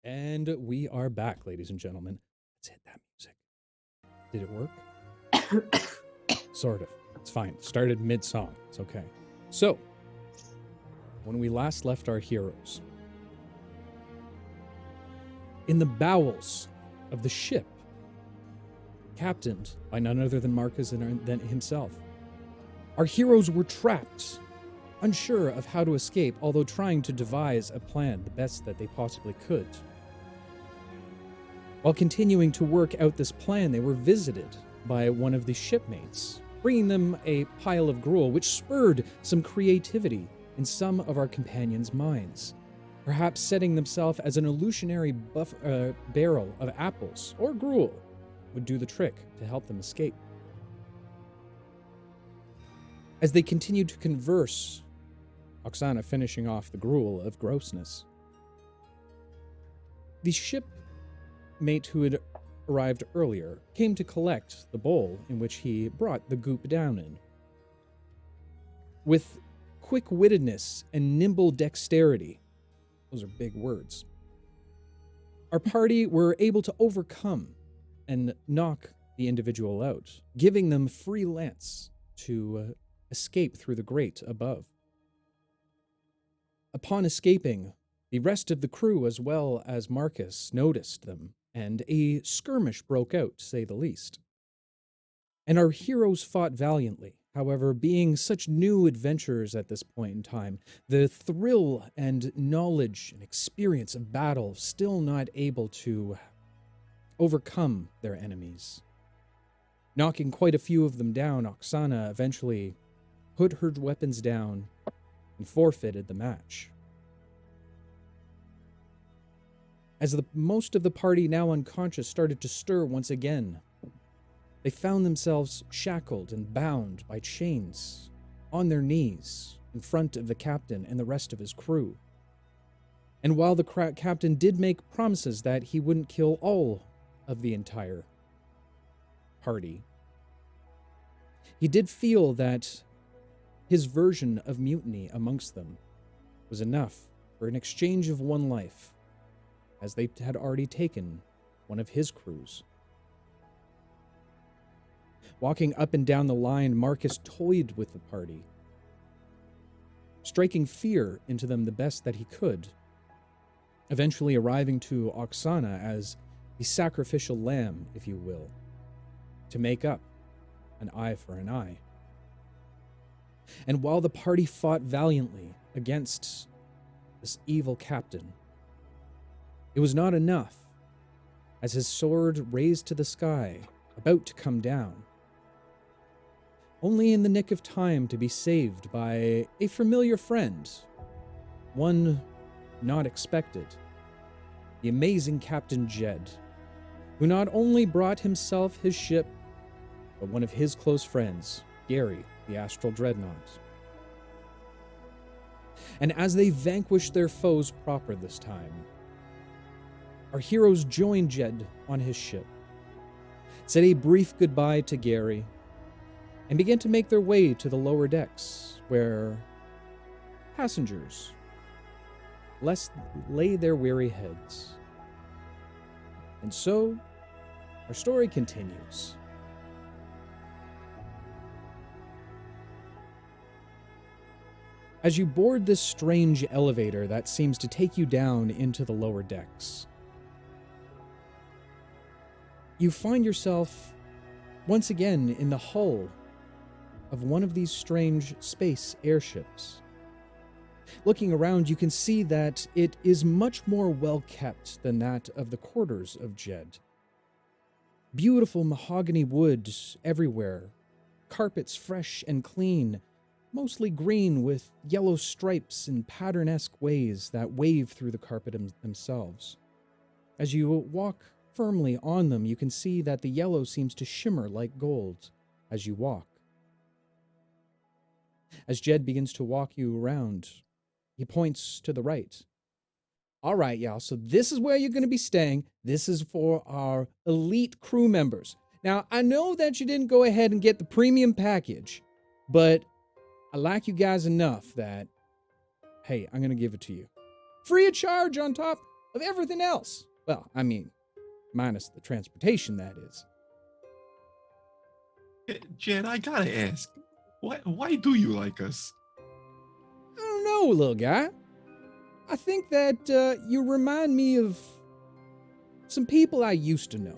And we are back, ladies and gentlemen. Let's hit that music. Did it work? Sort of. It's fine. Started mid-song. It's okay. So, when we last left our heroes, in the bowels of the ship, captained by none other than Marcus than himself, our heroes were trapped, unsure of how to escape, although trying to devise a plan the best that they possibly could. While continuing to work out this plan, they were visited by one of the shipmates, bringing them a pile of gruel, which spurred some creativity in some of our companions' minds. Perhaps setting themselves as an illusionary barrel of apples or gruel would do the trick to help them escape. As they continued to converse, Oksana finishing off the gruel of grossness, the shipmate who had arrived earlier came to collect the bowl in which he brought the goop down in. With quick-wittedness and nimble dexterity, those are big words, our party were able to overcome and knock the individual out, giving them free lance to escape through the grate above. Upon escaping, the rest of the crew, as well as Marcus, noticed them, and a skirmish broke out, to say the least. And our heroes fought valiantly. However, being such new adventurers at this point in time, the thrill and knowledge and experience of battle still not able to overcome their enemies. Knocking quite a few of them down, Oksana eventually put her weapons down and forfeited the match. As most of the party, now unconscious, started to stir once again, they found themselves shackled and bound by chains on their knees in front of the captain and the rest of his crew. And while the captain did make promises that he wouldn't kill all of the entire party, he did feel that his version of mutiny amongst them was enough for an exchange of one life, as they had already taken one of his crews. Walking up and down the line, Marcus toyed with the party, striking fear into them the best that he could, eventually arriving to Oksana as the sacrificial lamb, if you will, to make up an eye for an eye. And while the party fought valiantly against this evil captain, it was not enough, as his sword raised to the sky, about to come down, only in the nick of time to be saved by a familiar friend, one not expected, the amazing Captain Jed, who not only brought himself his ship, but one of his close friends, Gary, the Astral Dreadnought. And as they vanquished their foes proper this time, our heroes joined Jed on his ship, said a brief goodbye to Gary, and began to make their way to the lower decks, where passengers lay their weary heads. And so, our story continues. As you board this strange elevator that seems to take you down into the lower decks, you find yourself once again in the hull of one of these strange space airships. Looking around, you can see that it is much more well kept than that of the quarters of Jed. Beautiful mahogany wood everywhere, carpets fresh and clean, mostly green with yellow stripes in pattern-esque ways that wave through the carpet themselves. As you walk firmly on them, you can see that the yellow seems to shimmer like gold as you walk. As Jed begins to walk you around, he points to the right. All right, y'all, so this is where you're going to be staying. This is for our elite crew members. Now, I know that you didn't go ahead and get the premium package, but I like you guys enough that, hey, I'm going to give it to you. Free of charge on top of everything else. Well, I mean, minus the transportation, that is. Jed, I gotta ask, why do you like us? I don't know, little guy. I think that you remind me of some people I used to know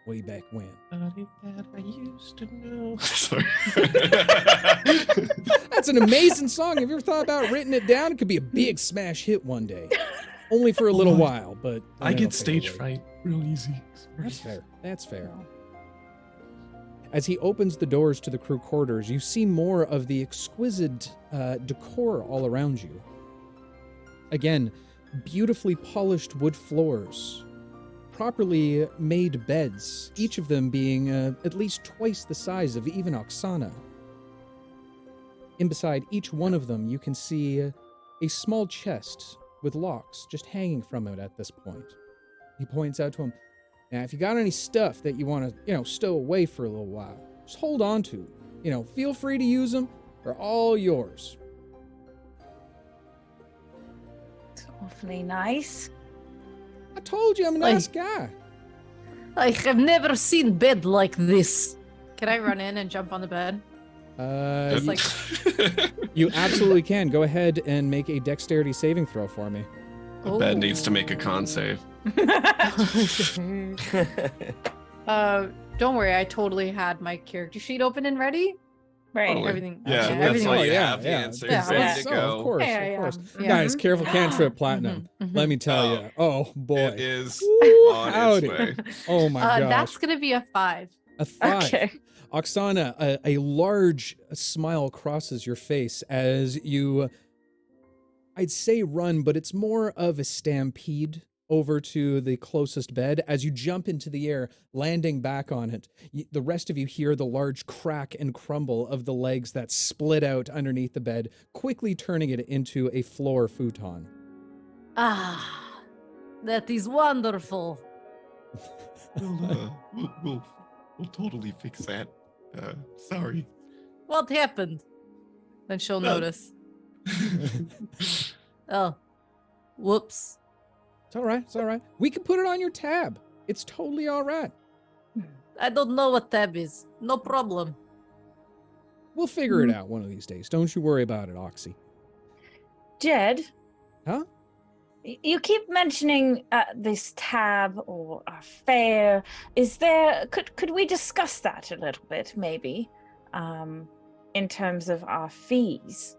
way back when. That I used to know. Sorry. That's an amazing song. Have you ever thought about writing it down? It could be a big smash hit one day. Only for a little while, but... I get stage fright real easy. That's fair. That's fair. As he opens the doors to the crew quarters, you see more of the exquisite decor all around you. Again, beautifully polished wood floors, properly made beds, each of them being at least twice the size of even Oksana. In beside each one of them, you can see a small chest with locks just hanging from it at this point. He points out to him, now, if you got any stuff that you want to, stow away for a little while, just hold on to. Feel free to use them. They're all yours. It's awfully nice. I told you I'm a nice guy. I have never seen bed like this. Can I run in and jump on the bed? You absolutely can. Go ahead and make a dexterity saving throw for me. The bed needs to make a con save. Don't worry, I totally had my character sheet open and ready. Right. Totally. Everything. Yeah, okay, that's everything. all you yeah, have. yeah. So Yeah, you're ready to So, go. of course, Yeah, of yeah, course. yeah. Guys, careful Cantrip Platinum. Let me tell you. Oh, boy. It is Woo, on howdy. its way. Oh, my gosh. That's going to be a 5. A 5. Okay. Oksana, a large smile crosses your face as you, I'd say run, but it's more of a stampede over to the closest bed. As you jump into the air, landing back on it, the rest of you hear the large crack and crumble of the legs that split out underneath the bed, quickly turning it into a floor futon. Ah, that is wonderful. We'll totally fix that. Sorry. What happened? Then she'll notice. Oh, whoops. It's all right. It's all right. We can put it on your tab. It's totally all right. I don't know what tab is. No problem. We'll figure it out one of these days. Don't you worry about it, Oxy. Jed? Huh? You keep mentioning this tab or a fare. Is there... Could we discuss that a little bit, maybe? In terms of our fees?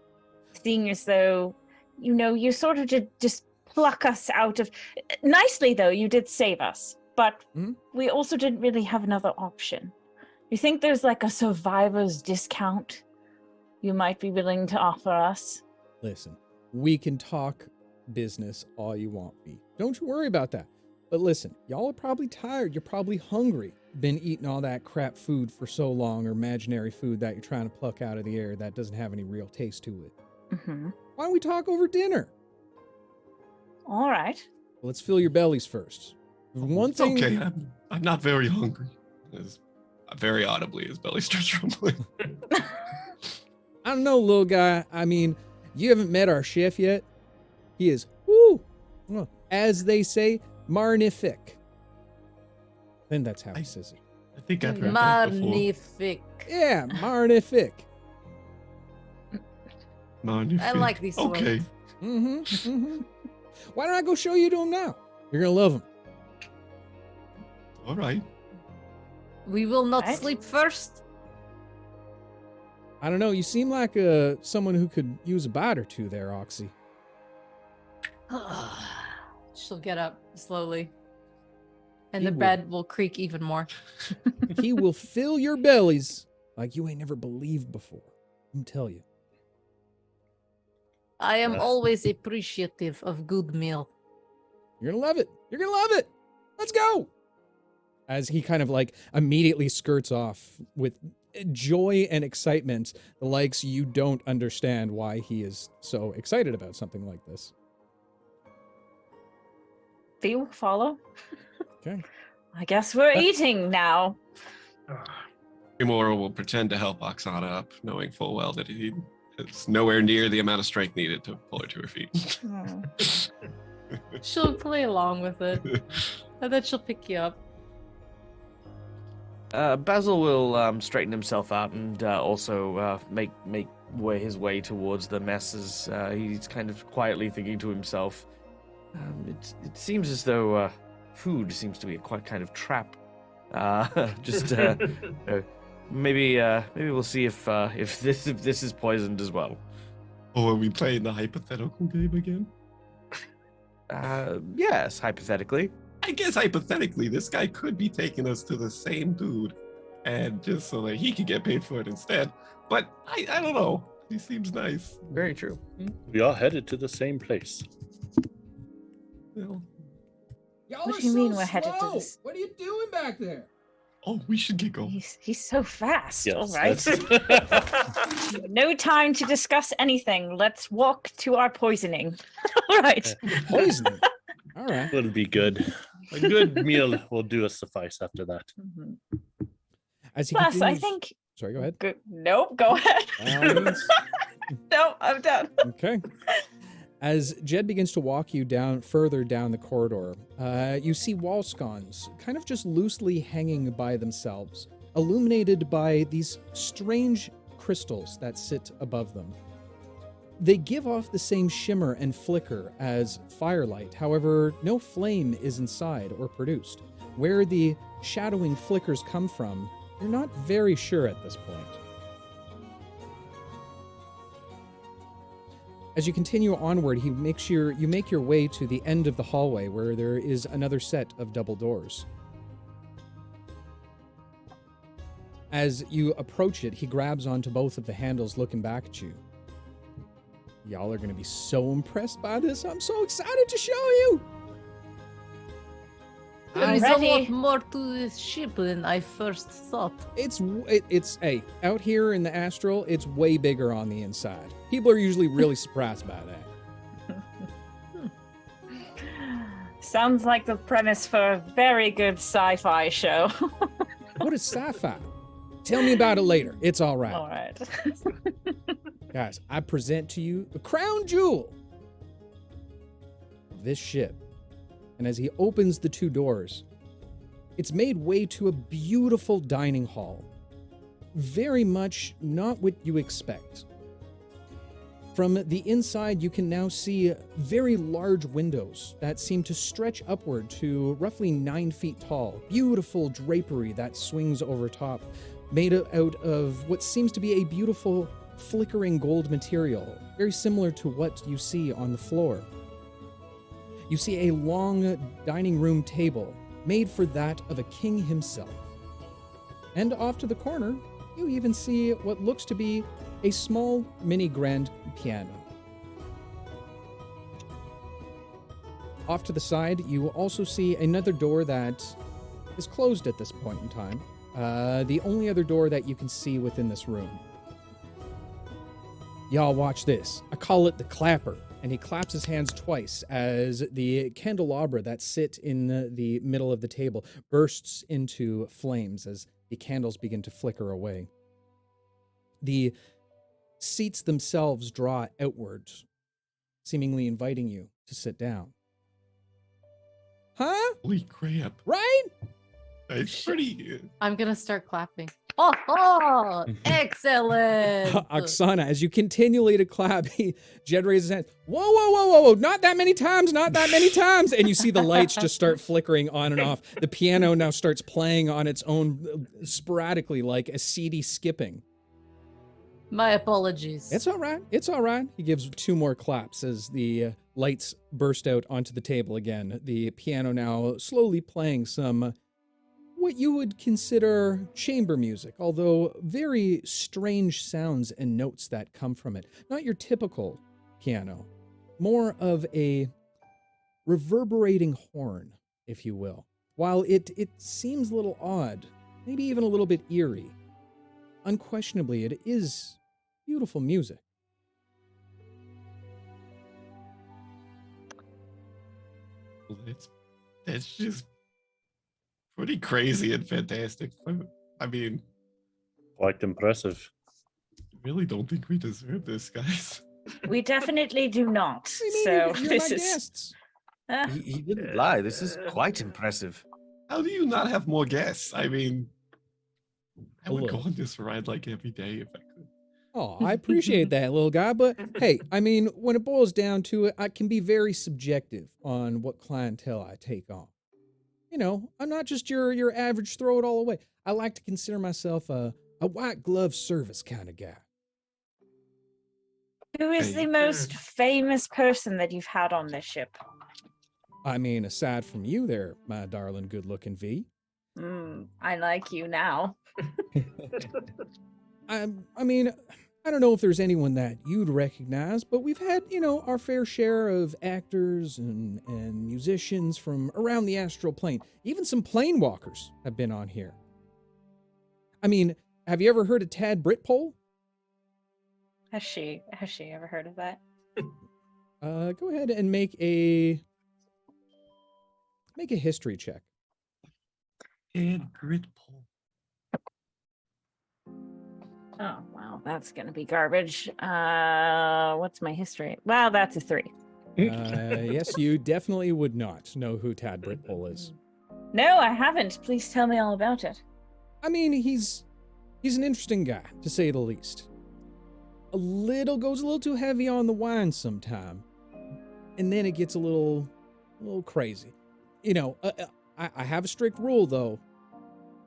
Seeing as though, you sort of just pluck us out of... Nicely, though, you did save us. But we also didn't really have another option. You think there's like a survivor's discount you might be willing to offer us? Listen, we can talk business all you want, B. Don't you worry about that. But listen, y'all are probably tired. You're probably hungry. Been eating all that crap food for so long, or imaginary food that you're trying to pluck out of the air that doesn't have any real taste to it. Mm-hmm. Why don't we talk over dinner? All right. Let's fill your bellies first. One It's thing... okay. I'm not very hungry. Very audibly, his belly starts rumbling. I don't know, little guy. I mean, you haven't met our chef yet. He is, as they say, marnific. Then that's how he says it. I think I've heard that before. Magnific. Yeah, marnific. Magnific. I like these words. Okay. Why don't I go show you to him now? You're gonna love him. All right. We will not Right. sleep first. I don't know. You seem like someone who could use a bite or two there, Oxy. She'll get up slowly. And He the will. bed will creak even more. He will fill your bellies like you ain't never believed before. Let me tell you. I am always appreciative of good meal. You're gonna love it. You're gonna love it. Let's go. As he kind of like immediately skirts off with joy and excitement, the likes you don't understand why he is so excited about something like this. Do you follow? Okay. I guess we're eating now. Imora will pretend to help Oksana up, knowing full well that he is nowhere near the amount of strength needed to pull her to her feet. She'll play along with it, and then she'll pick you up. Basil will straighten himself out and also make his way towards the messes. He's kind of quietly thinking to himself. It seems as though food seems to be a quite kind of trap. Maybe we'll see if this is poisoned as well. Or are we playing the hypothetical game again? Yes, hypothetically. I guess hypothetically, this guy could be taking us to the same dude, and just so that he could get paid for it instead. But I don't know. He seems nice. Very true. We are headed to the same place. Well, Y'all What are do you mean so we're headed to slow. this? What are you doing back there? oh, we should get going. He's so fast. Yes, All right. that's- No time to discuss anything. Let's walk to our poisoning. All right. Poisoning. All right. It'll be good. A good meal will do us suffice after that. Mhm. As he Plus, I continues- think. Sorry, go ahead. Nope. Go ahead. By all means. No, I'm done. Okay. As Jed begins to walk you further down the corridor, you see wall scones kind of just loosely hanging by themselves, illuminated by these strange crystals that sit above them. They give off the same shimmer and flicker as firelight, however, no flame is inside or produced. Where the shadowing flickers come from, you're not very sure at this point. As you continue onward, you make your way to the end of the hallway where there is another set of double doors. As you approach it, he grabs onto both of the handles, looking back at you. Y'all are going to be so impressed by this. I'm so excited to show you. There is ready. a lot more to this ship than I first thought. It's hey, out here in the astral, it's way bigger on the inside. People are usually really surprised by that. Sounds like the premise for a very good sci-fi show. What is sci-fi? Tell me about it later. It's all right. All right. Guys, I present to you the crown jewel of this ship. And as he opens the two doors, it's made way to a beautiful dining hall. Very much not what you expect. From the inside, you can now see very large windows that seem to stretch upward to roughly 9 feet tall. Beautiful drapery that swings over top, made out of what seems to be a beautiful flickering gold material, very similar to what you see on the floor. You see a long dining room table made for that of a king himself. And off to the corner, you even see what looks to be a small mini grand piano. Off to the side, you also see another door that is closed at this point in time. The only other door that you can see within this room. Y'all watch this. I call it the clapper. And he claps his hands twice as the candelabra that sit in the middle of the table bursts into flames as the candles begin to flicker away. The seats themselves draw outwards, seemingly inviting you to sit down. Huh? Holy crap. Right? It's pretty. I'm gonna start clapping. Oh, excellent! Oksana, as you continually to clap, Jed raises his hand. Whoa, whoa, whoa, whoa, whoa, not that many times, not that many times. And you see the lights just start flickering on and off. The piano now starts playing on its own sporadically, like a CD skipping. My apologies. It's all right. It's all right. He gives 2 more claps as the lights burst out onto the table again. The piano now slowly playing some what you would consider chamber music, although very strange sounds and notes that come from it. Not your typical piano, more of a reverberating horn, if you will. While it seems a little odd, maybe even a little bit eerie, unquestionably it is beautiful music. That's just pretty crazy and fantastic. I mean, Quite impressive. I really don't think we deserve this, guys. We definitely do not. What do you mean? So You're this my is guests. He didn't lie. This is quite impressive. How do you not have more guests? I mean, I would go Look. on this ride like every day if I could. Oh, I appreciate that, little guy, but hey, I mean, when it boils down to it, I can be very subjective on what clientele I take on. You know, I'm not just your average throw it all away. I like to consider myself a white glove service kind of guy. Who is the most famous person that you've had on this ship? I mean, aside from you there, my darling good-looking V. I like you now. I mean, I don't know if there's anyone that you'd recognize, but we've had, you know, our fair share of actors and musicians from around the astral plane. Even some planewalkers have been on here. I mean, have you ever heard of Tad Britpole? Has she ever heard of that? Go ahead and make a history check. And grit pull. Oh, wow, that's gonna be garbage. What's my history? Well, that's a 3. Yes, you definitely would not know who Tad Britpole is. No, I haven't. Please tell me all about it. I mean, he's an interesting guy, to say the least. Goes a little too heavy on the wine sometime, and then it gets a little crazy. You know, I have a strict rule though.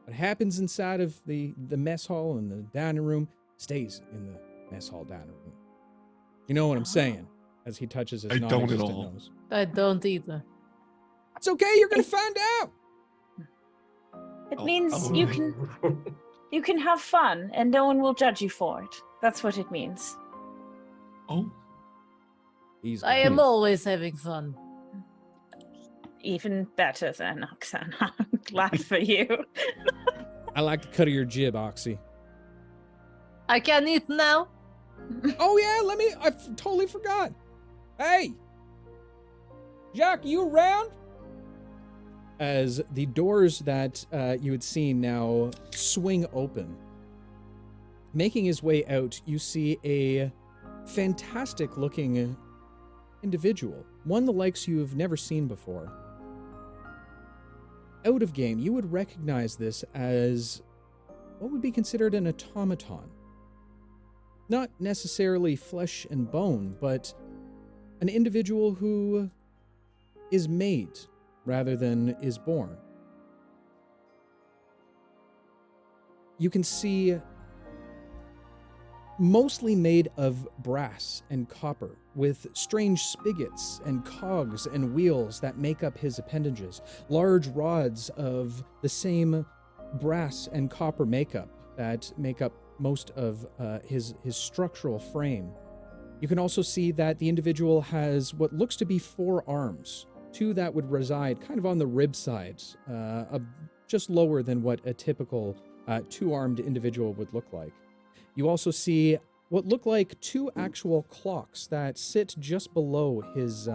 What happens inside of the mess hall and the dining room stays in the mess hall dining room. You know what I'm saying? As he touches his I don't at non-existent all. nose. I don't either. It's okay. You're gonna find out. It means you can have fun and no one will judge you for it. That's what it means. Oh, I am always having fun. Even better than Oksana. I'm glad for you. I like the cut of your jib, Oxy. I can eat now. Oh yeah, I totally forgot. Hey, Jacques, you around? As the doors that you had seen now swing open, making his way out, you see a fantastic-looking individual, one the likes you have never seen before. Out of game, you would recognize this as what would be considered an automaton. Not necessarily flesh and bone, but an individual who is made rather than is born. You can see mostly made of brass and copper, with strange spigots and cogs and wheels that make up his appendages, large rods of the same brass and copper makeup that make up most of his structural frame. You can also see that the individual has what looks to be 4 arms, 2 that would reside kind of on the rib side, just lower than what a typical 2-armed individual would look like. You also see what look like 2 actual clocks that sit just below his,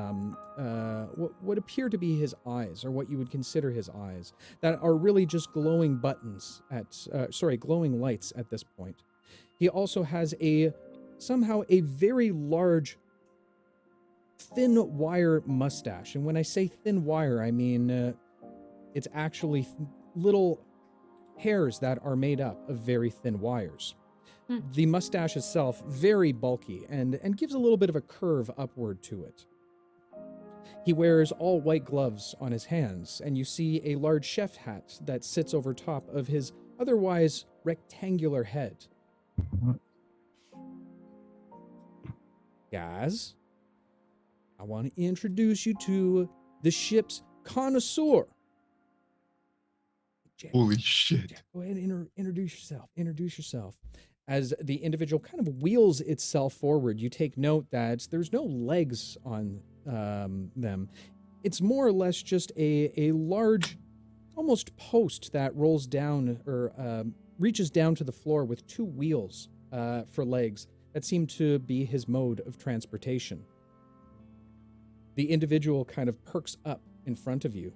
what appear to be his eyes, or what you would consider his eyes, that are really just glowing buttons glowing lights at this point. He also has somehow a very large, thin wire mustache. And when I say thin wire, I mean, it's actually little hairs that are made up of very thin wires. The mustache itself, very bulky, and gives a little bit of a curve upward to it. He wears all white gloves on his hands, and you see a large chef hat that sits over top of his otherwise rectangular head. Guys, I want to introduce you to the ship's connoisseur. Jack, holy shit. Jack, go ahead and introduce yourself. Introduce yourself. As the individual kind of wheels itself forward, you take note that there's no legs on them. It's more or less just a large, almost post that rolls down or reaches down to the floor with 2 wheels for legs that seem to be his mode of transportation. The individual kind of perks up in front of you.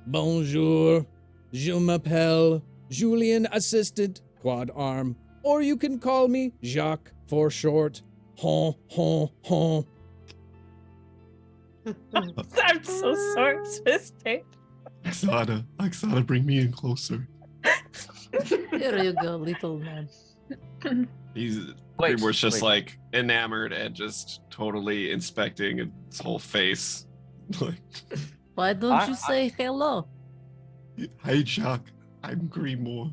Bonjour, je m'appelle Julien Assistant, Quad Arm, or you can call me Jacques for short. Hon, hon, hon. I'm so twisted. Oksana, bring me in closer. Here you go, little man. He's Wait, Grimoire's just wait. like enamored and just totally inspecting its whole face. Like, Why don't I- you say hello? hi, Jacques. I'm Grimoire.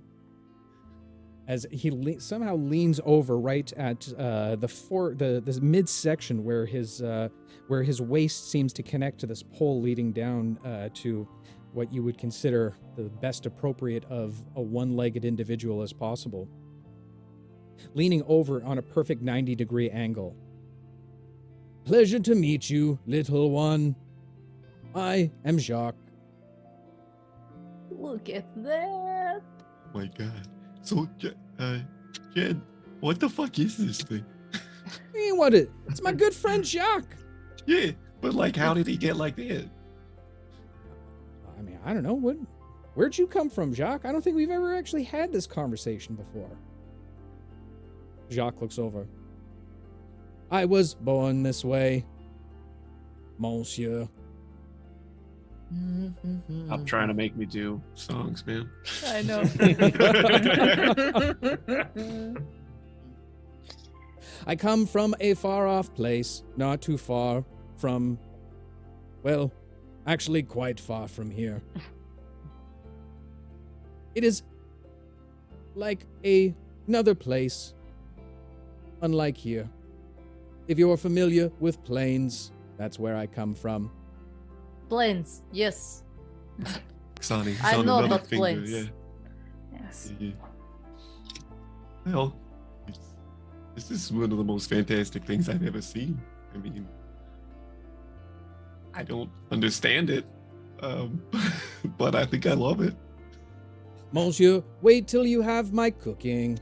As he somehow leans over right at the midsection where his waist seems to connect to this pole leading down to what you would consider the best appropriate of a one-legged individual as possible. Leaning over on a perfect 90-degree angle. Pleasure to meet you, little one. I am Jacques. Look at that. My God. So, Jed, what the fuck is this thing? It's my good friend Jacques. Yeah, but like, how did he get like that? I mean, I don't know. Where'd you come from, Jacques? I don't think we've ever actually had this conversation before. Jacques looks over. I was born this way, monsieur. Stop trying to make me do songs, man. I know. I come from a far-off place, not too far from, well, actually quite far from here. It is like another place, unlike here. If you're familiar with plains, that's where I come from. Planes, yes. Oksana, I on know another about finger, planes. yeah. Yes. Yeah. Well, this is one of the most fantastic things I've ever seen. I mean, I don't understand it, but I think I love it. Monsieur, wait till you have my cooking.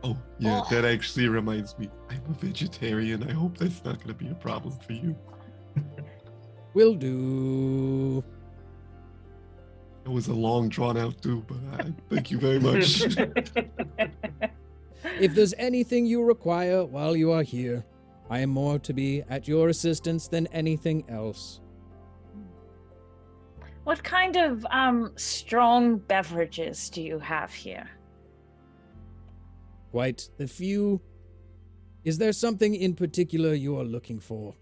Oh, yeah, Oh. that actually reminds me. I'm a vegetarian. I hope that's not going to be a problem for you. Will do. It was a long, drawn-out do, but I thank you very much. If there's anything you require while you are here, I am more to be at your assistance than anything else. What kind of strong beverages do you have here? Quite the few. Is there something in particular you are looking for?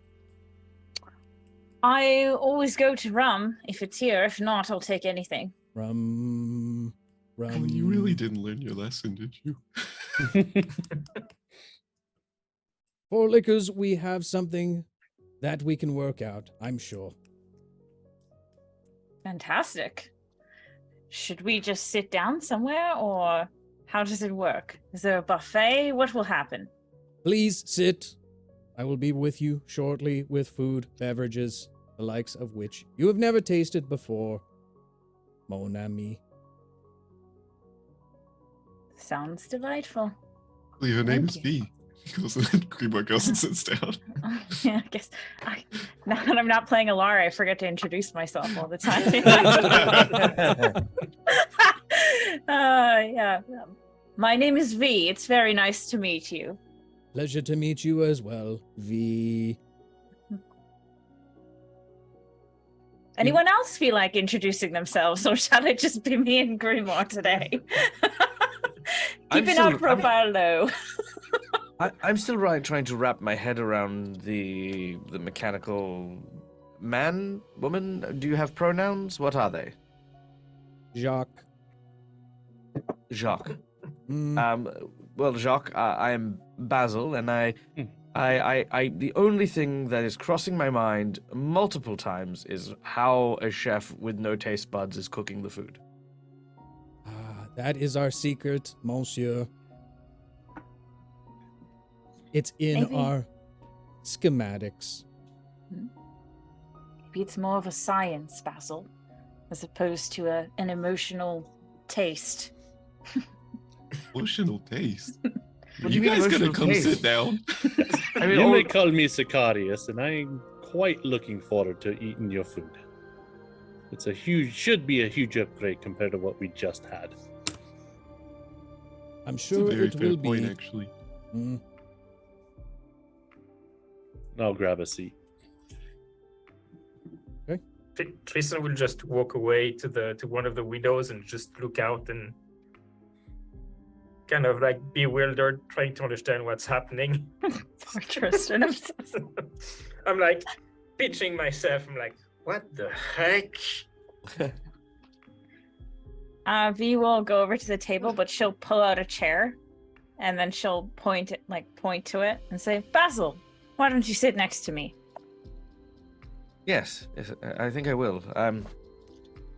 I always go to rum if it's here. If not, I'll take anything. Rum. Oh, you really didn't learn your lesson, did you? For liquors, we have something that we can work out, I'm sure. Fantastic. Should we just sit down somewhere, or how does it work? Is there a buffet? What will happen? Please sit. I will be with you shortly with food, beverages, the likes of which you have never tasted before. Mon ami. Sounds delightful. Her name is Thank V. He goes and Grimoire goes and sits down. Yeah, I guess now that I'm not playing Alara, I forget to introduce myself all the time. Yeah. My name is V. It's very nice to meet you. Pleasure to meet you as well, V. Anyone else feel like introducing themselves, or shall it just be me and Grimoire today? Keeping our profile low. I'm still trying to wrap my head around the mechanical man, woman. Do you have pronouns? What are they? Jacques. Jacques. Mm, Well, Jacques, I am Basil, and I, the only thing that is crossing my mind multiple times is how a chef with no taste buds is cooking the food. that is our secret, monsieur. It's in Maybe- our schematics. Maybe it's more of a science, Basil, as opposed to an emotional taste. Emotional taste. What do You you mean guys gonna emotional come taste? sit down? I mean, You may all- call me Sicarius, and I'm quite looking forward to eating your food. It's should be a huge upgrade compared to what we just had. I'm It's a sure very it fair will point, be. actually. Mm, I'll grab a seat. Tristan will just walk away to one of the windows and just look out and kind of like bewildered, trying to understand what's happening. Poor Tristan. I'm like pitching myself. I'm like, what the heck? V will go over to the table, but she'll pull out a chair, and then she'll point to it and say, "Basil, why don't you sit next to me?" Yes, I think I will.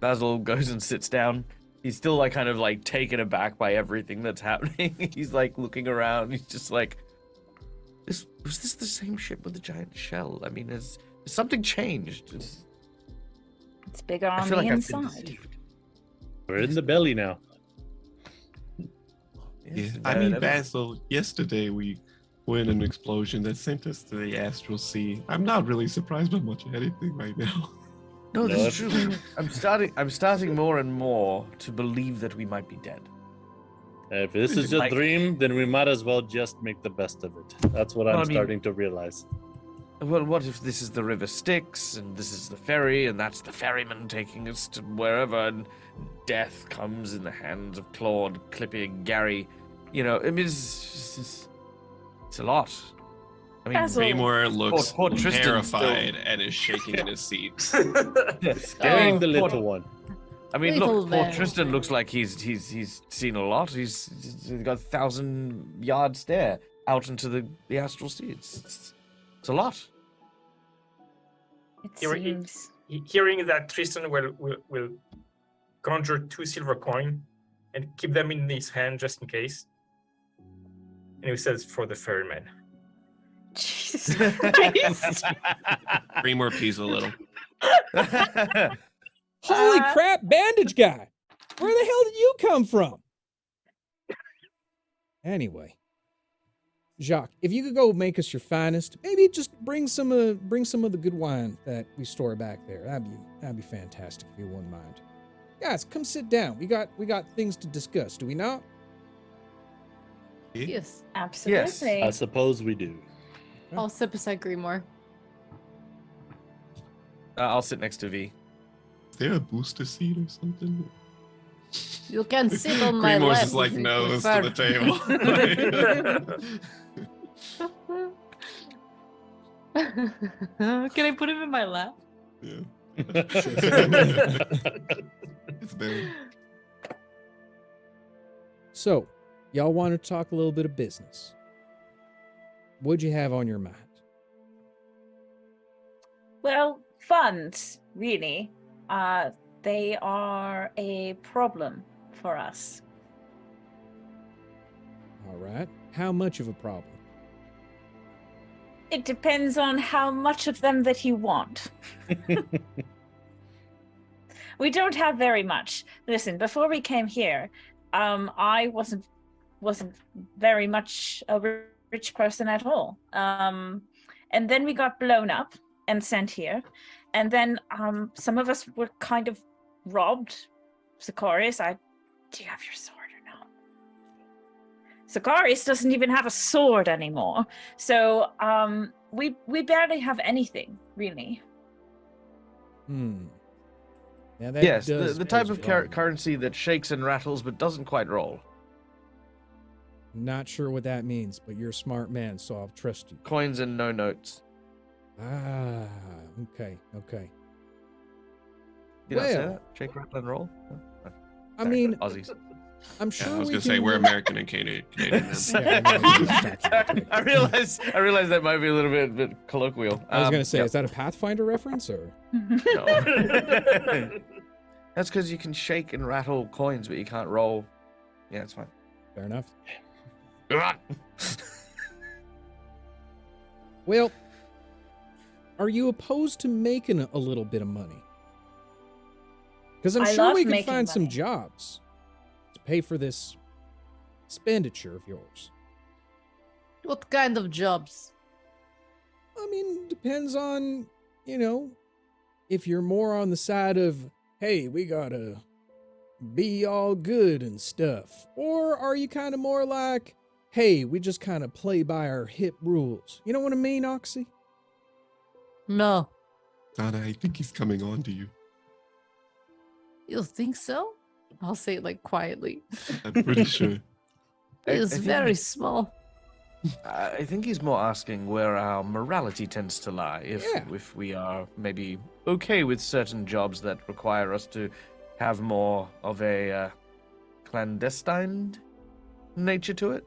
Basil goes and sits down. He's still like kind of like taken aback by everything that's happening. He's like looking around. He's just like, was this the same ship with the giant shell? I mean, has something changed? It's bigger I on feel the like I've been inside. deceived. We're in the belly now. Yeah. I mean, Basil, yesterday we were in an explosion that sent us to the astral sea. I'm not really surprised by much of anything right now. No, this No, is true. I'm starting more and more to believe that we might be dead. If this is a Like- dream, then we might as well just make the best of it. That's what I'm I mean- starting to realize. Well, what if this is the river Styx, and this is the ferry, and that's the ferryman taking us to wherever, and death comes in the hands of Claude, clipping Gary. You know, I mean, it's a lot. I mean, Basil- Raymore looks Poor Tristan terrified and is shaking in his seat. Carrying Oh, the poor- little one. I mean, Little look, poor man. Tristan looks like he's seen a lot. He's got 1,000-yard stare out into the astral sea. It's a lot. It Here- seems. Hearing that Tristan will conjure 2 silver coin and keep them in his hand just in case. And he says, "For the ferryman." Jesus Christ. 3 more peas a little. Holy crap, bandage guy! Where the hell did you come from? Anyway, Jacques, if you could go make us your finest, maybe just bring some of the good wine that we store back there. That'd be fantastic if you wouldn't mind. Guys, come sit down. We got things to discuss, do we not? Yes. Absolutely. I suppose we do. I'll sit beside Grimoire. I'll sit next to V. Is there a booster seat or something? You can sit on my Grimoire's lap. just like if you nose prefer. to the table. Can I put him in my lap? Yeah. It's there. So, y'all want to talk a little bit of business. What'd you have on your mind? Well, funds, really. They are a problem for us. All right. How much of a problem? It depends on how much of them that you want. We don't have very much. Listen, before we came here, I wasn't very much a rich person at all. And then we got blown up and sent here. And then some of us were kind of robbed. Sicarius, do you have your sword or no? Sicarius doesn't even have a sword anymore. So we barely have anything, really. Now that Yes, does the type pose a of problem. currency that shakes and rattles but doesn't quite roll. Not sure what that means, but you're a smart man, so I'll trust you. Coins and no notes. Ah, okay. Did I say Well- that? Shake, rattle, and roll? No? I Sorry, mean, Aussies. I'm Yeah, sure I was we gonna can... say we're American and Canadian. Yeah, I know. I realized that might be a little bit colloquial. I was gonna say, yeah. is that a Pathfinder reference or? No. That's because you can shake and rattle coins, but you can't roll. Yeah, it's fine. Fair enough. Well, are you opposed to making a little bit of money? Because I'm I sure love we can making find some money. jobs to pay for this expenditure of yours. What kind of jobs? I mean, depends on, if you're more on the side of, hey, we gotta be all good and stuff. Or are you kind of more like, hey, we just kind of play by our hip rules. You know what I mean, Oxy? No. Donna, I think he's coming on to you. You think so? I'll say it like quietly. I'm pretty sure. He is think very small. I think he's more asking where our morality tends to lie. Yeah. If we are maybe okay with certain jobs that require us to have more of a clandestine nature to it.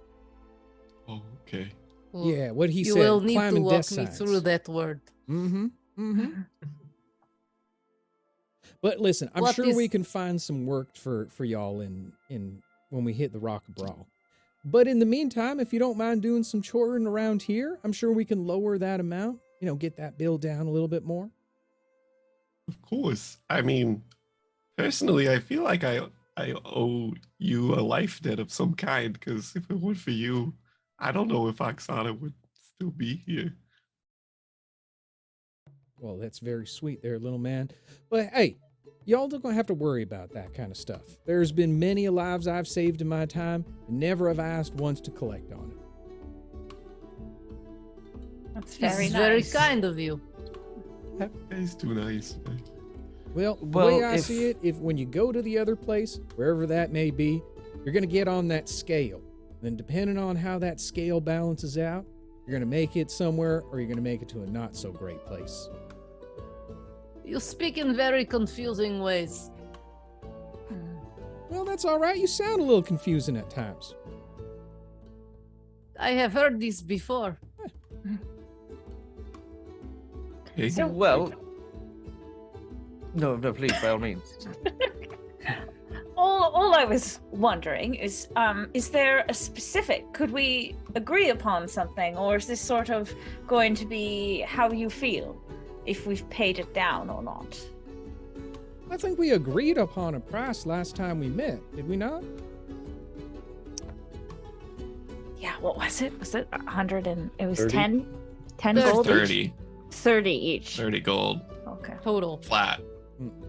Oh, okay. Well, Yeah, what he you said. will need to climbing walk death me signs. through that word. Mm-hmm. Mm-hmm. But listen, I'm What sure we is- can find some work for y'all in when we hit the Rock of Bral. But in the meantime, if you don't mind doing some choring around here, I'm sure we can lower that amount. Get that bill down a little bit more. Of course. I mean, personally, I feel like I owe you a life debt of some kind, because if it weren't for you, I don't know if Oksana would still be here. Well, that's very sweet there, little man. But hey, y'all don't gonna have to worry about that kind of stuff. There's been many lives I've saved in my time, and never have I asked once to collect on it. That's very It's nice. very kind of you. That guy's too nice. Well, the Well, way I if- see it, if when you go to the other place, wherever that may be, you're gonna get on that scale. Then depending on how that scale balances out, you're gonna make it somewhere, or you're gonna make it to a not so great place. You speak in very confusing ways. Well, that's all right. You sound a little confusing at times. I have heard this before. Hey, So- Well, no, please, by all means. All I was wondering is there a specific, could we agree upon something, or is this sort of going to be how you feel, if we've paid it down or not? I think we agreed upon a price last time we met, did we not? Yeah, what was it? Was it 100 and, it was 30? 10 Thirty. gold each? 30. 30 each. 30 gold. Okay. Total. Flat.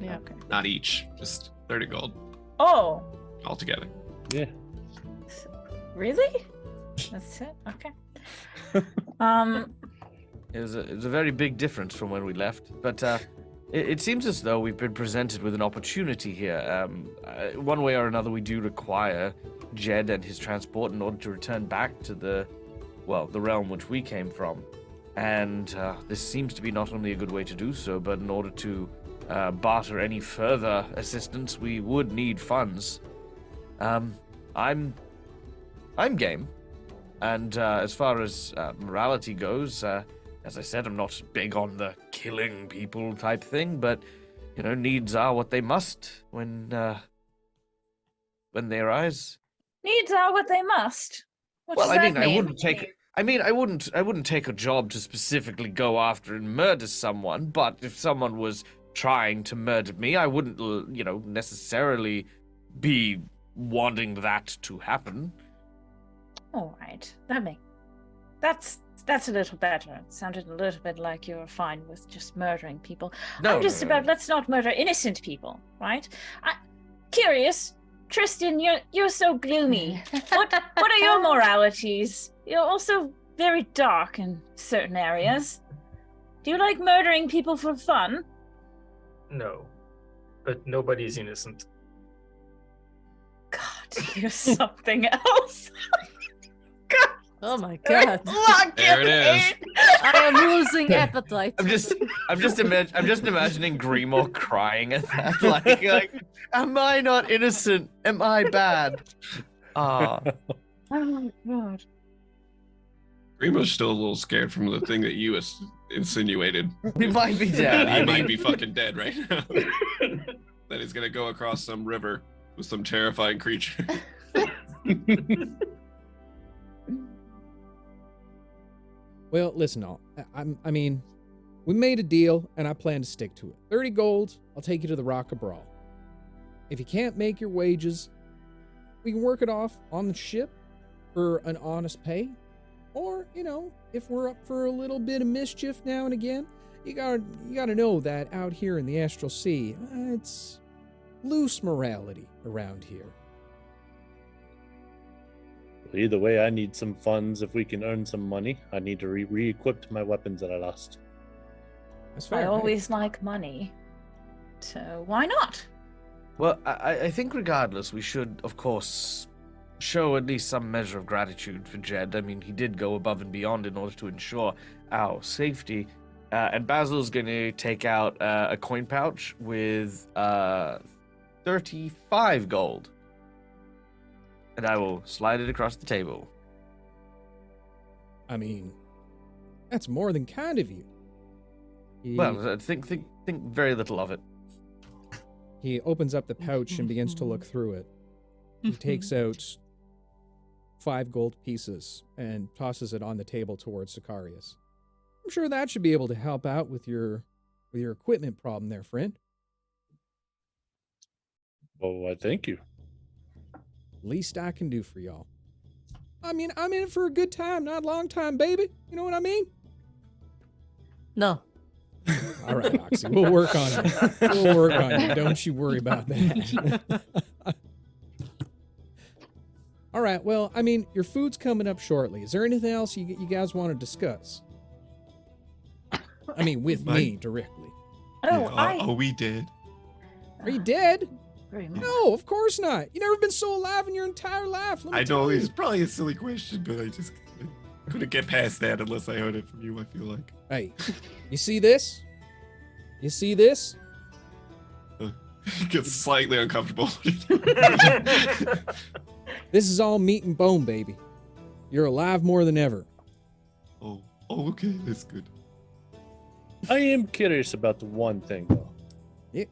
Yeah. Okay. Not each. Just 30 gold Oh, altogether. Yeah. really? That's it? Okay. It was a very big difference from when we left, but it seems as though we've been presented with an opportunity here. One way or another, we do require Jed and his transport in order to return back to the realm which we came from. And this seems to be not only a good way to do so, but in order to barter any further assistance, we would need funds. I'm game. And as far as morality goes, as I said, I'm not big on the killing people type thing, but needs are what they must when they arise. Needs are what they must. What Well, does I mean, that I mean? wouldn't take a job to specifically go after and murder someone, but if someone was trying to murder me, I wouldn't, necessarily be wanting that to happen. All right. That's a little better. It sounded a little bit like you were fine with just murdering people. No, I'm just no, about no. let's not murder innocent people, right? Curious, Tristan, you're so gloomy. What are your moralities? You're also very dark in certain areas. Do you like murdering people for fun? No, but nobody's innocent. God, you're something else. God, Oh my god. lock There it is. I am losing appetite. I'm just imagining Grimoire crying at that, like, am I not innocent? Am I bad? Ah, Oh my God. Grimo's still a little scared from the thing that you insinuated. he might be dead. He I might mean, be fucking dead right now. That he's gonna go across some river with some terrifying creature. Well, listen, all. I mean, we made a deal, and I plan to stick to it. 30 gold, I'll take you to the Rock of Bral. If you can't make your wages, we can work it off on the ship for an honest pay. Or, if we're up for a little bit of mischief now and again, you gotta know that out here in the Astral Sea, it's loose morality around here. Either way, I need some funds. If we can earn some money, I need to re-equip my weapons that I lost. That's fair. I Hey, always like money. So why not? Well, I think regardless, we should, of course, show at least some measure of gratitude for Jed. I mean, he did go above and beyond in order to ensure our safety. And Basil's going to take out a coin pouch with 35 gold. And I will slide it across the table. I mean, that's more than kind of you. Well, think very little of it. He opens up the pouch and begins to look through it. He takes out 5 gold pieces and tosses it on the table towards Sicarius. I'm sure that should be able to help out with your equipment problem there, friend. Oh, I thank you. Least I can do for y'all. I mean, I'm in it for a good time, not a long time, baby. You know what I mean? No. All right, Oxy, we'll work on it. We'll work on it. Don't you worry about that. All right, well, I mean, your food's coming up shortly. Is there anything else you guys want to discuss? I mean, with me directly. Oh, Are we dead? Are you dead? Very much. No, of course not. You never been so alive in your entire life. Let me I tell know you. it's probably a silly question, but I couldn't get past that unless I heard it from you, I feel like. Hey, you see this? You see this? It gets slightly uncomfortable. This is all meat and bone, baby. You're alive more than ever. Oh, okay, that's good. I am curious about the one thing, though. Yeah.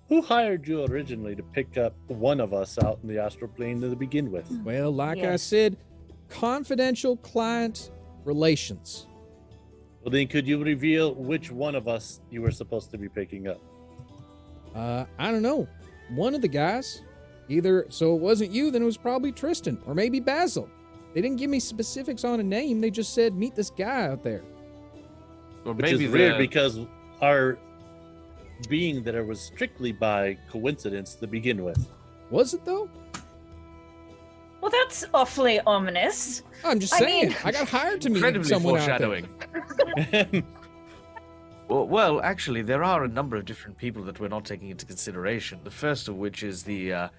Who hired you originally to pick up one of us out in the astral plane to begin with? Well, like I Yes. said, confidential client relations. Well, then could you reveal which one of us you were supposed to be picking up? I don't know. One of the guys. Either so it wasn't you, then it was probably Tristan, or maybe Basil. They didn't give me specifics on a name. They just said, meet this guy out there. Or Which maybe is weird the- because our being there was strictly by coincidence to begin with. Was it, though? Well, that's awfully ominous. I'm just I saying. mean- I got hired to meet incredibly someone out there. foreshadowing. Well, actually, there are a number of different people that we're not taking into consideration. The first of which is the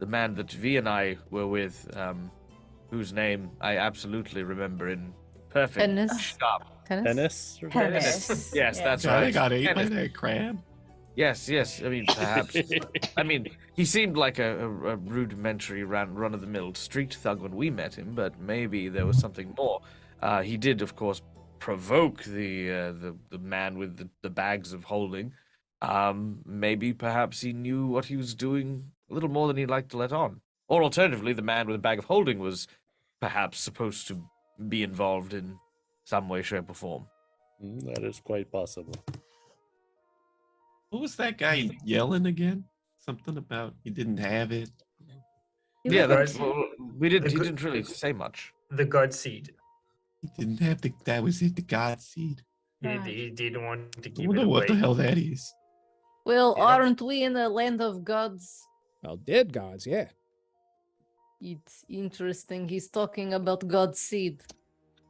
man that V and I were with, whose name I absolutely remember in perfect Tennis. sharp. Tennis? Tennis. Yes, Yeah. that's I right. got ate by Tennis. that crab. Yes. I mean, perhaps. I mean, he seemed like a rudimentary, run-of-the-mill street thug when we met him, but maybe there was something more. He did, of course, provoke the man with the bags of holding. Maybe perhaps he knew what he was doing a little more than he'd like to let on. Or alternatively, the man with the bag of holding was perhaps supposed to be involved in some way, shape, or form. That is quite possible. What was that guy yelling again? Something about he didn't have it. Yeah, Guys, he the didn't really say much. The God seed. He didn't have that was it, the God seed. He didn't want to I give it wonder away. what the hell that is. Well, Yeah. aren't we in a land of gods? Well, dead gods, yeah. It's interesting. He's talking about God's seed.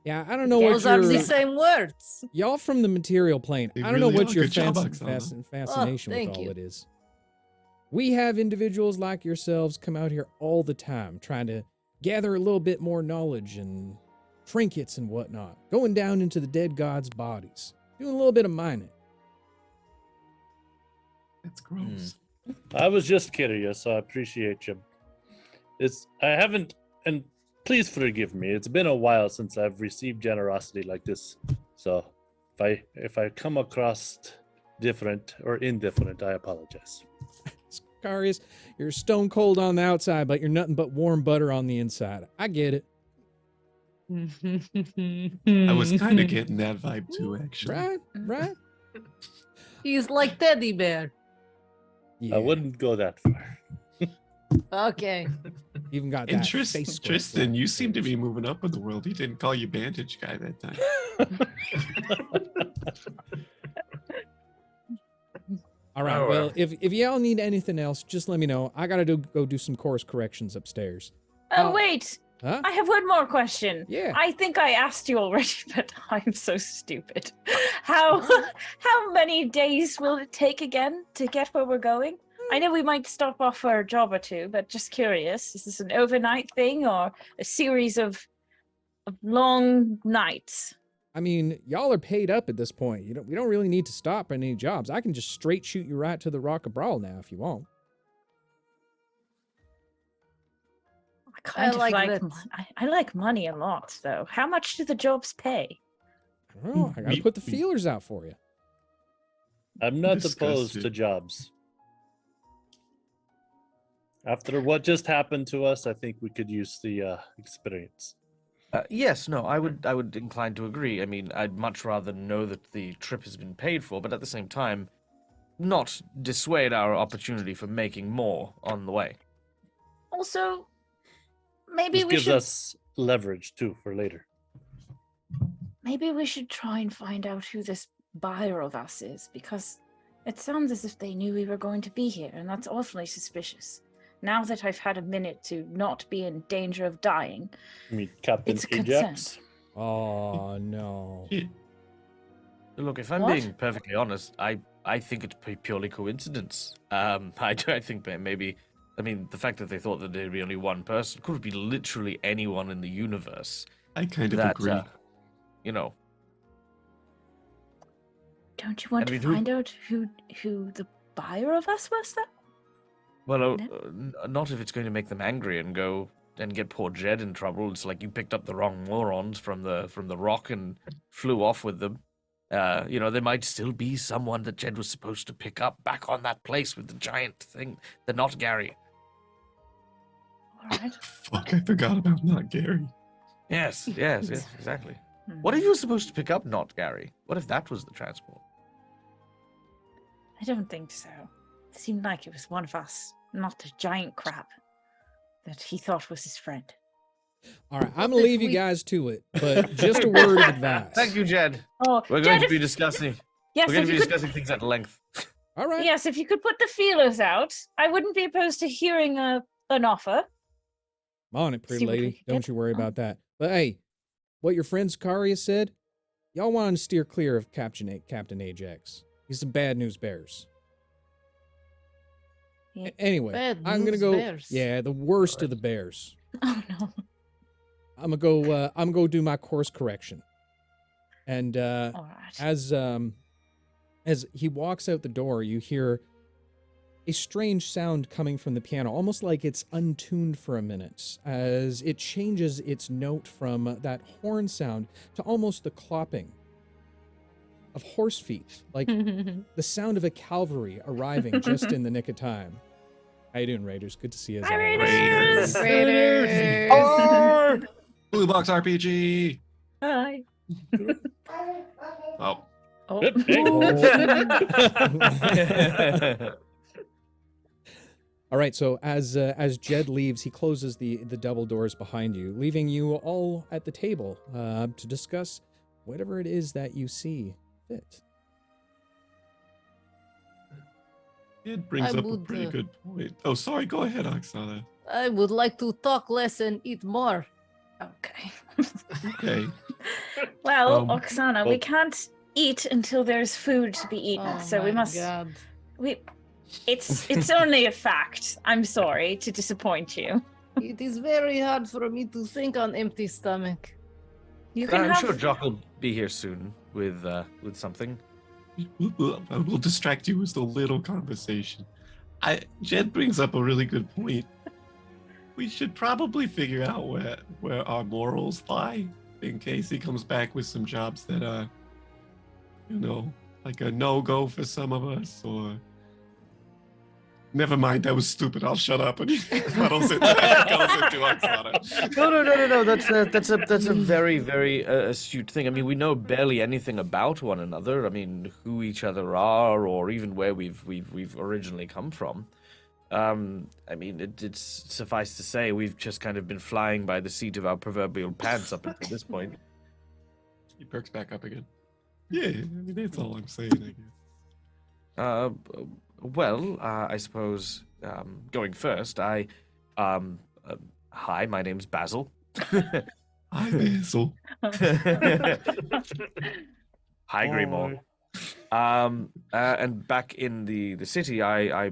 Yeah, I don't know Those what are the your... same words. Y'all from the material plane. They I don't know really what are. your Good job, Oksana. fascination with thank all you. it is. We have individuals like yourselves come out here all the time trying to gather a little bit more knowledge and trinkets and whatnot, going down into the dead gods' bodies, doing a little bit of mining. That's gross. I was just curious, so I appreciate you. I haven't, and please forgive me. It's been a while since I've received generosity like this. So if I come across different or indifferent, I apologize. Sicarius, you're stone cold on the outside, but you're nothing but warm butter on the inside. I get it. I was kind of getting that vibe too, actually. Right? He's like teddy bear. Yeah. I wouldn't go that far. Okay. Even got that And face Tristan, square. you seem to be moving up in the world. He didn't call you bandage guy that time. All right. Oh, Well, if y'all need anything else, just let me know. I gotta go do some course corrections upstairs. Oh, Oh. wait. Huh? I have one more question. Yeah. I think I asked you already, but I'm so stupid. How many days will it take again to get where we're going? I know we might stop off for a job or two, but just curious. Is this an overnight thing or a series of long nights? I mean, y'all are paid up at this point. We don't really need to stop at any jobs. I can just straight shoot you right to the Rock of Bral now if you want. I kind of like like that. I like money a lot, though. How much do the jobs pay? I don't know. I gotta put the feelers out for you. I'm not Discussed opposed it. to jobs. After what just happened to us, I think we could use the experience. Yes, no, I would incline to agree. I mean, I'd much rather know that the trip has been paid for, but at the same time, not dissuade our opportunity for making more on the way. Also, maybe This we gives should us leverage too for later. maybe we should try and find out who this buyer of us is, because it sounds as if they knew we were going to be here, and that's awfully suspicious. Now that I've had a minute to not be in danger of dying, I mean, Captain It's a concern. Ajax. Oh, no. Yeah. Look, if I'm What? being perfectly honest, I think it's purely I think that maybe, I mean, the fact that they thought that there'd be only one person could be literally anyone in the universe. I kind of That, agree. You know, don't you want And to we do- find out who the buyer of us was, then? well, No. not if it's going to make them angry and go and get poor Jed in trouble. It's like you picked up the wrong morons from the rock and flew off with them. You know, there might still be someone that Jed was supposed to pick up back on that place with the giant thing. They're not Gary. All right. Fuck, I forgot about not Gary. Yes, yes, exactly. Hmm. What if you were supposed to pick up not Gary? What if that was the transport? I don't think so. It seemed like it was one of us, not the giant crab that he thought was his friend. All right, I'm What gonna if leave you we- guys to it, but just a word of advice. Thank you, Jed. Oh, We're Jed, going to if- be discussing. yes, We're going if to be you could, discussing things at length. All right. yes, if you could put the feelers out, I wouldn't be opposed to hearing an offer. I'm on it, pretty See what we lady. can Don't get. you worry Oh. about that. But hey, what your friend Sakaria said, y'all want to steer clear of Captain Ajax. He's some bad news bears. Yeah. Anyway, Bad I'm gonna news go. bears. Yeah, the worst of the bears. Oh no. I'm gonna go. I'm gonna go do my course correction. And All right. as he walks out the door, you hear a strange sound coming from the piano, almost like it's untuned for a minute, as it changes its note from that horn sound to almost the clopping of horse feet, like the sound of a cavalry arriving just in the nick of time. How you doing, Raiders? Good to see you. as Hi, always. Raiders. Raiders. Blue Box RPG. Hi. Oh, Oh. Good pick. All right, so as Jed leaves, he closes the double doors behind you, leaving you all at the table to discuss whatever it is that you see fit. it brings I up a would, pretty good point. Oh, sorry. Go ahead, Oksana. I would like to talk less and eat more. Okay. Okay. Well, Um, Oksana, we well- can't eat until there's food to be eaten, Oh so we my must. God. It's only a fact. I'm sorry to disappoint you. It is very hard for me to think on empty stomach. You can I'm have. sure Jock will be here soon with something. We'll distract you with a little conversation. Jed brings up a really good point. We should probably figure out where our morals lie in case he comes back with some jobs that are, like a no-go for some of us, or never mind, that was stupid. I'll shut up and cuddles into Oksana. No. That's a very, very astute thing. I mean, we know barely anything about one another. I mean, who each other are, or even where we've originally come from. I mean, it's suffice to say, we've just kind of been flying by the seat of our proverbial pants up until this point. He perks back up again. Yeah, I mean, that's all I'm saying, I guess. Well, I suppose going first, hi, my name's Basil. Hi there, so Hi, Greymoor. And back in the city, I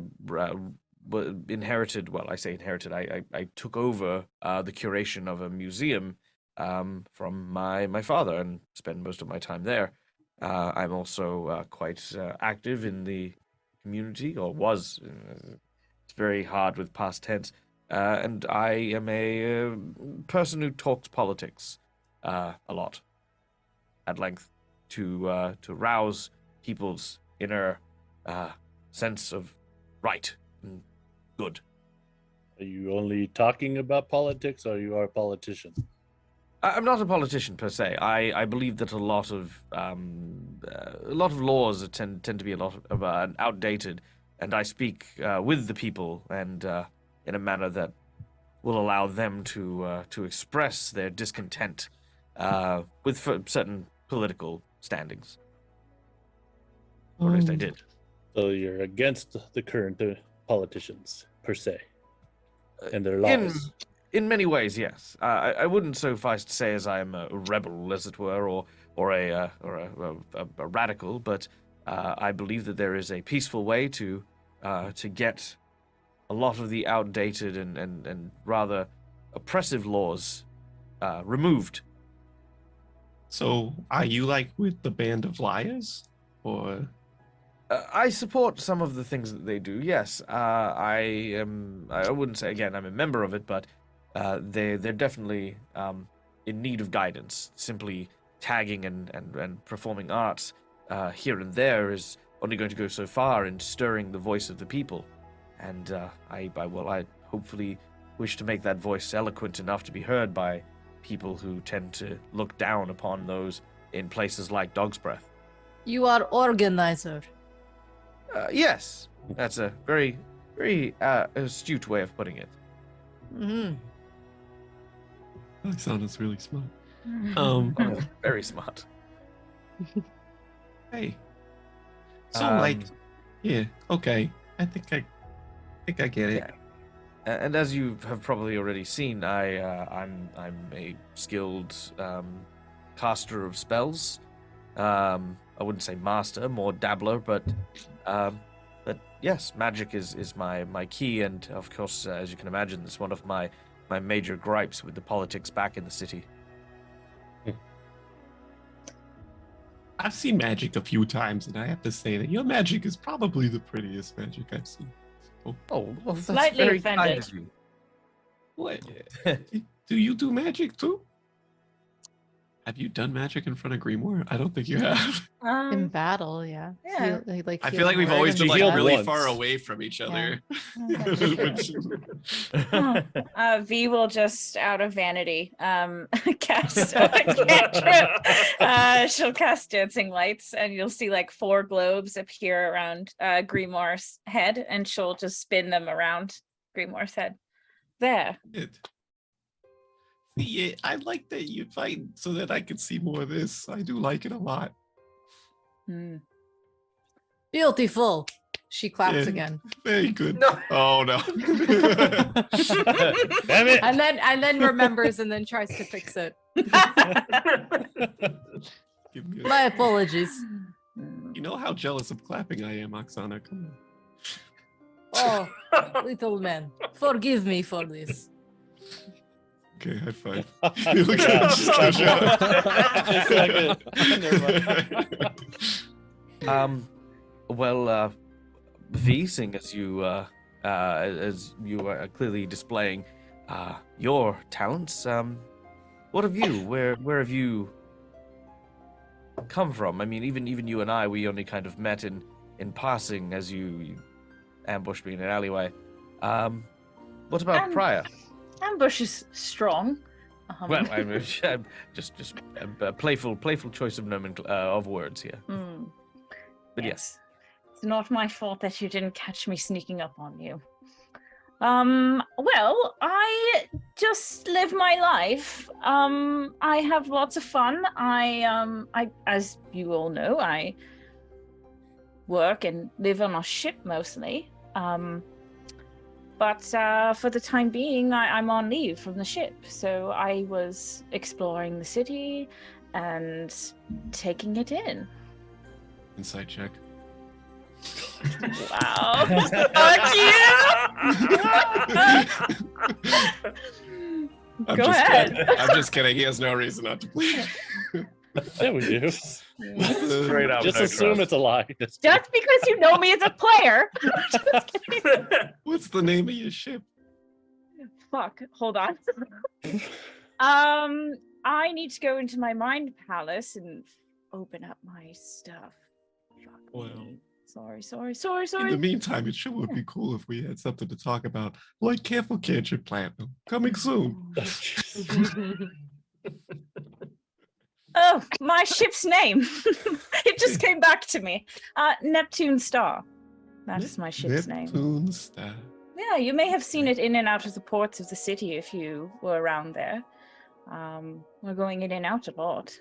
inherited. Well, I say inherited. I took over the curation of a museum from my father, and spend most of my time there. I'm also quite active in the community, or was. It's very hard with past tense. And I am a person who talks politics a lot, at length, to rouse people's inner sense of right and good. Are you only talking about politics, or you are a politician? I'm not a politician per se. I believe that a lot of laws tend to be a lot of outdated, and I speak with the people and in a manner that will allow them to express their discontent with certain political standings. Or at least I did. So you're against the current politicians, per se, and their laws. In many ways, yes. I wouldn't so far as to say as I'm a rebel, as it were, or a radical, but I believe that there is a peaceful way to get a lot of the outdated and rather oppressive laws removed. So, are you like with the Band of Liars, or? I support some of the things that they do. Yes, I wouldn't say again I'm a member of it, but they're definitely in need of guidance. Simply tagging and performing arts here and there is only going to go so far in stirring the voice of the people, and I hopefully wish to make that voice eloquent enough to be heard by people who tend to look down upon those in places like Dog's Breath. You are organizer. Yes, that's a very, very astute way of putting it. Mm-hmm. Alexander's really smart. Very smart. Hey. So yeah, okay. I think I get it. Yeah. And as you have probably already seen, I'm a skilled caster of spells. I wouldn't say master, more dabbler, but yes, magic is my key, and of course, as you can imagine, it's one of my major gripes with the politics back in the city. I've seen magic a few times, and I have to say that your magic is probably the prettiest magic I've seen. Oh, well, that's Slightly very offended. kind of you. What? Do you do magic too? Have you done magic in front of Grimoire? I don't think you have. In battle, yeah. Yeah. I feel like we've always been You like healed really once. far away from each other. V will just, out of vanity, cast a cantrip. She'll cast dancing lights, and you'll see like 4 globes appear around Grimoire's head, and she'll just spin them around Grimoire's head. There. Yeah, I like that you fight so that I can see more of this. I do like it a lot. Beautiful. She claps Yeah. again. Very good. No. Oh no. Damn it! And then remembers and then tries to fix it. Give me My apologies. You know how jealous of clapping I am, Oksana. Come Oh, little man. Forgive me for this. on. Okay, high five. Look at Well, V, seeing as you are clearly displaying your talents, what have you? Where have you come from? I mean, even you and I, we only kind of met in passing as you ambushed me in an alleyway. What about prior? Ambush is strong. Well, I'm just a playful choice of of words here. But yes. It's not my fault that you didn't catch me sneaking up on you. Well, I just live my life. I have lots of fun. I as you all know, I work and live on a ship mostly. But for the time being, I'm on leave from the ship. So I was exploring the city and taking it in. Insight check. Wow. Fuck you! I'm Go just ahead. Kidding. I'm just kidding. He has no reason not to believe. Yeah, we do. Straight up. Just no assume trust. it's a lie. Just because you know me as a player. What's the name of your ship? Fuck. Hold on. I need to go into my mind palace and open up my stuff. Fuck Well. me. Sorry. In the meantime, it sure would be cool if we had something to talk about, like careful Cantrip Platinum. Coming soon. Oh, my ship's name. It just came back to me. Neptune Star. That is my ship's name. Neptune Star. Yeah, you may have seen it in and out of the ports of the city if you were around there. We're going in and out a lot.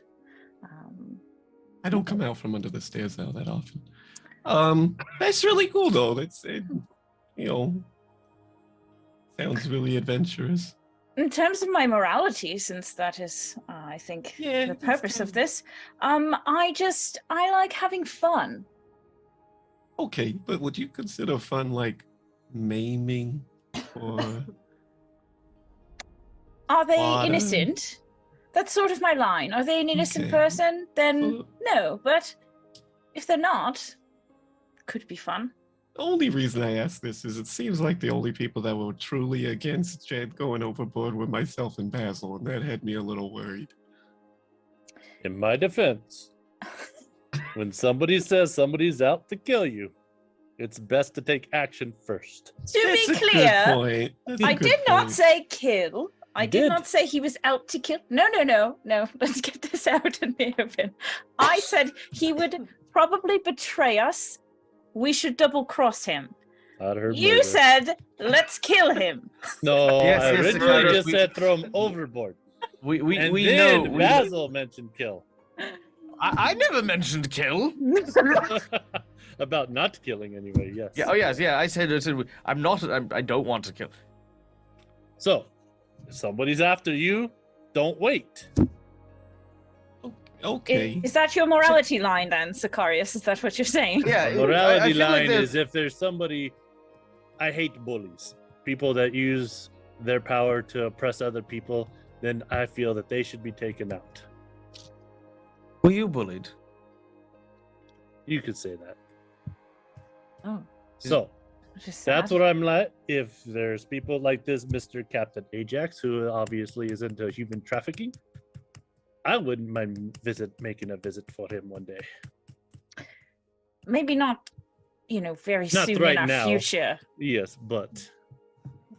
I don't come out from under the stairs now that often. That's really cool though. Sounds really adventurous. In terms of my morality, since that is, I think, Yeah, the that's purpose of fine. this, I like having fun. Okay, but would you consider fun like maiming or Are they Water. innocent? That's sort of my line. Are they an innocent Okay. person? Then Well- no. But if they're not, could be fun. The only reason I ask this is it seems like the only people that were truly against Jed going overboard were myself and Basil, and that had me a little worried. In my defense, when somebody says somebody's out to kill you, it's best to take action first. To That's be a good clear, point. That's a I good did not point. say kill. I did did. not say he was out to kill. No. Let's get this out in the open. I said he would probably betray us. We should double cross him. I'd heard You murder. said, let's kill him. No, Yes, I yes, originally Sicarius, just we- said throw him overboard. We And we then know. Basil mentioned kill. I never mentioned kill. About not killing anyway, yes. Yeah. Oh yes. Yeah. I said I'm not. I don't want to kill. So, if somebody's after you, don't wait. Okay. Is that your morality line then, Sicarius? Is that what you're saying? Yeah. The morality I feel like line there's- is if there's somebody, I hate bullies, people that use their power to oppress other people, then I feel that they should be taken out. Were you bullied? You could say that. Oh, So, which is that's sad. what I'm like. If there's people like this Mr. Captain Ajax, who obviously is into human trafficking, I wouldn't mind making a visit for him one day. Maybe not, very Not soon right in our now. future. Yes, but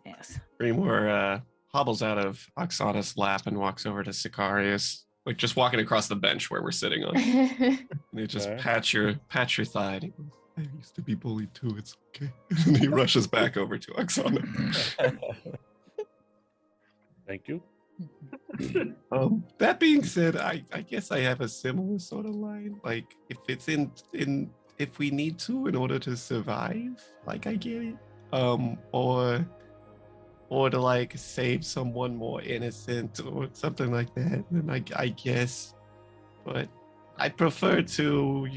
Yes. Greenmore hobbles out of Oksana's lap and walks over to Sicarius, like just walking across the bench where we're sitting on. And they just Okay. pat your thigh. And he goes, I used to be bullied too. It's okay. And he rushes back over to Oksana. thank you. That being said, I guess I have a similar sort of line. Like if it's if we need to in order to survive, like I get it. Or to like save someone more innocent or something like that, then I guess. But I prefer to,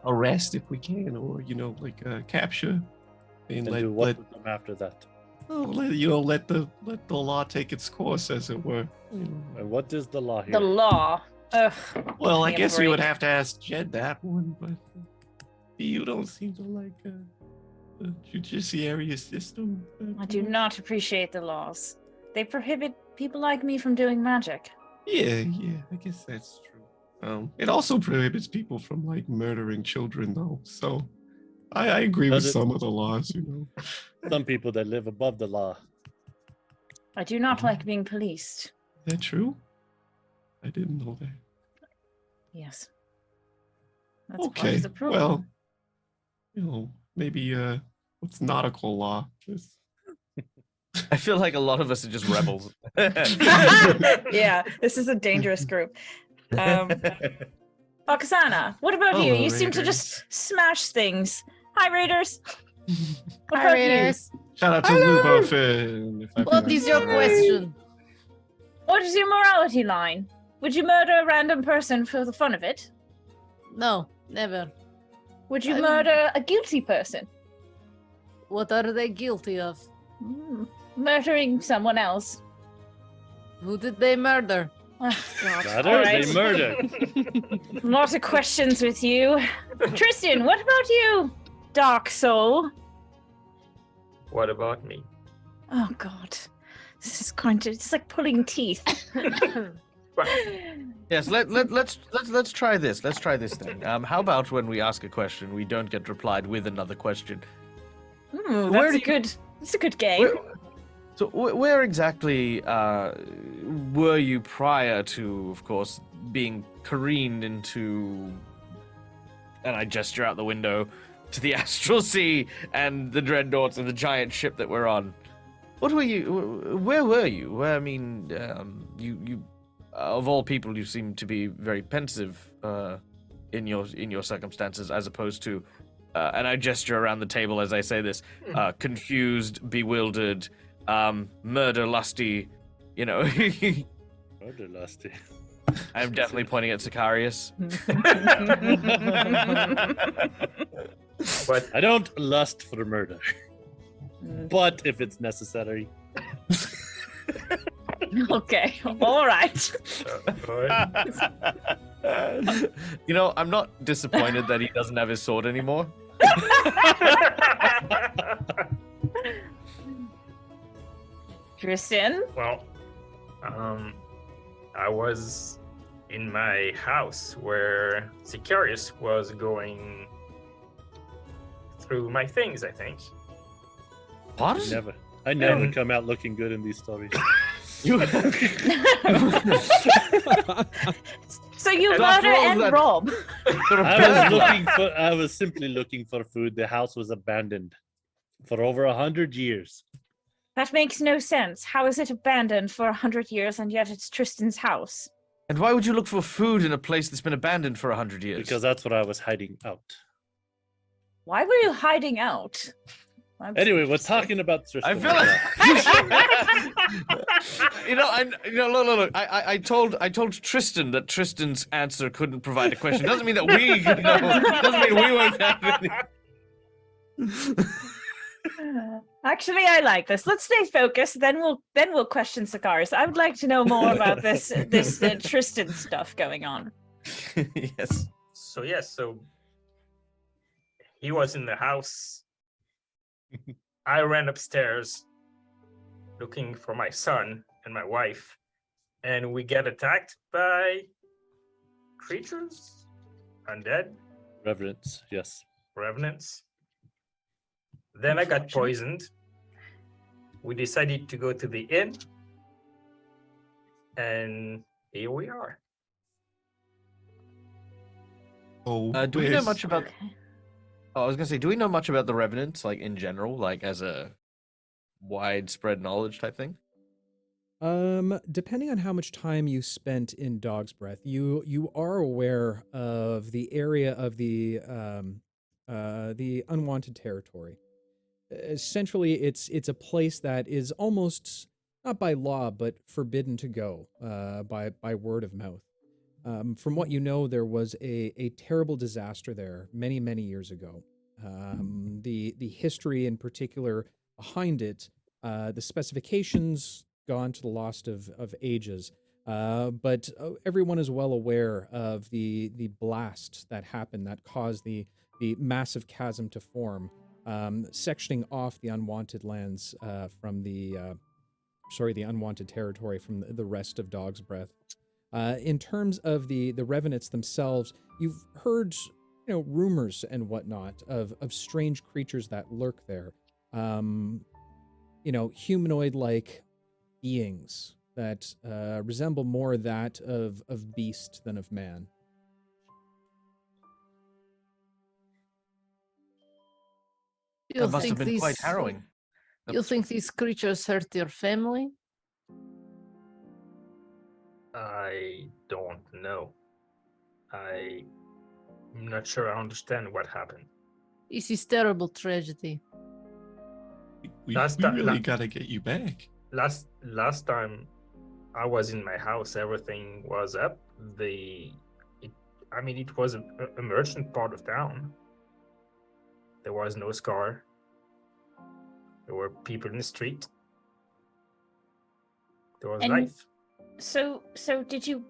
arrest if we can, or capture. And do what with them after that? Let the law take its course, as it were. And what is the law here? The law. Ugh. Well, I Give me a guess we would break. have to ask Jed that one, but you don't seem to like the judiciary system. I do not appreciate the laws. They prohibit people like me from doing magic. Yeah, I guess that's true. It also prohibits people from like murdering children, though. So I agree with Does it- some of the laws, Some people that live above the law. I do not like being policed. Is that true? I didn't know that. Yes. That's part Okay, of the problem. well, maybe what's nautical law? I feel like a lot of us are just rebels. Yeah, this is a dangerous group. Oksana, what about you? Hello, You seem to Raiders. just smash things. Hi, Raiders. What Hi, about you? Raiders. Shout out to Blue Buffin. if I What pronounce is your it right. question? What is your morality line? Would you murder a random person for the fun of it? No, never. Would you murder a guilty person? What are they guilty of? Murdering someone else. Who did they murder? Oh, God. Murder? All right. They murdered. Lot of questions with you. Tristan, what about you? Dark soul. What about me? Oh God. This is going to it's like pulling teeth. Well, Yes, let's try this. Let's try this then. How about when we ask a question, we don't get replied with another question? Where do you- That's a good game. Where exactly were you prior to, of course, being careened into, and I gesture out the window to the astral sea and the dreadnoughts and the giant ship that we're on? What were you? Where were you? Where, I mean, you of all people, you seem to be very pensive in your circumstances, as opposed to, and I gesture around the table as I say this, confused, bewildered, murder lusty, you know. Murder lusty. I'm definitely pointing at Sicarius. but I don't lust for murder, but if it's necessary. Okay, all right. You know, I'm not disappointed that he doesn't have his sword anymore. Tristan? well, I was in my house where Sicarius was going through my things, I think. What? I never come out looking good in these stories. You... So you And murder after all and that- rob. I was simply looking for food. The house was abandoned for over 100 years. That makes no sense. How is it abandoned for 100 years and yet it's Tristan's house? And why would you look for food in a place that's been abandoned for 100 years? Because that's what I was hiding out. Why were you hiding out? Anyway, we're talking about Tristan. I feel like look. I told Tristan that Tristan's answer couldn't provide a question. Doesn't mean that we could know. Doesn't mean we won't have any. Actually, I like this. Let's stay focused. Then we'll question Sicarius. I would like to know more about this Tristan stuff going on. Yes. So he was in the house. I ran upstairs looking for my son and my wife, and we get attacked by creatures, undead, Reverence, yes. revenants. Then I got poisoned. We decided to go to the inn, and here we are. Oh, Do we know where's- much about? Oh, I was gonna say, do we know much about the Revenants, like in general, like as a widespread knowledge type thing? Depending on how much time you spent in Dog's Breath, you are aware of the area of the unwanted territory. Essentially, it's a place that is almost not by law but forbidden to go by word of mouth. From what you know, there was a terrible disaster there many years ago. The history in particular behind it, the specifications gone to the lost of ages, but everyone is well aware of the blast that happened that caused the massive chasm to form, sectioning off the unwanted lands from the unwanted territory from the rest of Dog's Breath. In terms of the Revenants themselves, you've heard rumors and whatnot of strange creatures that lurk there. Humanoid-like beings that resemble more that of beast than of man. That must have been quite harrowing. You think these creatures hurt your family? I don't know. I'm not sure I understand what happened. This is terrible tragedy. We Last really ti- gotta get you back. last time I was in my house, everything was up. It was a merchant part of town. There was no scar. There were people in the street. There was And- life. So did you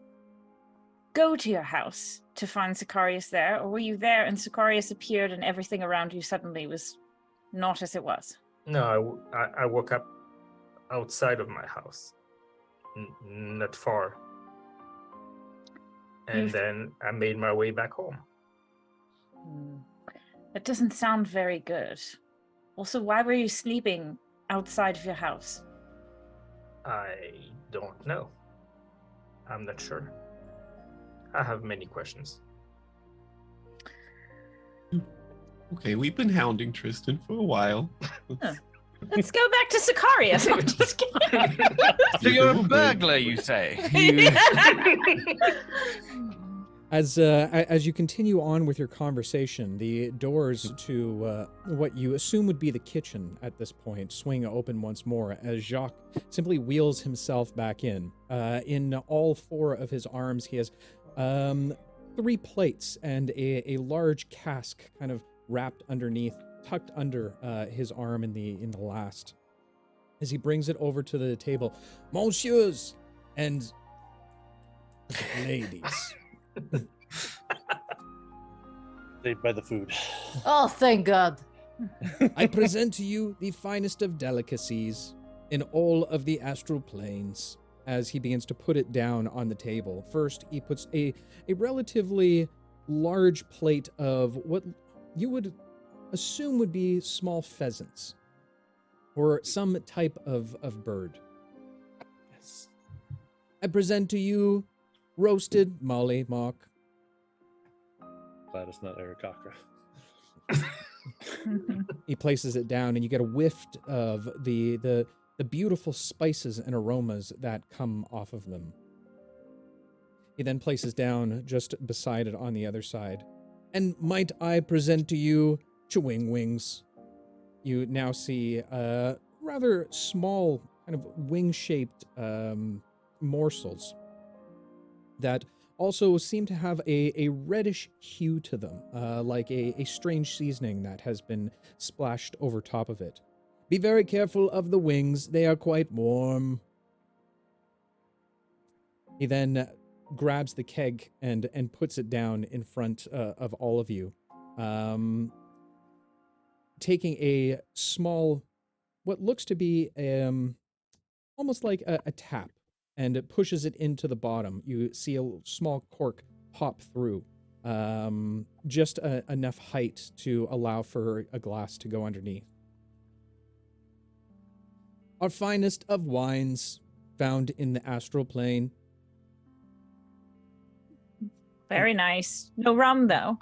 go to your house to find Sicarius there, or were you there and Sicarius appeared and everything around you suddenly was not as it was? No, I woke up outside of my house, not far. And You've- then I made my way back home. That doesn't sound very good. Also, why were you sleeping outside of your house? I don't know. I'm not sure. I have many questions. Okay, we've been hounding Tristan for a while. Let's go back to Sicarius. I'm just kidding. So you're a Little bit. burglar, you say? As you continue on with your conversation, the doors to what you assume would be the kitchen at this point swing open once more as Jacques simply wheels himself back in. In all four of his arms, he has 3 plates and a large cask kind of wrapped underneath, tucked under his arm in the last. As he brings it over to the table, Monsieurs and ladies. Saved by the food. Oh, thank God. I present to you the finest of delicacies in all of the astral planes. As he begins to put it down on the table, first he puts a relatively large plate of what you would assume would be small pheasants or some type of bird. Yes. I present to you roasted molly mock. Glad it's not Aarakocra. He places it down, and you get a whiff of the beautiful spices and aromas that come off of them. He then places down just beside it on the other side. And might I present to you chewing wings? You now see rather small, kind of wing-shaped morsels that also seem to have a reddish hue to them, like a strange seasoning that has been splashed over top of it. Be very careful of the wings, they are quite warm. He then grabs the keg and puts it down in front of all of you, taking a small, what looks to be almost like a tap, and it pushes it into the bottom. You see a small cork pop through, just enough height to allow for a glass to go underneath. Our finest of wines found in the astral plane. Very nice. No rum, though.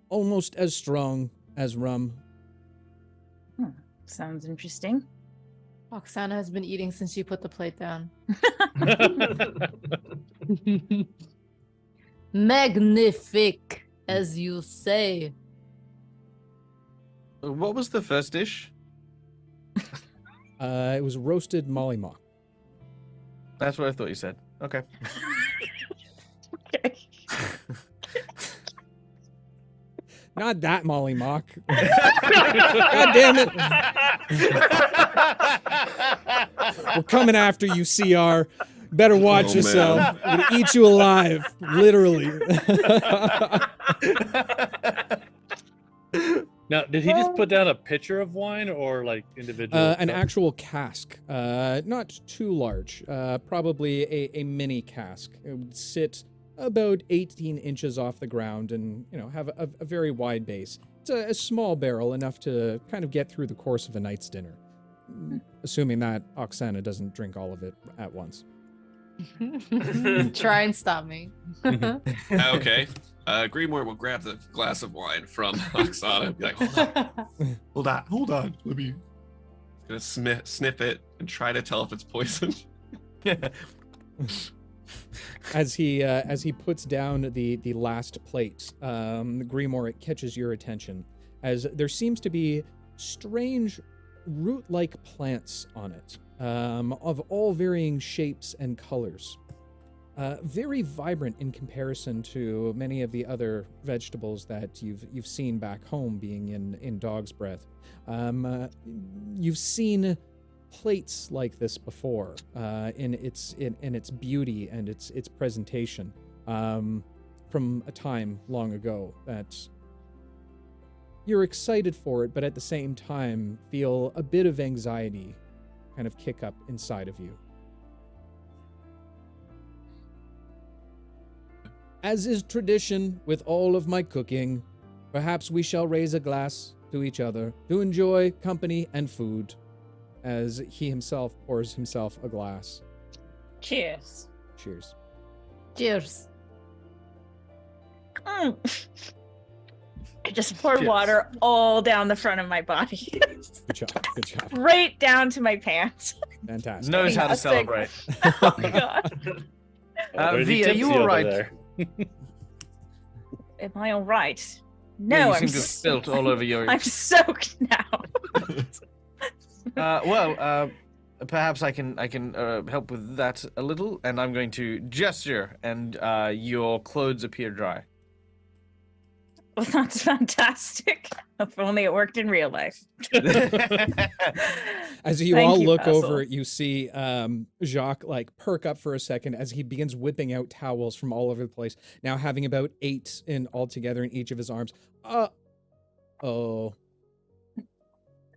Almost as strong as rum. Sounds interesting. Oksana has been eating since she put the plate down. Magnifique, as you say. What was the first dish? It was roasted mollymauk. That's what I thought you said. Okay. Okay. Not that mollymauk. God damn it. We're coming after you, CR. Better watch Oh, yourself. man. We're gonna eat you alive. Literally. Now, did he just put down a pitcher of wine or like individual? An cups? actual cask. Not too large. Probably a mini cask. It would sit about 18 inches off the ground and, have a very wide base. It's a small barrel, enough to kind of get through the course of a night's dinner. Assuming that Oksana doesn't drink all of it at once. Try and stop me. Okay. Greenmore will grab the glass of wine from Oksana and be like, hold on. Let me gonna sniff it and try to tell if it's poison. As he puts down the last plate, Greenmore, it catches your attention as there seems to be strange root-like plants on it, of all varying shapes and colors. Very vibrant in comparison to many of the other vegetables that you've seen back home, being in Dog's Breath. You've seen plates like this before, in its beauty and its presentation, from a time long ago, that you're excited for it, but at the same time feel a bit of anxiety kind of kick up inside of you. As is tradition with all of my cooking, perhaps we shall raise a glass to each other to enjoy company and food, as he himself pours himself a glass. Cheers. Cheers. Cheers. I just poured water all down the front of my body. Good job. Good job. Right down to my pants. Fantastic. Knows how to celebrate. Oh my god. V, are you all right? Am I all right? No, No, you I'm seem to have spilt all over your. I'm soaked now. Perhaps I can help with that a little, and I'm going to gesture, and your clothes appear dry. Well, that's fantastic. If only it worked in real life. As you Thank all you, look Basil. over, you see Jacques like perk up for a second as he begins whipping out towels from all over the place, now having about 8 in altogether in each of his arms. Oh.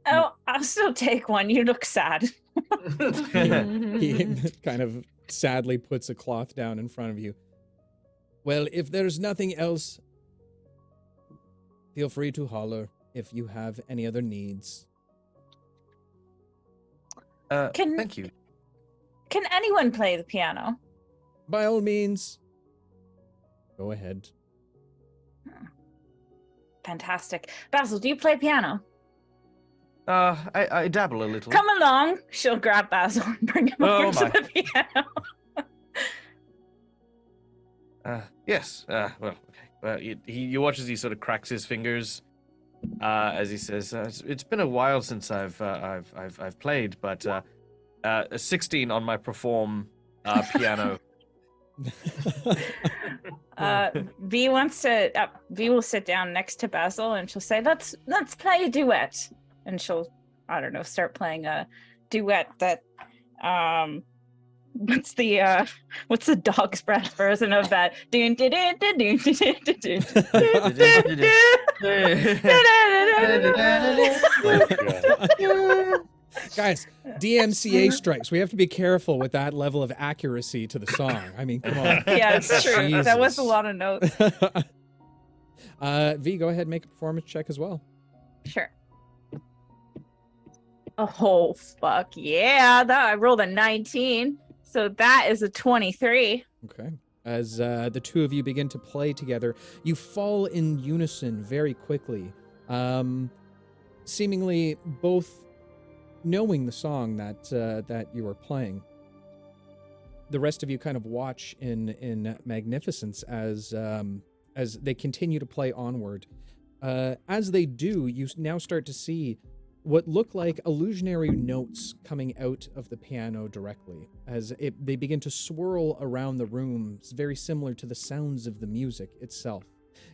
Oh, I'll still take one. You look sad. He kind of sadly puts a cloth down in front of you. Well, if there's nothing else, feel free to holler if you have any other needs. Thank you. Can anyone play the piano? By all means, go ahead. Fantastic. Basil, do you play piano? I dabble a little. Come along. She'll grab Basil and bring him Oh, over to my. the piano. Yes. Well, okay. Well, you watch as he sort of cracks his fingers, as he says, "It's been a while since I've played, but a 16 on my perform piano." V wants to. V will sit down next to Basil and she'll say, "Let's play a duet." And she'll, I don't know, start playing a duet that. What's the Dog's Breath version of that? Guys, DMCA strikes. We have to be careful with that level of accuracy to the song. I mean, come on. Yeah, it's true. That was a Jesus. lot of notes. V, go ahead and make a performance check as well. Sure. Oh, fuck yeah. I rolled a 19. So that is a 23. Okay. As the two of you begin to play together, you fall in unison very quickly, seemingly both knowing the song that you are playing. The rest of you kind of watch in magnificence as they continue to play onward. As they do, you now start to see what look like illusionary notes coming out of the piano directly, as they begin to swirl around the room, very similar to the sounds of the music itself.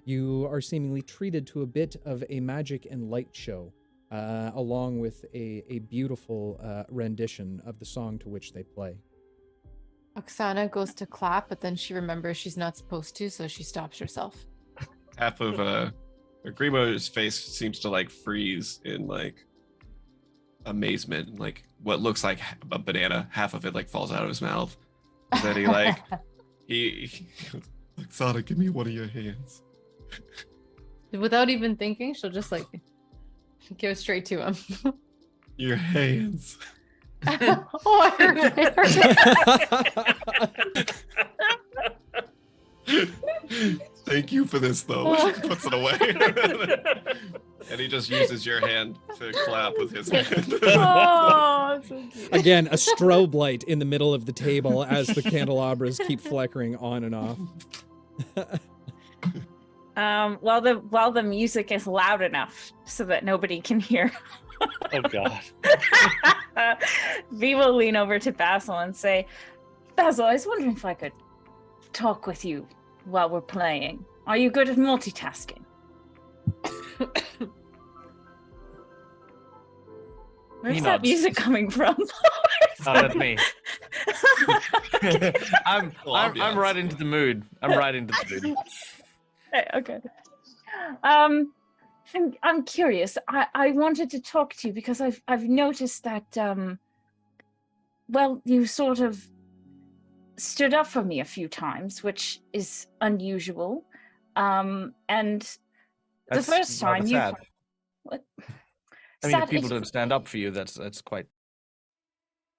You are seemingly treated to a bit of a magic and light show, along with a beautiful rendition of the song to which they play. Oksana goes to clap, but then she remembers she's not supposed to, so she stops herself. Half of Grimo's face seems to like freeze in like amazement, like what looks like a banana, half of it like falls out of his mouth. And then he like he Oksana, give me one of your hands. Without even thinking, she'll just like give it straight to him. Your hands. Oh, I heard it. Thank you for this though. He puts it away. And he just uses your hand to clap with his hand. Oh, that's so cute. Again, a strobe light in the middle of the table as the candelabras keep flickering on and off. While the music is loud enough so that nobody can hear. Oh God. V will lean over to Basil and say, Basil, I was wondering if I could talk with you while we're playing. Are you good at multitasking? Where's He that nods. music coming from? Oh, that's me. I'm ambiance. right into the mood. I'm right into the mood. Okay. I'm curious. I wanted to talk to you because I've noticed that well, you sort of stood up for me a few times, which is unusual. And That's the first time rather you sad. what? I mean, if Sad, people it's- don't stand up for you, that's quite.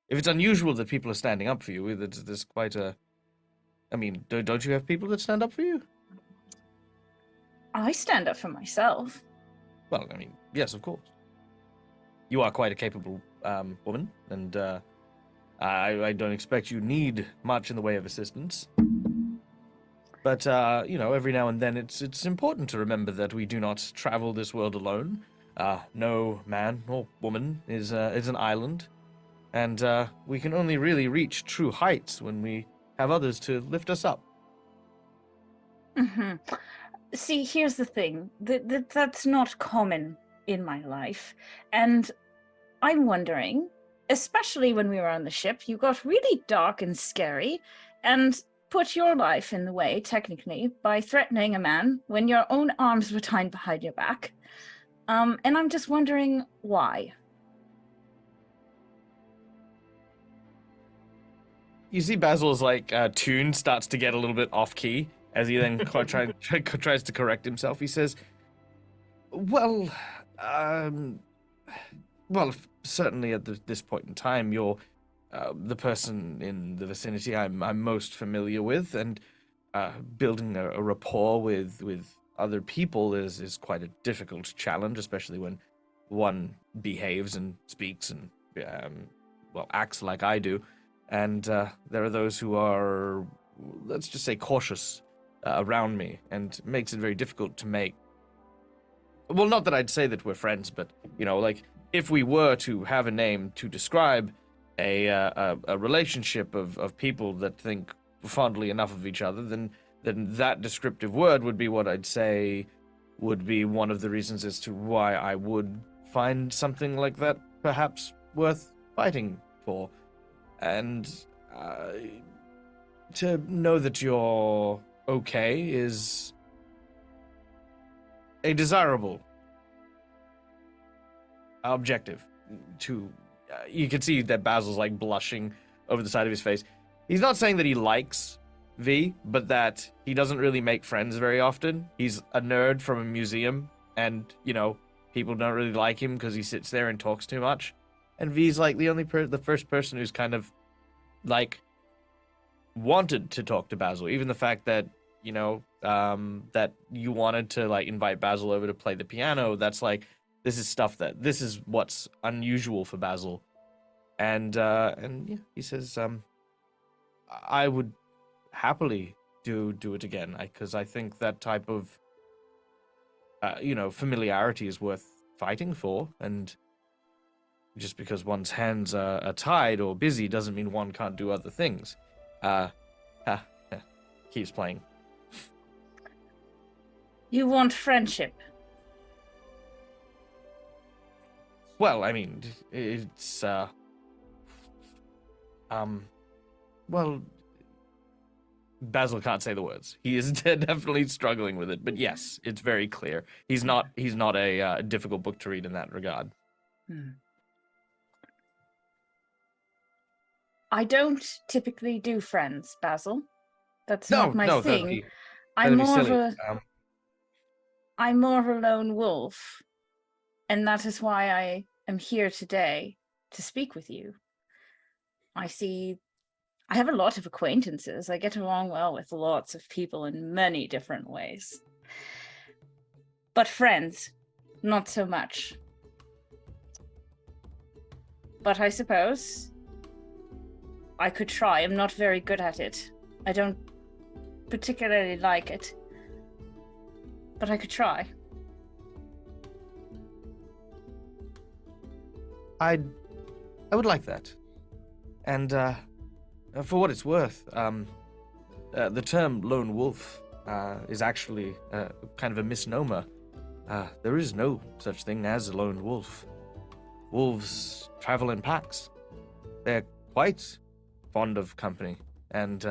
If it's unusual that people are standing up for you, there's quite a. I mean, don't you have people that stand up for you? I stand up for myself. Well, I mean, yes, of course. You are quite a capable woman, and I don't expect you need much in the way of assistance. But you know, every now and then, it's important to remember that we do not travel this world alone. No man or woman is an island, and we can only really reach true heights when we have others to lift us up. Hmm. See, here's the thing. That's not common in my life. And I'm wondering, especially when we were on the ship, you got really dark and scary and put your life in the way, technically, by threatening a man when your own arms were tied behind your back. And I'm just wondering why. You see Basil's tune starts to get a little bit off key as he then tries to correct himself. He says, "Well, certainly at this point in time, you're the person in the vicinity I'm most familiar with, and building a rapport with other people is quite a difficult challenge, especially when one behaves and speaks and acts like I do." And there are those who are, let's just say, cautious around me, and makes it very difficult to make. Well, not that I'd say that we're friends, but you know, like if we were to have a name to describe a relationship of people that think fondly enough of each other, then that descriptive word would be what I'd say would be one of the reasons as to why I would find something like that perhaps worth fighting for. And to know that you're okay is a desirable objective. You can see that Basil's like blushing over the side of his face. He's not saying that he likes V, but that he doesn't really make friends very often. He's a nerd from a museum, and you know, people don't really like him because he sits there and talks too much. And V's like the first person who's kind of like wanted to talk to Basil. Even the fact that, you know, that you wanted to like invite Basil over to play the piano, that's like, this is what's unusual for Basil. And yeah, he says, I would happily do it again, because I think that type of familiarity is worth fighting for. And just because one's hands are tied or busy doesn't mean one can't do other things. Keeps playing. You want friendship? Well, I mean, it's well, Basil can't say the words. He is definitely struggling with it, but yes, it's very clear. He's not a difficult book to read in that regard. I don't typically do friends, Basil. That's not my thing. I'm more of a lone wolf, and that is why I am here today to speak with you. I have a lot of acquaintances. I get along well with lots of people in many different ways. But friends, not so much. But I suppose I could try. I'm not very good at it. I don't particularly like it. but I could try. I would like that. And for what it's worth, the term lone wolf is actually kind of a misnomer. There is no such thing as a lone wolf. Wolves travel in packs. They're quite fond of company and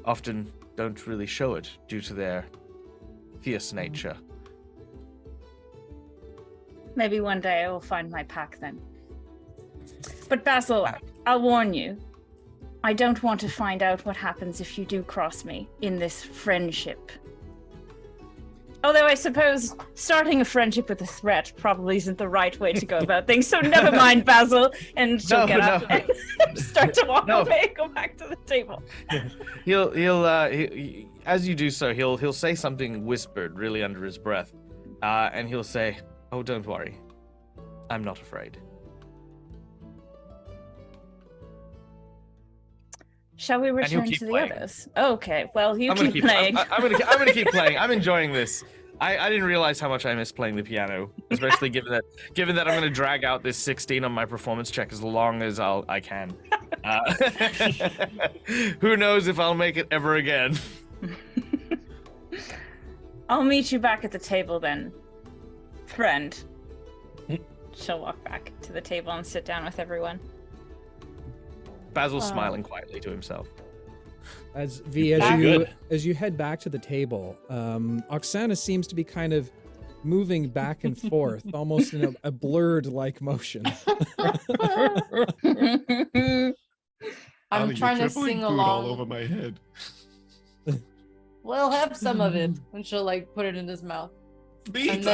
often don't really show it due to their fierce nature. Maybe one day I will find my pack then. But Basil, I'll warn you. I don't want to find out what happens if you do cross me in this friendship. Although I suppose starting a friendship with a threat probably isn't the right way to go about things. So never mind, Basil. And she'll get up and start to walk away and go back to the table. He'll as you do so, he'll say something whispered, really under his breath, and he'll say, "Oh, don't worry, I'm not afraid." Shall we return to the others? Okay, well, you keep playing. I'm gonna keep playing. I'm enjoying this. I didn't realize how much I miss playing the piano, especially given that I'm gonna drag out this 16 on my performance check as long as I can. Who knows if I'll make it ever again? I'll meet you back at the table then, friend. She'll walk back to the table and sit down with everyone. Basil's smiling quietly to himself. As you head back to the table, Oksana seems to be kind of moving back and forth, almost in a blurred like motion. I'm trying to sing food along. all over my head. Well, have some of it. And she'll like put it in his mouth. And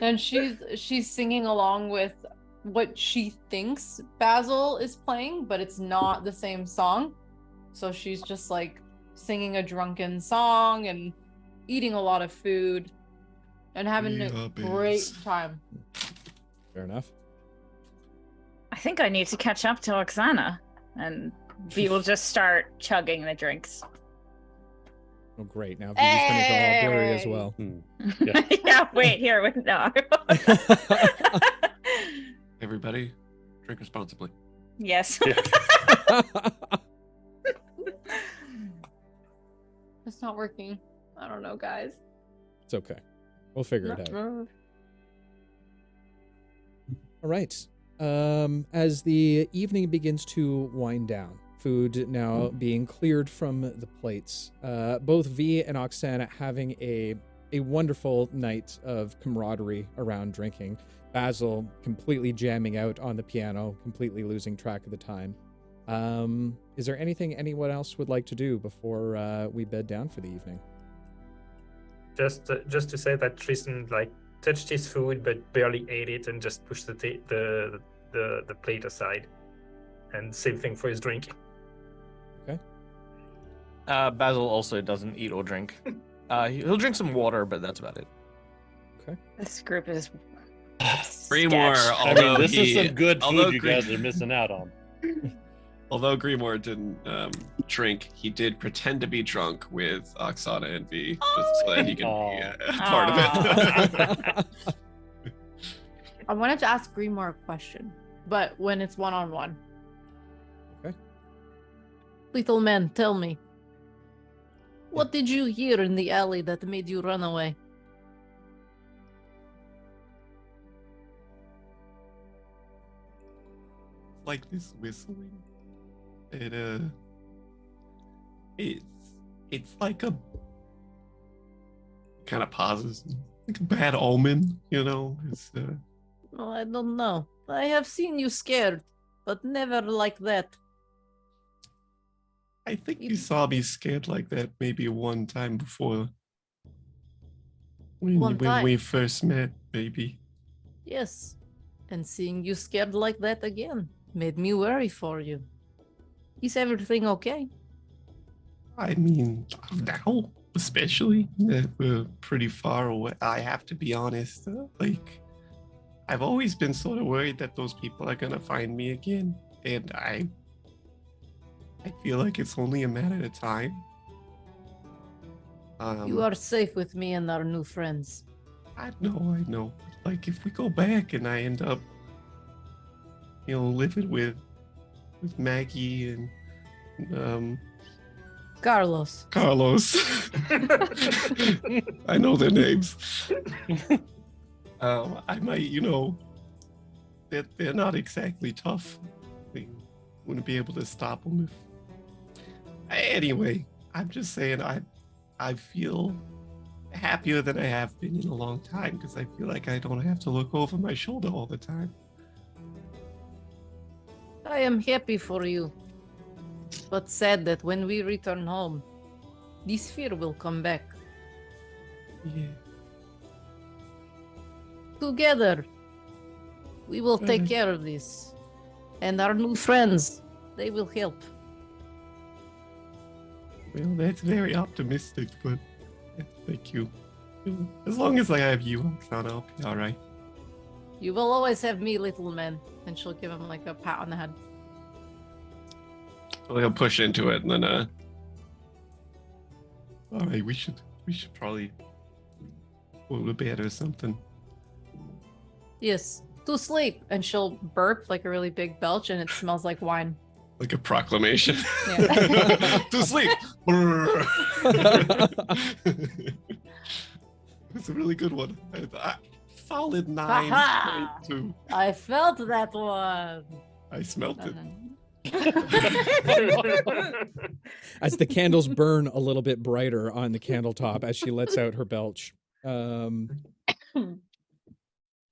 and she's singing along with what she thinks Basil is playing, but it's not the same song. So she's just like singing a drunken song and eating a lot of food and having a great time. Fair enough. I think I need to catch up to Oksana, and V will just start chugging the drinks. Oh, great. Now V's going to go all blurry as well. Yeah, wait, here. No. Everybody, drink responsibly. Yes. It's not working. I don't know, guys. It's okay. We'll figure it out. All right. As the evening begins to wind down, food now being cleared from the plates, both V and Oksana having a wonderful night of camaraderie around drinking. Basil completely jamming out on the piano, completely losing track of the time. Is there anything anyone else would like to do before we bed down for the evening? Just to say that Tristan like touched his food but barely ate it and just pushed the plate aside. And same thing for his drink. Okay. Basil also doesn't eat or drink. He'll drink some water, but that's about it. Okay. This group is Grimoire, sketch. although this is he- some good although food you Grim- guys are missing out on. Although Grimoire didn't drink, he did pretend to be drunk with Oksana and V, just so that he could be a part of it. I wanted to ask Grimoire a question, but when it's one-on-one. Okay. Little man, tell me. What did you hear in the alley that made you run away? Like this whistling. It's like a kind of pauses, like a bad omen, you know. It's Oh, I don't know. I have seen you scared, but never like that. I think you saw me scared like that maybe one time before. When we first met, maybe. Yes. And seeing you scared like that again made me worry for you. Is everything okay? I mean, now, especially that we're pretty far away. I have to be honest. Like, I've always been sort of worried that those people are gonna find me again, and I feel like it's only a matter of time. You are safe with me and our new friends. I know. Like, if we go back and I end up, living with Maggie and Carlos. Carlos. I know their names. I might, they're not exactly tough. We wouldn't be able to stop them if. Anyway, I'm just saying I feel happier than I have been in a long time because I feel like I don't have to look over my shoulder all the time. I am happy for you, but sad that when we return home, this fear will come back. Yeah. Together, we will take care of this. And our new friends, they will help. Well, that's very optimistic, but thank you. As long as I have you, Oksana, I'll be all right. You will always have me, little man. And she'll give him like a pat on the head. Well, he'll push into it, and then all right, we should probably go to bed or something. Yes, to sleep. And she'll burp like a really big belch, and it smells like wine. Like a proclamation. Yeah. To sleep. It's a really good one. Solid 9.2. I felt that one. I smelt it. As the candles burn a little bit brighter on the candle top as she lets out her belch.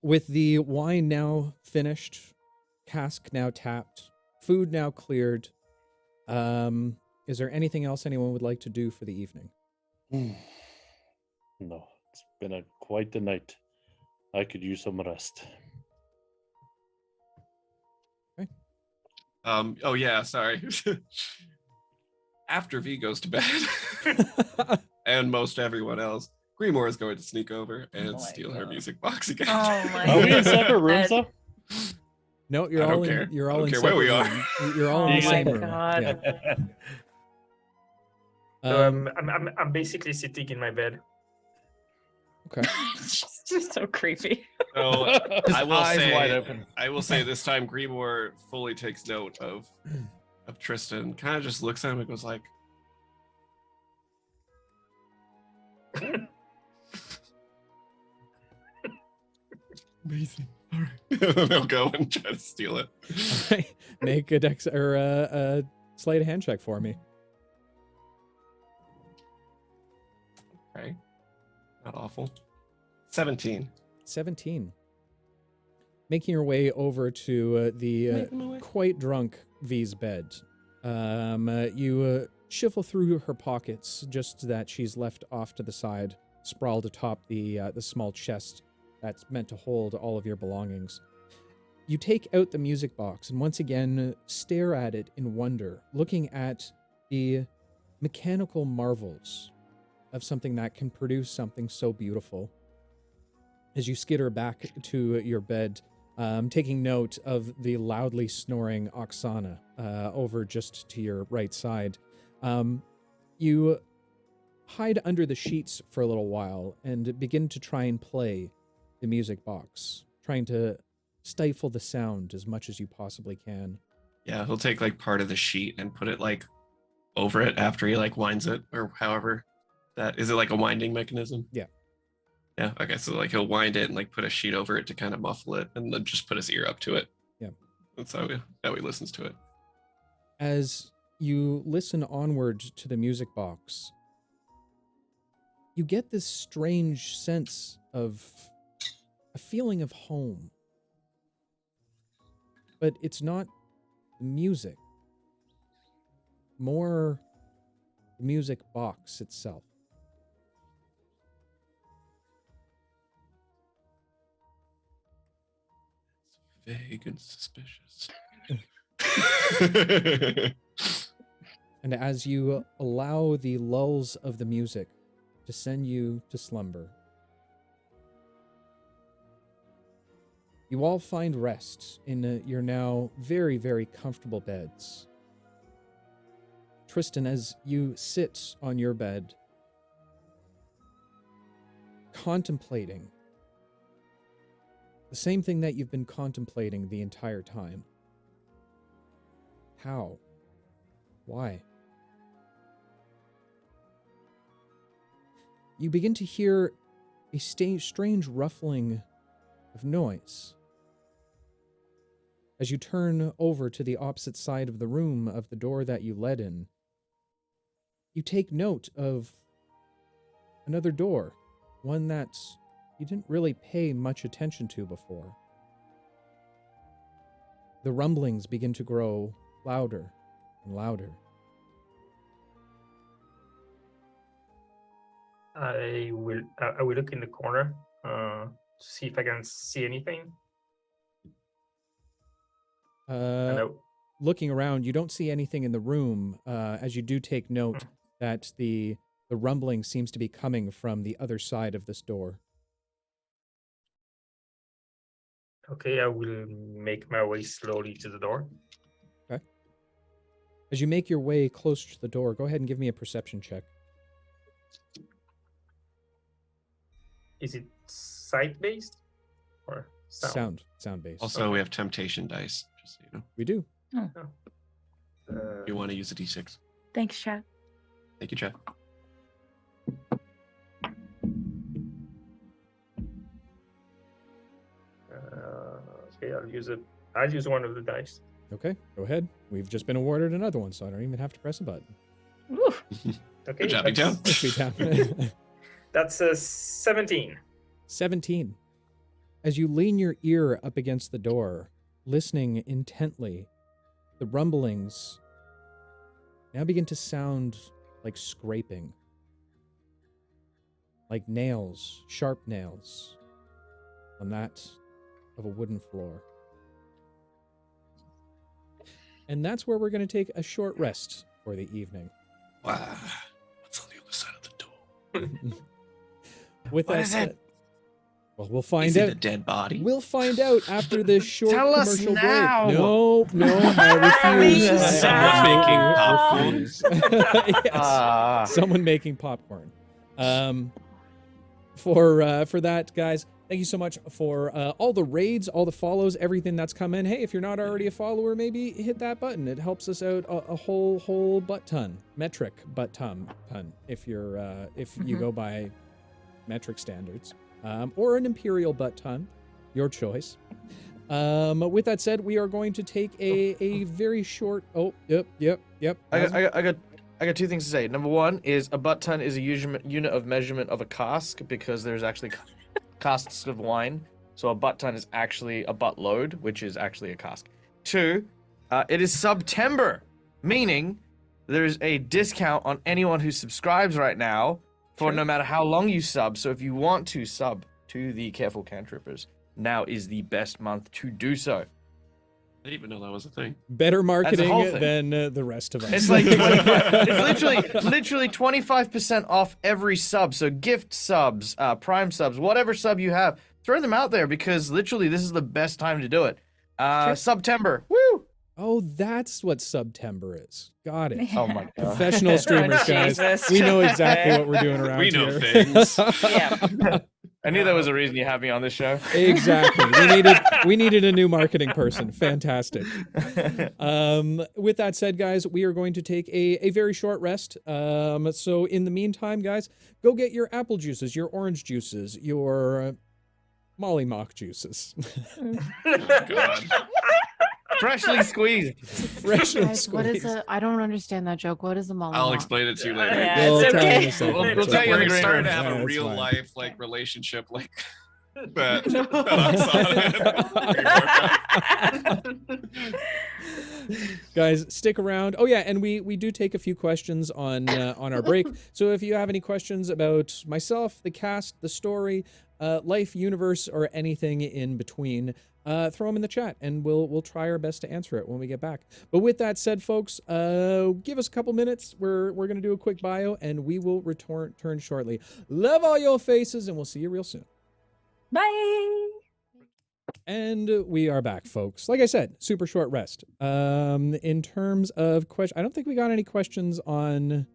With the wine now finished, cask now tapped, food now cleared, is there anything else anyone would like to do for the evening? No, it's been quite the night. I could use some rest. Oh yeah, sorry. After V goes to bed, and most everyone else, Grimoire is going to sneak over and steal her music box again. Oh my Are we in God. separate rooms though? No, you're I don't all in. care. You're I all don't in. care where we separate are. rooms. You're all in the Oh my same room. God. Yeah. So I'm basically sitting in my bed. Okay. It's just so creepy. So I will eyes say, wide open. I will say this time, Grimoire fully takes note of Tristan. Kind of just looks at him and goes like, "Amazing." All right, they'll go and try to steal it. All right. Make a dex or a sleight of hand check for me. Okay, not awful. 17. 17. Making your way over to the Making my way. quite drunk V's bed. You shuffle through her pockets just that she's left off to the side, sprawled atop the small chest that's meant to hold all of your belongings. You take out the music box and once again stare at it in wonder, looking at the mechanical marvels of something that can produce something so beautiful. As you skitter back to your bed, taking note of the loudly snoring Oksana over just to your right side, you hide under the sheets for a little while and begin to try and play the music box, trying to stifle the sound as much as you possibly can. Yeah, he'll take like part of the sheet and put it like over it after he like winds it, or however that is. It like a winding mechanism? Yeah. Yeah. Okay. So like he'll wind it and like put a sheet over it to kind of muffle it, and then just put his ear up to it. Yeah. That's how he listens to it. As you listen onward to the music box, you get this strange sense of a feeling of home. But it's not music, more the music box itself. Vague and suspicious. And as you allow the lulls of the music to send you to slumber, you all find rest in your now very, very comfortable beds. Tristan, as you sit on your bed, contemplating the same thing that you've been contemplating the entire time. How? Why? You begin to hear a strange ruffling of noise. As you turn over to the opposite side of the room of the door that you led in, you take note of another door, one that you didn't really pay much attention to before. The rumblings begin to grow louder and louder. I will look in the corner to see if I can see anything. Looking around, you don't see anything in the room, as you do take note that the rumbling seems to be coming from the other side of this door. Okay, I will make my way slowly to the door. Okay. As you make your way closer to the door, go ahead and give me a perception check. Is it sight-based or sound? Sound-based. Also, we have temptation dice, just so you know. We do. You want to use a d6. Thanks, Chad. Thank you, Chad. Okay, I'll use one of the dice. Okay, go ahead. We've just been awarded another one, so I don't even have to press a button. Ooh. Okay, Good job, Big Town. Sweet town. That's a 17. 17. As you lean your ear up against the door, listening intently, the rumblings now begin to sound like scraping. Like nails, sharp nails, on that of a wooden floor. And that's where we're going to take a short rest for the evening. Wow. What's on the other side of the door? With What that is said, it? well, we'll find Is out. it a dead body? We'll find out after this short Tell us commercial now. break. No, I refuse. Please. Someone making I popcorn? refuse. Yes. Someone making popcorn. For that, guys, thank you so much for all the raids, all the follows, everything that's come in. Hey, if you're not already a follower, maybe hit that button. It helps us out a whole butt ton, metric butt ton. If you're if you go by metric standards, or an imperial butt ton, your choice. With that said, we are going to take a very short. Oh, yep. I got two things to say. Number one is a butt ton is a unit of measurement of a cask because there's actually casks of wine. So a butt ton is actually a butt load, which is actually a cask. Two, it is September, meaning there's a discount on anyone who subscribes right now for no matter how long you sub. So if you want to sub to the Careful Cantrippers, now is the best month to do so. I didn't even know that was a thing. Better marketing whole thing. than the rest of us. It's like 25, it's literally 25% off every sub. So gift subs, prime subs, whatever sub you have, throw them out there because literally this is the best time to do it. September, woo! Oh, that's what September is. Got it. Oh my god. Professional streamers, guys. Jesus. We know exactly what we're doing around We know here. things. Yeah. I knew there was a reason you had me on this show. Exactly. We needed a new marketing person. Fantastic. With that said, guys, we are going to take a very short rest. So in the meantime, guys, go get your apple juices, your orange juices, your Molly Mock juices. God. Freshly squeezed. Freshly Guys, what is squeezed. a? I don't understand that joke. What is a molly? I'll Mop? explain it to you later. Yeah, We'll it's tell you in okay. a second. We'll It's tell you okay. in the We're green starting to room. have Yeah, a it's real fine. life relationship that Guys, stick around. Oh yeah, and we do take a few questions on our break. So if you have any questions about myself, the cast, the story, life, universe, or anything in between, throw them in the chat, and we'll try our best to answer it when we get back. But with that said, folks, give us a couple minutes. We're gonna do a quick bio, and we will return shortly. Love all your faces, and we'll see you real soon. Bye. And we are back, folks. Like I said, super short rest. In terms of questions, I don't think we got any questions on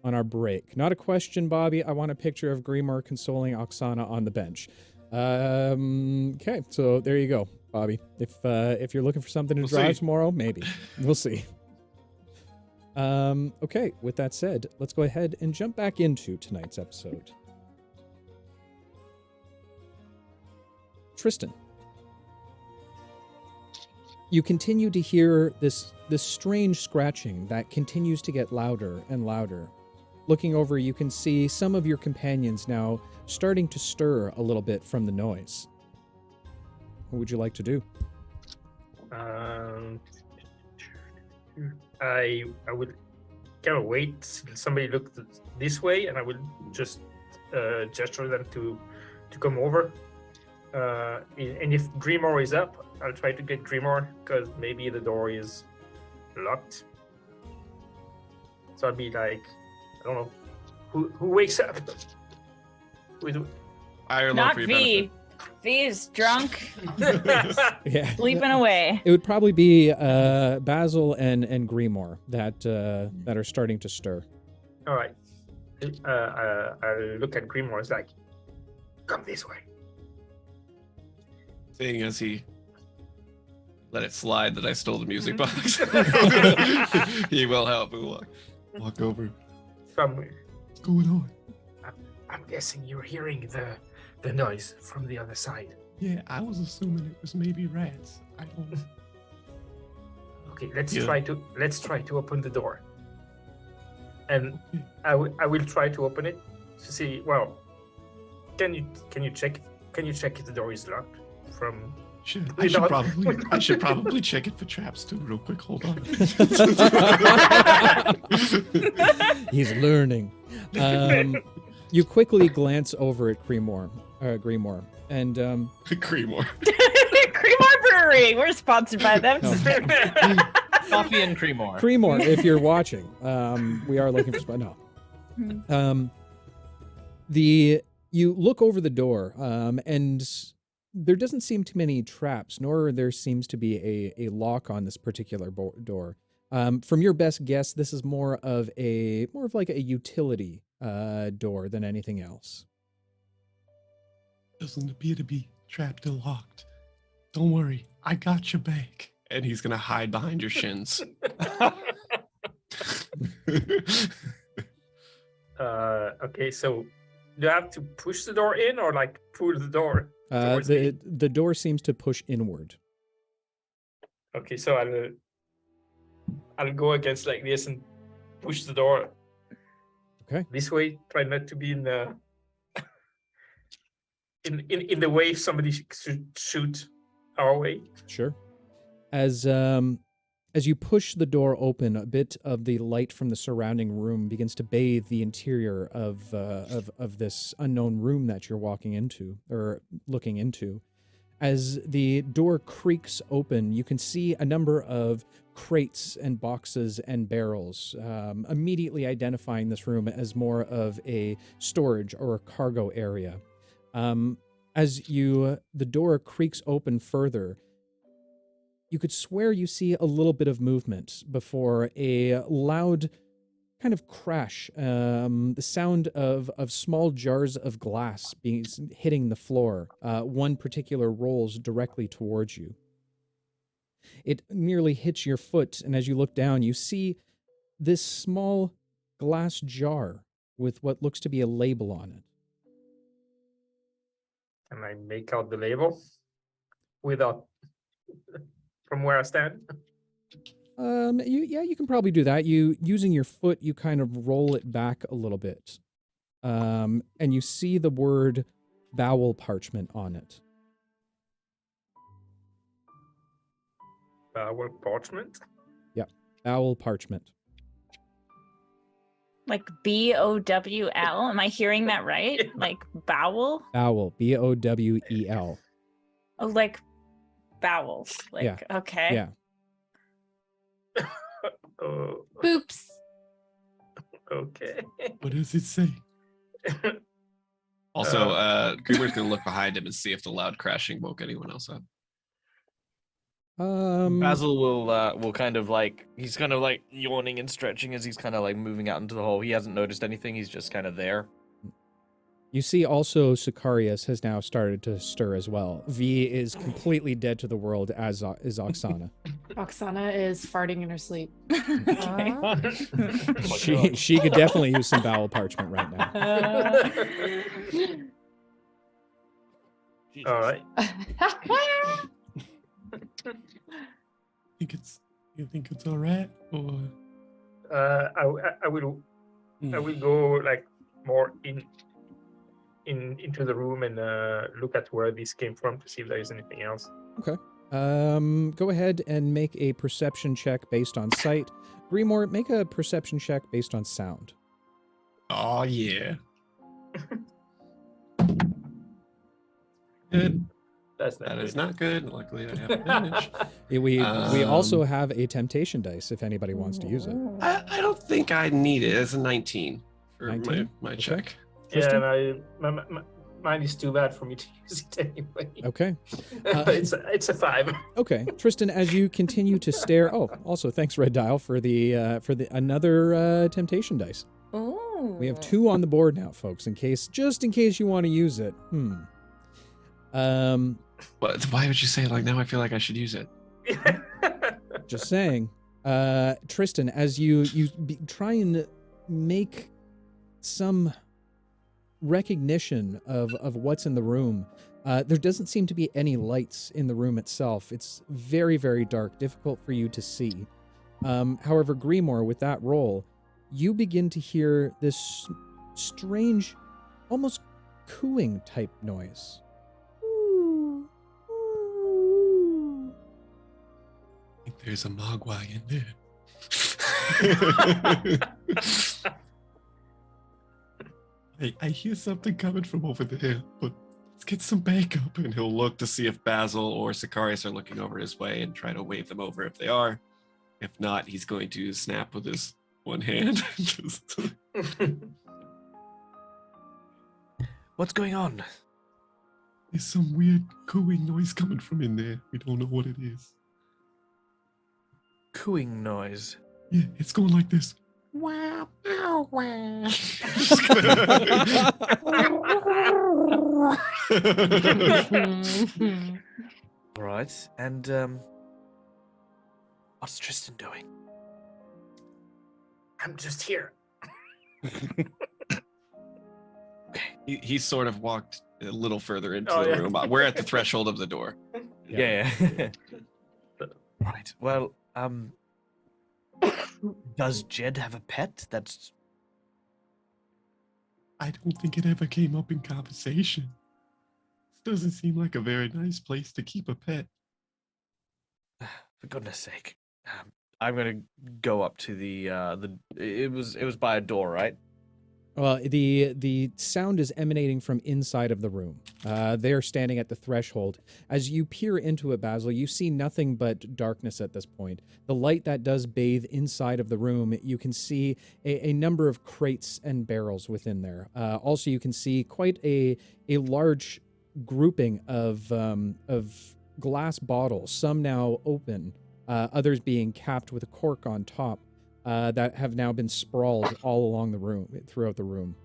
on our break. Not a question, Bobby. I want a picture of Grimoire consoling Oksana on the bench. Okay, so there you go, Bobby. If you're looking for something to drive tomorrow, maybe. We'll see. Okay, with that said, let's go ahead and jump back into tonight's episode. Tristan, you continue to hear this strange scratching that continues to get louder and louder. Looking over, you can see some of your companions now starting to stir a little bit from the noise. What would you like to do? I would kind of wait till somebody looked this way, and I would just gesture them to come over. And if Grimoire is up, I'll try to get Grimoire, because maybe the door is locked. So I'd be like, I don't know, who wakes up? Not V. V is drunk, Yeah, sleeping away. it would probably be Basil and Grimoire that are starting to stir. All right. I'll look at Grimoire. It's like, come this way. Seeing as he let it slide that I stole the music box, he will help me walk over. What's going on? I'm guessing you're hearing the noise from the other side. Yeah, I was assuming it was maybe rats. I don't know. Okay, let's try to open the door. And I will try to open it to see. Well, can you check if the door is locked from? I should probably check it for traps too, real quick. Hold on. He's learning. You quickly glance over at Grimoire, and Grimoire. Grimoire Brewery. We're sponsored by them. Coffee and Grimoire. Grimoire, if you're watching, we are looking for you look over the door, and there doesn't seem too many traps, nor there seems to be a lock on this particular door. From your best guess, this is more of like a utility door than anything else. Doesn't appear to be trapped or locked. Don't worry, I got your back. And he's gonna hide behind your shins. Okay, so do you have to push the door in or like pull the door? The door seems to push inward. Okay, so I'll go against like this and push the door. Okay. This way, try not to be in the in the way if somebody should shoot our way. Sure. As you push the door open, a bit of the light from the surrounding room begins to bathe the interior of this unknown room that you're walking into or looking into. As the door creaks open, you can see a number of crates and boxes and barrels, immediately identifying this room as more of a storage or a cargo area. As the door creaks open further, you could swear you see a little bit of movement before a loud kind of crash, the sound of small jars of glass hitting the floor. One particular rolls directly towards you. It nearly hits your foot, and as you look down, you see this small glass jar with what looks to be a label on it. Can I make out the label without from where I stand? You can probably do that. Using your foot, you kind of roll it back a little bit, and you see the word "bowel parchment" on it. Bowel parchment? Yep, bowel parchment. Like BOWL? Am I hearing that right? Like bowel? Bowel, BOWEL. Oh, like bowels. Like, Yeah. Okay. Yeah. Boops. Okay. What does it say? Also, Grimoire's gonna look behind him and see if the loud crashing woke anyone else up. Basil will kind of like he's kind of like yawning and stretching as he's kind of like moving out into the hole. He hasn't noticed anything. He's just kind of there. You see also Sicarius has now started to stir as well. V is completely dead to the world, as is Oksana. Oksana is farting in her sleep. She could definitely use some bowel parchment right now. All right. You think it's all right? Or I will go like more into the room and look at where this came from to see if there is anything else. Okay. Go ahead and make a perception check based on sight. Grimoire, make a perception check based on sound. Oh yeah. Good. That is not good. Luckily, I have advantage. We also have a temptation dice if anybody wants to use it. I don't think I need it. It's a 19 for 19? my Okay. check. Tristan? Yeah, mine is too bad for me to use it anyway. Okay. It's a 5. Okay, Tristan, as you continue to stare. Oh, also thanks Red Dial for the another temptation dice. Ooh. We have 2 on the board now, folks. Just in case you want to use it. But why would you say it like now? I feel like I should use it. Just saying. Tristan, as you try and make some recognition of what's in the room, there doesn't seem to be any lights in the room itself. It's very, very dark, difficult for you to see. However, Grimoire, with that roll, you begin to hear this strange, almost cooing type noise. I think there's a mogwai in there. I hear something coming from over there, but let's get some backup. And he'll look to see if Basil or Sicarius are looking over his way and try to wave them over if they are. If not, he's going to snap with his one hand. What's going on? There's some weird cooing noise coming from in there. We don't know what it is. Cooing noise. Yeah, it's going like this. Wow, wow, wow. Right, and what's Tristan doing? I'm just here. He sort of walked a little further into Oh, the yeah. room. We're at the threshold of the door. Yeah. Right. Well, does Jed have a pet? That's I don't think it ever came up in conversation. This doesn't seem like a very nice place to keep a pet. for goodness sake. I'm gonna go up to the. It was by a door, right? Well, the sound is emanating from inside of the room. They're standing at the threshold. As you peer into it, Basil, you see nothing but darkness at this point. The light that does bathe inside of the room, you can see a number of crates and barrels within there. Also, you can see quite a large grouping of glass bottles, some now open, others being capped with a cork on top. That have now been sprawled all along the room, throughout the room.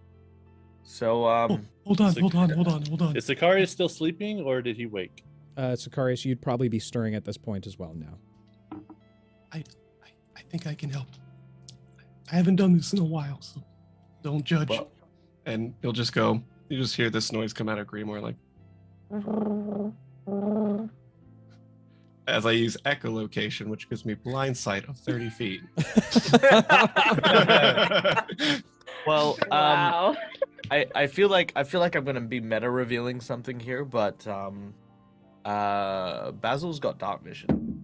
So, Hold on. Is Sicarius still sleeping, or did he wake? Sicarius, you'd probably be stirring at this point as well now. I think I can help. I haven't done this in a while, so don't judge. Well- And he'll just go. You just hear this noise come out of Grimoire, like. As I use echolocation, which gives me blind sight of 30 feet. well, Wow. I feel like I'm gonna be meta revealing something here, but Basil's got dark vision.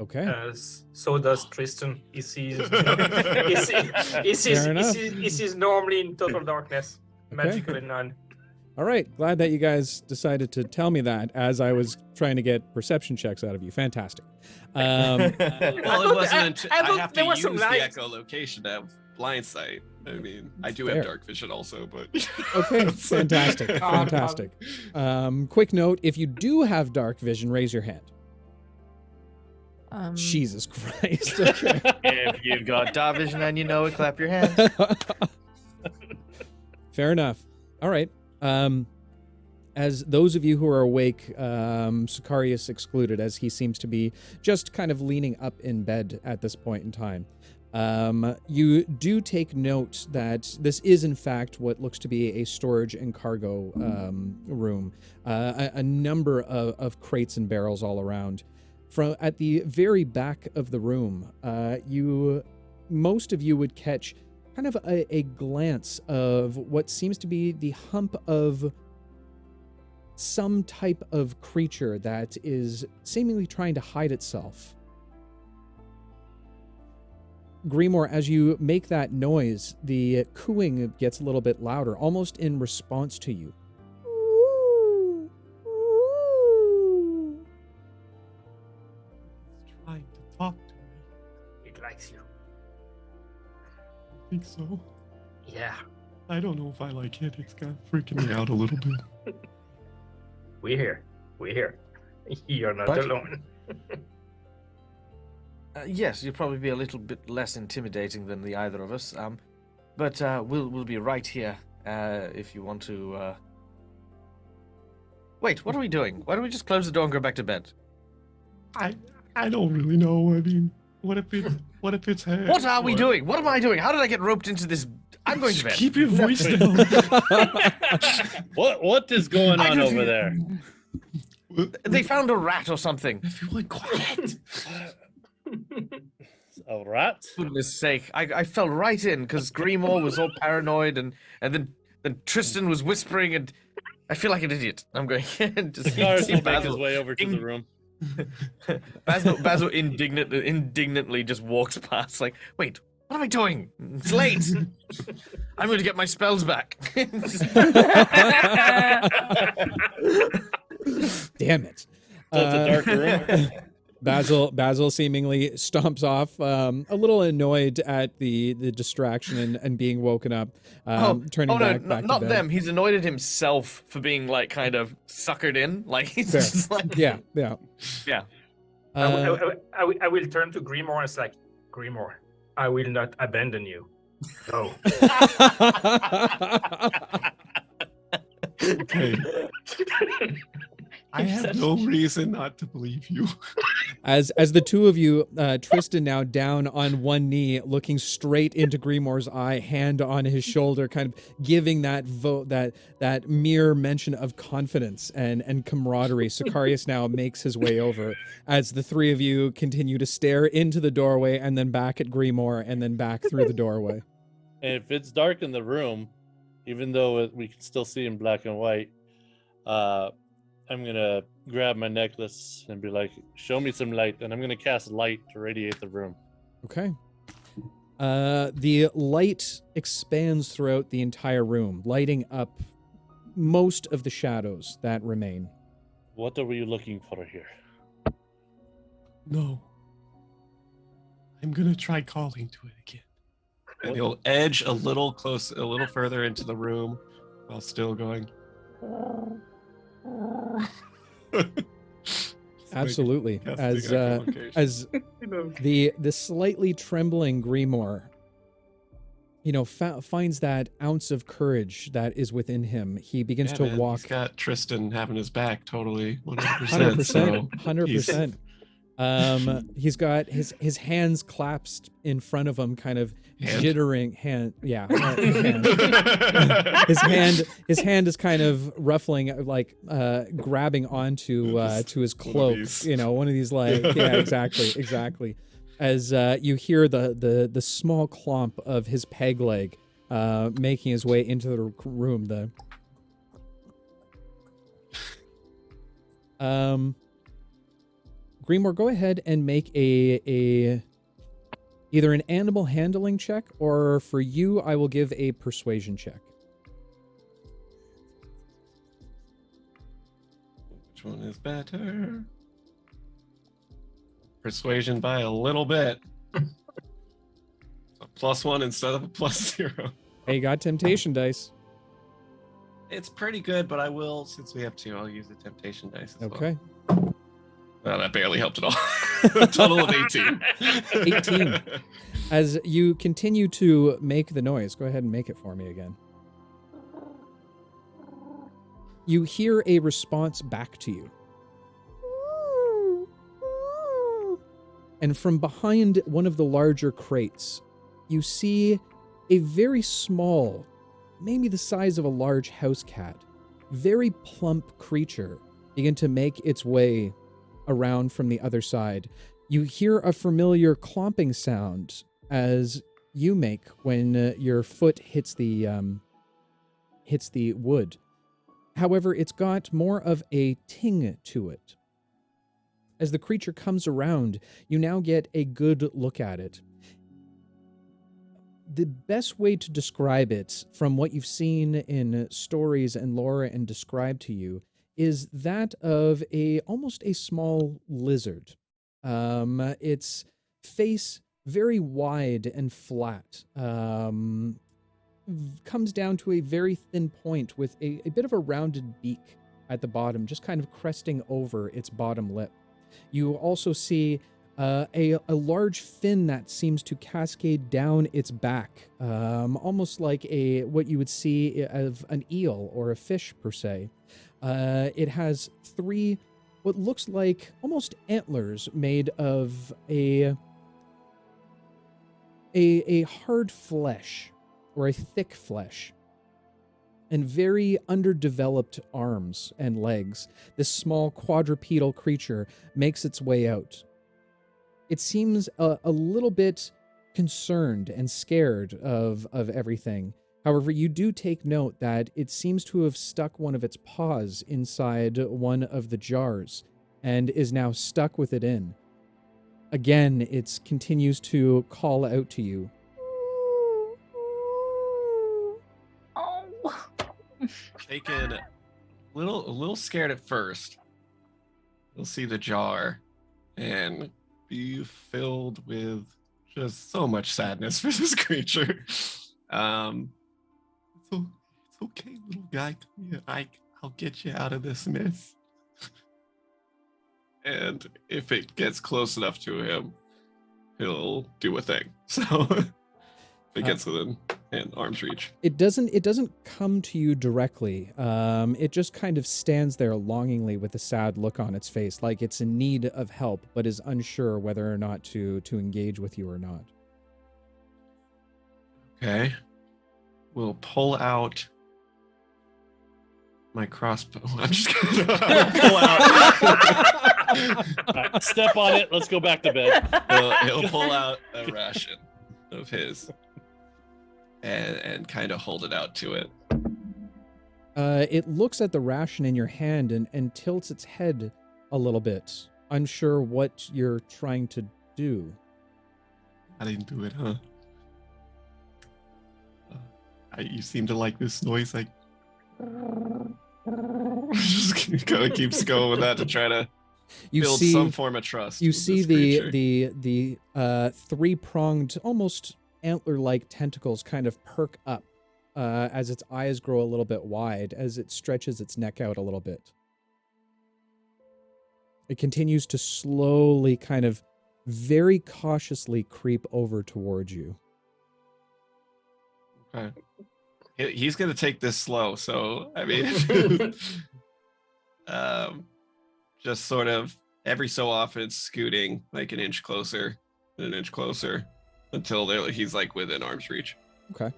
Okay. So does Tristan. He sees normally in total darkness, magically none. All right. Glad that you guys decided to tell me that as I was trying to get perception checks out of you. Fantastic. Well, it wasn't. I have to there was use some the light. echolocation to have blind sight. I mean, I do Fair. have dark vision also, but Okay. Fantastic. Fantastic. Quick note: if you do have dark vision, raise your hand. Jesus Christ. Okay. If you've got dark vision and you know it, clap your hands. Fair enough. All right. As those of you who are awake, Sicarius excluded, as he seems to be just kind of leaning up in bed at this point in time. You do take note that this is, in fact, what looks to be a storage and cargo room. A number of crates and barrels all around. At the very back of the room, most of you would catch kind of a glance of what seems to be the hump of some type of creature that is seemingly trying to hide itself. Grimoire, as you make that noise, the cooing gets a little bit louder, almost in response to you. It's trying to talk to me. It likes you. I think so. Yeah. I don't know if I like it. It's kind of freaking me out a little bit. We're here. We're here. You're not What? alone. Yes, you'll probably be a little bit less intimidating than the either of us. But we'll be right here if you want to. Wait, what are we doing? Why don't we just close the door and go back to bed? I don't really know. I mean, what if it's her? What are we doing? What am I doing? How did I get roped into this? I'm going to bed. Keep your voice down. What is going on over there? They found a rat or something. Everyone quiet. A rat? Goodness sake. I fell right in because Grimoire was all paranoid and then Tristan was whispering and I feel like an idiot. I'm going just Cars see will make his Basil. way over to the room. Basil indignantly just walks past like, wait, what am I doing? It's late. I'm going to get my spells back. Damn it. So it's a dark room. Basil seemingly stomps off, a little annoyed at the distraction and being woken up, turning back to not bed. them. He's annoyed at himself for being like kind of suckered in. Like he's Fair. just like Yeah. I will turn to Grimoire and say, like, Grimoire, I will not abandon you. No. Okay. I have no reason not to believe you. As the two of you, Tristan now down on one knee, looking straight into Grimoire's eye, hand on his shoulder, kind of giving that that mere mention of confidence and camaraderie. Sicarius now makes his way over as the three of you continue to stare into the doorway and then back at Grimoire and then back through the doorway. And if it's dark in the room, even though we can still see in black and white, I'm gonna grab my necklace and be like, show me some light, and I'm gonna cast light to radiate the room. Okay. The light expands throughout the entire room, lighting up most of the shadows that remain. What are we looking for here? No. I'm gonna try calling to it again. And he'll edge a little further into the room while still going. Absolutely. As the slightly trembling Grimoire, finds that ounce of courage that is within him. He begins to walk. He's got Tristan having his back totally 100%. 100%. 100%. He's got his hands clasped in front of him, kind of jittering. His hand is kind of ruffling, like grabbing onto to his cloak. One of these exactly. As you hear the small clomp of his peg leg making his way into the room. Grimoire, go ahead and make a either an animal handling check, or for you, I will give a persuasion check. Which one is better? Persuasion by a little bit. A +1 instead of a +0. Hey, you got temptation dice. It's pretty good, but I will, since we have 2, I'll use the temptation dice as well. Okay. Well, that barely helped at all. A total of 18. 18. As you continue to make the noise, go ahead and make it for me again. You hear a response back to you. And from behind one of the larger crates, you see a very small, maybe the size of a large house cat, very plump creature begin to make its way around from the other side. You hear a familiar clomping sound as you make when your foot hits the wood. However, it's got more of a ting to it. As the creature comes around, you now get a good look at it. The best way to describe it, from what you've seen in stories and lore and described to you, is that of almost a small lizard. Its face very wide and flat, comes down to a very thin point with a bit of a rounded beak at the bottom, just kind of cresting over its bottom lip. You also see a large fin that seems to cascade down its back, almost like what you would see of an eel or a fish per se. It has 3 what looks like almost antlers made of a hard flesh or a thick flesh, and very underdeveloped arms and legs. This small quadrupedal creature makes its way out. It seems a little bit concerned and scared of everything. However, you do take note that it seems to have stuck one of its paws inside one of the jars and is now stuck with it in. Again, it continues to call out to you. Oh. Taken a little scared at first. You'll see the jar and be filled with just so much sadness for this creature. It's okay, little guy. Come here. I'll get you out of this mess. And if it gets close enough to him, he'll do a thing. So if it gets within arm's reach. It doesn't come to you directly. It just kind of stands there longingly with a sad look on its face, like it's in need of help, but is unsure whether or not to engage with you or not. Okay. We'll pull out my crossbow. I'm just gonna pull out. Right, step on it. Let's go back to bed. He'll pull out a ration of his and kind of hold it out to it. It looks at the ration in your hand and tilts its head a little bit, unsure what you're trying to do. I didn't do it, huh? You seem to like this noise. Like, just kind of keeps going with that to try to build some form of trust. You see the 3-pronged, almost antler-like tentacles kind of perk up as its eyes grow a little bit wide, as it stretches its neck out a little bit. It continues to slowly, kind of very cautiously creep over towards you. Okay. He's going to take this slow, so, I mean, just sort of every so often scooting like an inch closer until he's like within arm's reach. Okay.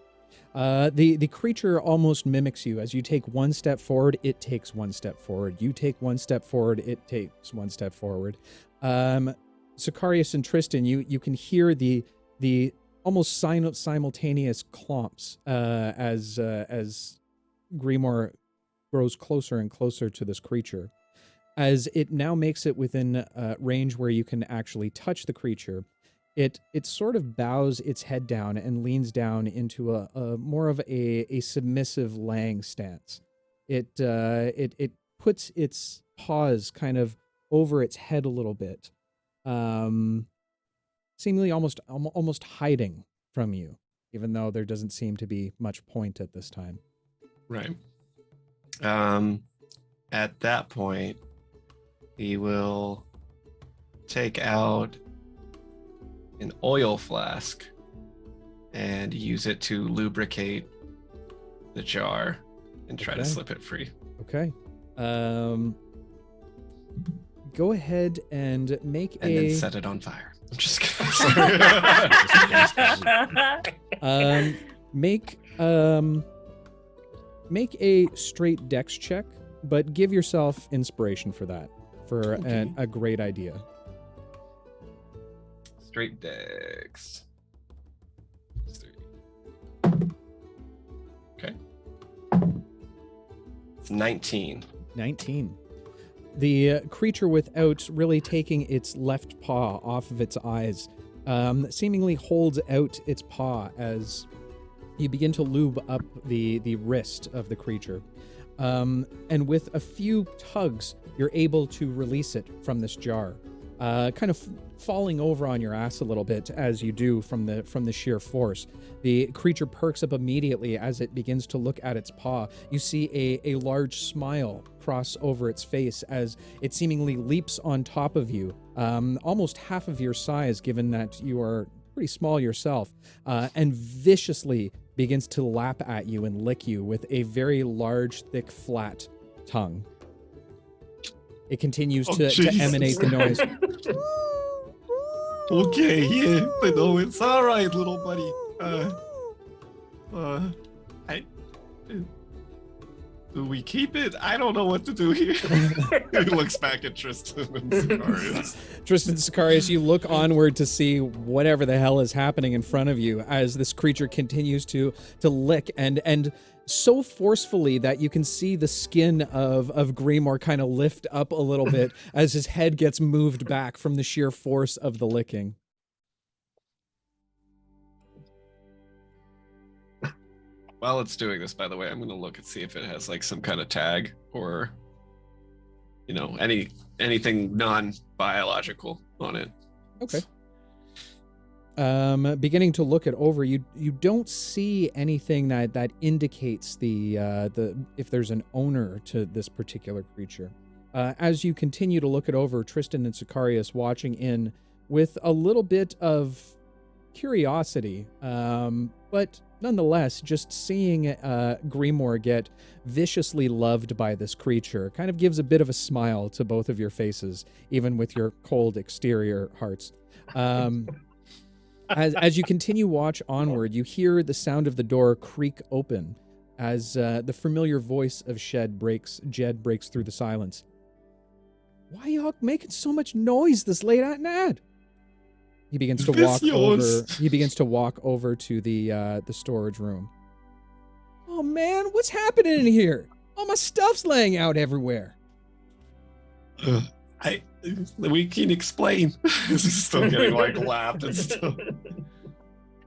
The creature almost mimics you. As you take 1 step forward, it takes 1 step forward. You take 1 step forward, it takes 1 step forward. Sicarius and Tristan, you can hear the almost simultaneous clomps as Grimoire grows closer and closer to this creature. As it now makes it within range where you can actually touch the creature, it sort of bows its head down and leans down into a more of a submissive laying stance. It puts its paws kind of over its head a little bit, seemingly almost hiding from you, even though there doesn't seem to be much point at this time. Right. At that point, he will take out an oil flask and use it to lubricate the jar and try to Okay. slip it free. Okay. Go ahead and make And a then set it on fire. I'm just kidding. make a straight dex check, but give yourself inspiration for that, for Okay. a great idea. Straight dex. 3. Okay. It's 19. 19. The creature, without really taking its left paw off of its eyes, seemingly holds out its paw as you begin to lube up the wrist of the creature. And with a few tugs, you're able to release it from this jar, kind of falling over on your ass a little bit as you do from the sheer force. The creature perks up immediately as it begins to look at its paw. You see a large smile cross over its face as it seemingly leaps on top of you, almost half of your size, given that you are pretty small yourself, and viciously begins to lap at you and lick you with a very large, thick, flat tongue. It continues to Jesus. emanate the noise. Okay, yeah, but no, it's all right, little buddy. Do we keep it? I don't know what to do here. He looks back at Tristan and Sicarius. Tristan Sicarius, you look onward to see whatever the hell is happening in front of you as this creature continues to lick and so forcefully that you can see the skin of Grimoire kind of lift up a little bit as his head gets moved back from the sheer force of the licking. While it's doing this, by the way, I'm going to look and see if it has like some kind of tag or, you know, anything non-biological on it. Okay. Beginning to look it over, you don't see anything that indicates the if there's an owner to this particular creature. As you continue to look it over, Tristan and Sicarius watching in with a little bit of curiosity, but nonetheless, just seeing Grimoire get viciously loved by this creature kind of gives a bit of a smile to both of your faces, even with your cold exterior hearts. As you continue watch onward, you hear the sound of the door creak open as the familiar voice of Jed breaks through the silence. Why y'all making so much noise this late at night? He begins to walk over. He begins to walk over to the storage room. Oh man, what's happening in here? All my stuff's laying out everywhere. We can explain. This is still getting like laughed and stuff.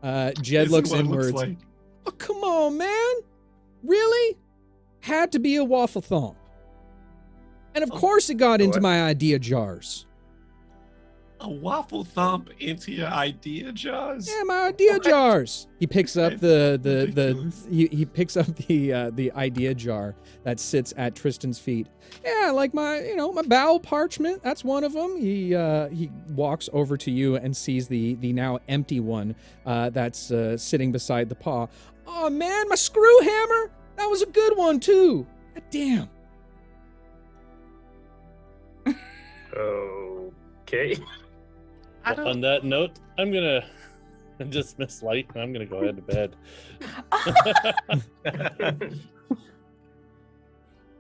Jed This is looks what it inwards. like. Oh come on, man! Really? Had to be a waffle thump. And of course it got into what? my idea jars. A waffle thump into your idea jars? Yeah, my idea jars. He picks up Ridiculous. he picks up the idea jar that sits at Tristan's feet. Yeah, like my bowel parchment. That's one of them. He walks over to you and sees the now empty one that's sitting beside the paw. Oh man, my screw hammer. That was a good one too. God damn. Okay. On that note, I'm gonna dismiss light and I'm gonna go ahead to bed.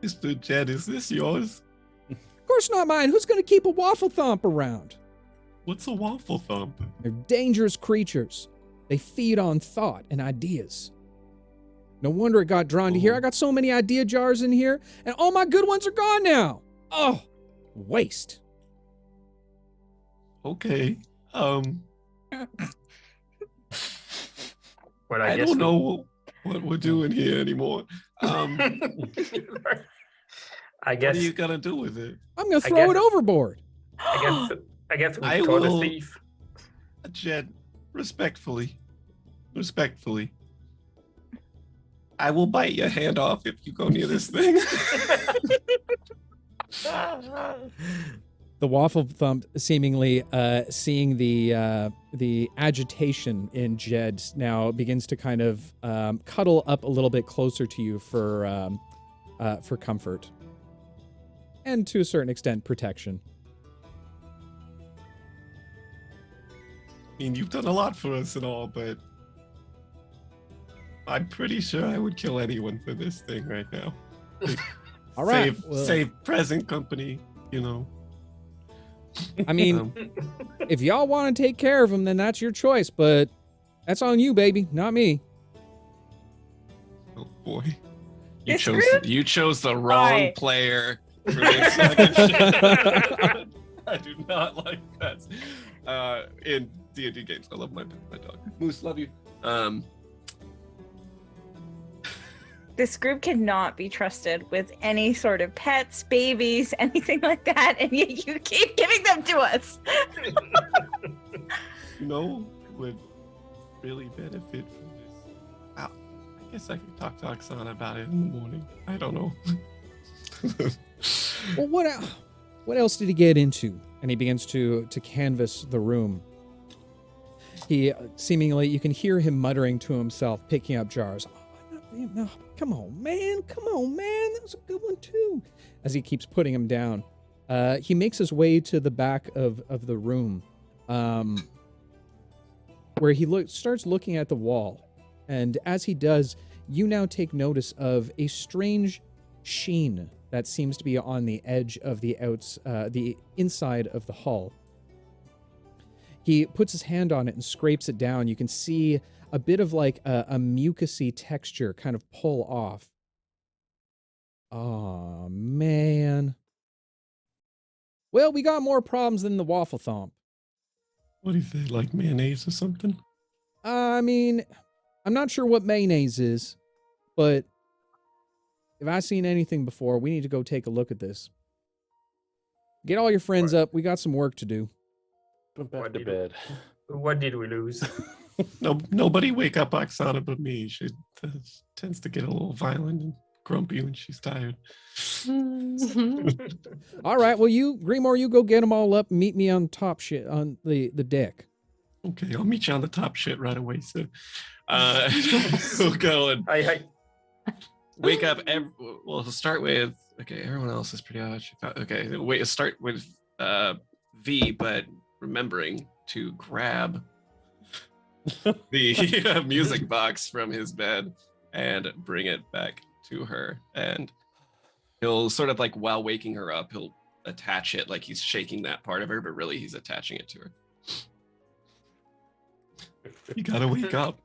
Mr. Jed, is this yours? Of course not mine. Who's gonna keep a waffle thump around? What's a waffle thump? They're dangerous creatures. They feed on thought and ideas. No wonder it got drawn to here. I got so many idea jars in here, and all my good ones are gone now. Oh, waste. Okay. Well, I guess don't know what we're doing here anymore. I What guess are you gonna do with it? I'm gonna throw it overboard. I guess we I caught will- a thief. Jed, respectfully, I will bite your hand off if you go near this thing. The waffle thump seemingly seeing the agitation in Jed now begins to kind of cuddle up a little bit closer to you for comfort and to a certain extent protection. I mean, you've done a lot for us and all, but I'm pretty sure I would kill anyone for this thing right now. All right, Save present company, you know. I mean, if y'all want to take care of him, then that's your choice, but that's on you, baby, not me. Oh boy, you It's chose rude. you chose the wrong Right. player for this fucking shit. I do not like that. In D&D games, I love my dog. Moose, love you. This group cannot be trusted with any sort of pets, babies, anything like that, and yet you keep giving them to us. You know, would really benefit from this. I guess I could talk to Oksana about it in the morning. I don't know. Well, what else did he get into? And he begins to canvass the room. He seemingly, you can hear him muttering to himself, picking up jars. No, come on, man. That was a good one, too. As he keeps putting them down. He makes his way to the back of the room, where he starts looking at the wall. And as he does, you now take notice of a strange sheen that seems to be on the edge of the inside of the hull. He puts his hand on it and scrapes it down. You can see a bit of like a mucusy texture kind of pull off. Oh, man. Well, we got more problems than the waffle thump. What is that, like mayonnaise or something? I mean, I'm not sure what mayonnaise is, but if I've seen anything before, we need to go take a look at this. Get all your friends up. We got some work to do. Go back What to did bed. What did we lose? Nobody wake up Oksana but me. She tends to get a little violent and grumpy when she's tired. All right, well, Grimoire, you go get them all up and meet me on top shit on the deck. Okay, I'll meet you on the top shit right away. So, we'll go and I wake up. We'll start with everyone else is pretty much okay. Wait, start with V, but remembering to grab the music box from his bed and bring it back to her. And he'll sort of like while waking her up, he'll attach it like he's shaking that part of her, but really he's attaching it to her. You gotta wake up.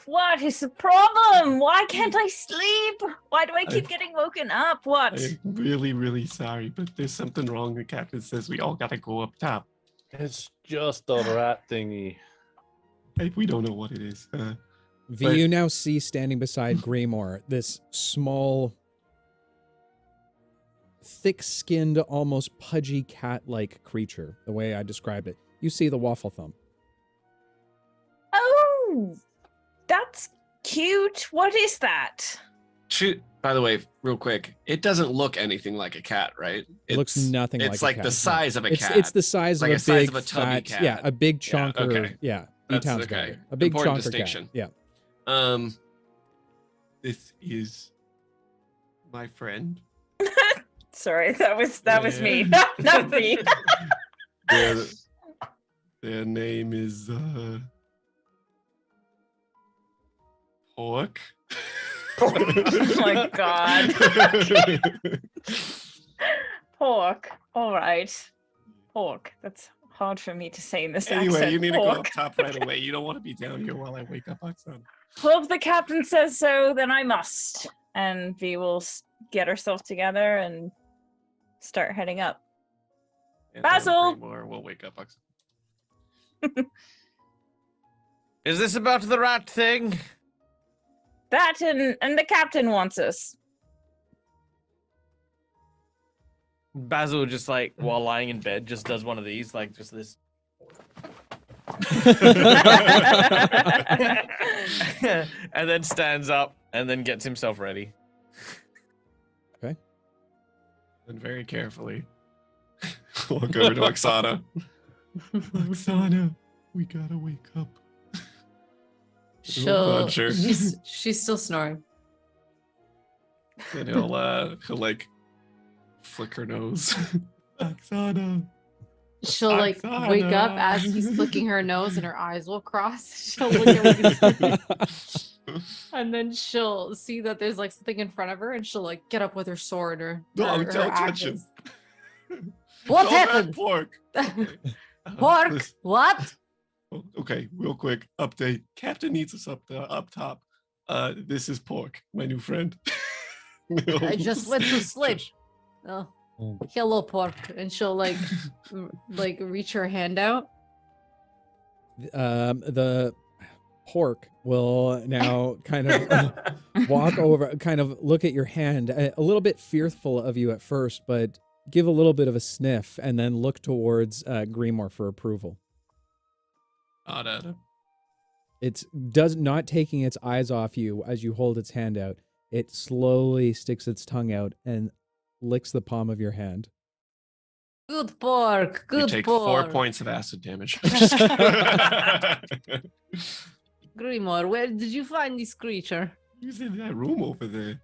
What is the problem? Why can't I sleep? Why do I keep getting woken up? What? I'm really, really sorry, but there's something wrong. The captain says we all gotta go up top. It's just a rat thingy. We don't know what it is. V, you now see standing beside Grimoire, this small, thick-skinned, almost pudgy cat-like creature, the way I described it. You see the waffle thump. Oh, that's cute. What is that? By the way, real quick, it doesn't look anything like a cat, right? It looks nothing like a cat. It's like the size of a cat. It's the size like of a big, size of a tubby fat, cat. yeah, a big chunker. okay. Yeah, That's E-Town's okay. got it. A big Important chunker distinction. cat. Yeah. This is my friend. Sorry, that was me, Yeah. not me. Their name is Pork. Oh my god. Pork. All right. Pork. That's hard for me to say in this Anyway, accent. you need to go up Pork. top right away. You don't want to be down here while I wake up Oksana. Well, if the captain says so, then I must. And V will get herself together and start heading up. And Basil! We'll wake up Oksana. Is this about the rat thing? That and the captain wants us. Basil just like while lying in bed just does one of these, like just this. And then stands up and then gets himself ready. Okay. And very carefully, walk over to Oksana. Oksana, we gotta wake up. Nudge her. She's still snoring. And he'll like flick her nose. Oksana. She'll like Oksana. wake up as he's flicking her nose and her eyes will cross. She'll look at what he's doing. And then she'll see that there's like something in front of her and she'll like get up with her sword or No, her don't touch him. axes. What Don't happened? eat pork. Pork? Listen. What? Okay, real quick update. Captain needs us up top. This is Pork, my new friend. I just went to sleep. Oh, hello, Pork. And she'll like reach her hand out. The pork will now kind of walk over, kind of look at your hand, a little bit fearful of you at first, but give a little bit of a sniff and then look towards Grimoire for approval. It's not taking its eyes off you as you hold its hand out. It slowly sticks its tongue out and licks the palm of your hand. Good Pork. Good You take Pork. 4 points of acid damage. Grimoire, where did you find this creature? He's in that room over there.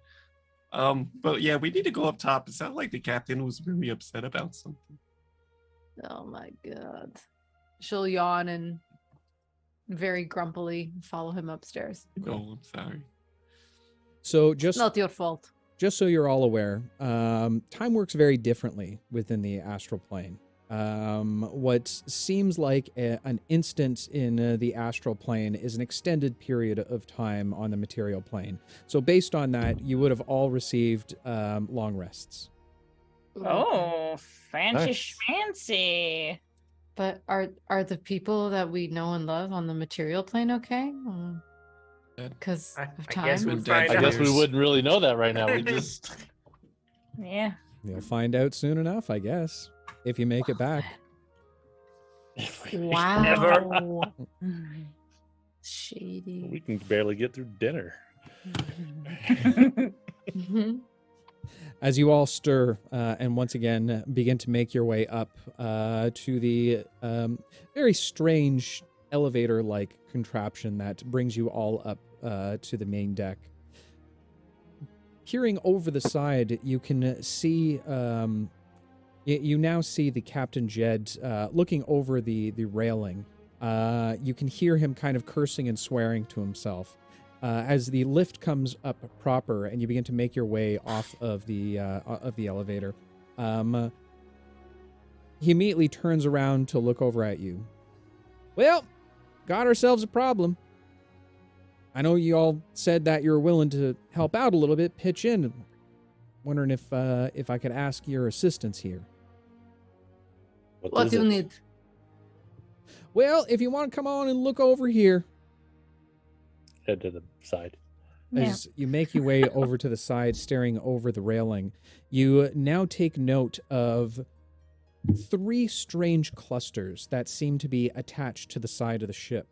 But yeah, we need to go up top. It sounded like the captain was really upset about something. Oh my god. She'll yawn and very grumpily follow him upstairs. Oh, I'm sorry. So It's not your fault. just so you're all aware, time works very differently within the astral plane. What seems like an instant in the astral plane is an extended period of time on the material plane. So based on that, you would have all received long rests. Oh, fancy Nice. schmancy. But are the people that we know and love on the material plane okay? Because I of guess time? we'll Been dead find I for guess we years. wouldn't really know that right now. We just Yeah. You'll find out soon enough, I guess, if you make it back. Wow. Shady. we can barely get through dinner. Mhm. As you all stir and once again begin to make your way up to the very strange elevator-like contraption that brings you all up to the main deck. Peering over the side, you can see, you now see the Captain Jed looking over the railing. You can hear him kind of cursing and swearing to himself. As the lift comes up proper and you begin to make your way off of the elevator, he immediately turns around to look over at you. Well, got ourselves a problem. I know you all said that you're willing to help out a little bit, pitch in. Wondering if I could ask your assistance here. What is do you it? need? Well, if you want to come on and look over here. Head to the side. Yeah. As you make your way over to the side, staring over the railing, you now take note of 3 strange clusters that seem to be attached to the side of the ship.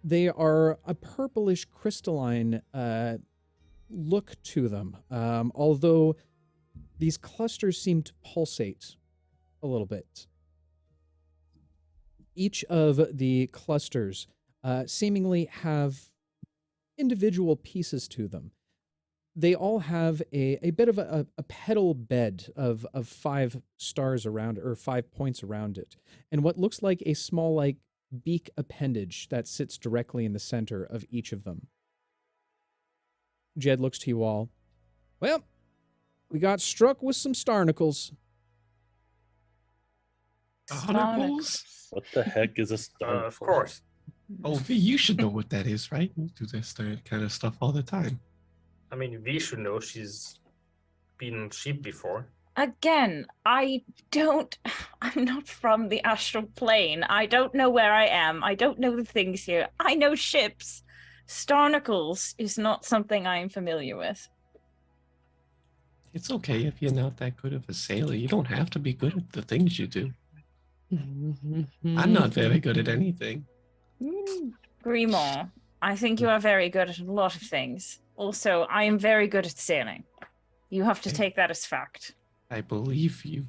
They are a purplish crystalline look to them, although these clusters seem to pulsate a little bit. Each of the clusters seemingly have individual pieces to them. They all have a bit of a petal bed of 5 stars around, or 5 points around it, and what looks like a small, like, beak appendage that sits directly in the center of each of them. Jed looks to you all. Well, we got struck with some starnacles. Starnacles? What the heck is a star? Of course. Oh, V, you should know what that is, right? You do this kind of stuff all the time. I mean, V should know, she's been on ship before. Again, I'm not from the astral plane. I don't know where I am. I don't know the things here. I know ships. Starnacles is not something I'm familiar with. It's okay if you're not that good of a sailor. You don't have to be good at the things you do. I'm not very good at anything. Grimoire, I think you are very good at a lot of things. Also, I am very good at sailing. You have to Okay. take that as fact. I believe you.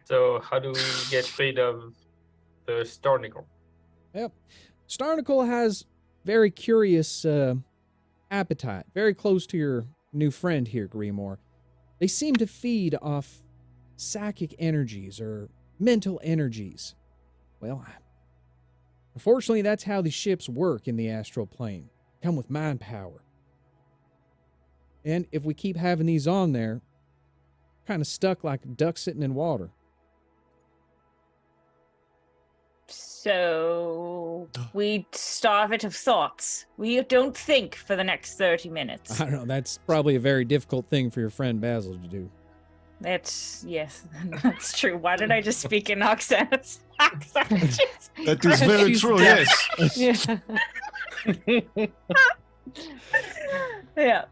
So how do we get rid of the Stornicle? Yep. Starnicle has very curious appetite, very close to your new friend here, Grimoire. They seem to feed off psychic energies or mental energies. Well, unfortunately, that's how the ships work in the astral plane. Come with mind power. And if we keep having these on there, kind of stuck like a duck sitting in water. So we starve it of thoughts. We don't think for the next 30 minutes. I don't know, that's probably a very difficult thing for your friend Basil to do. Yes, that's true. Why did I just speak in accents? That is very She's true, dead. yes. Yeah.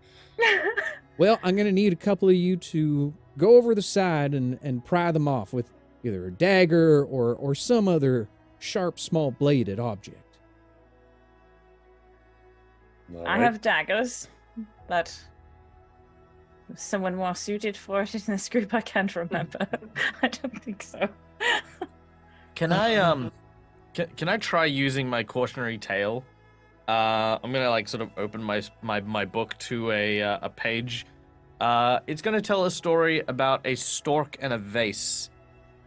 Well, I'm going to need a couple of you to go over the side and pry them off with either a dagger or some other sharp, small bladed object. I have daggers, but is someone more suited for it in this group? I can't remember. I don't think so. Can I can I try using my cautionary tale? I'm gonna like sort of open my book to a page. It's gonna tell a story about a stork and a vase.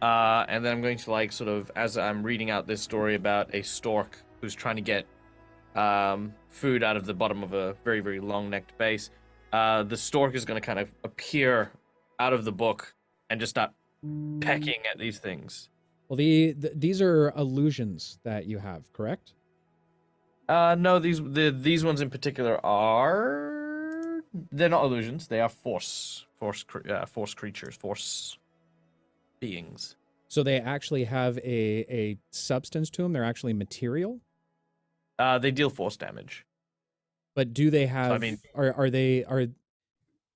And then I'm going to like sort of, as I'm reading out this story about a stork who's trying to get food out of the bottom of a very, very long-necked vase, the stork is going to kind of appear out of the book and just start pecking at these things. Well, these are illusions that you have, correct? No, these ones in particular they're not illusions. They are force creatures, force beings. So they actually have a substance to them. They're actually material. They deal force damage. But do they have? So, I mean,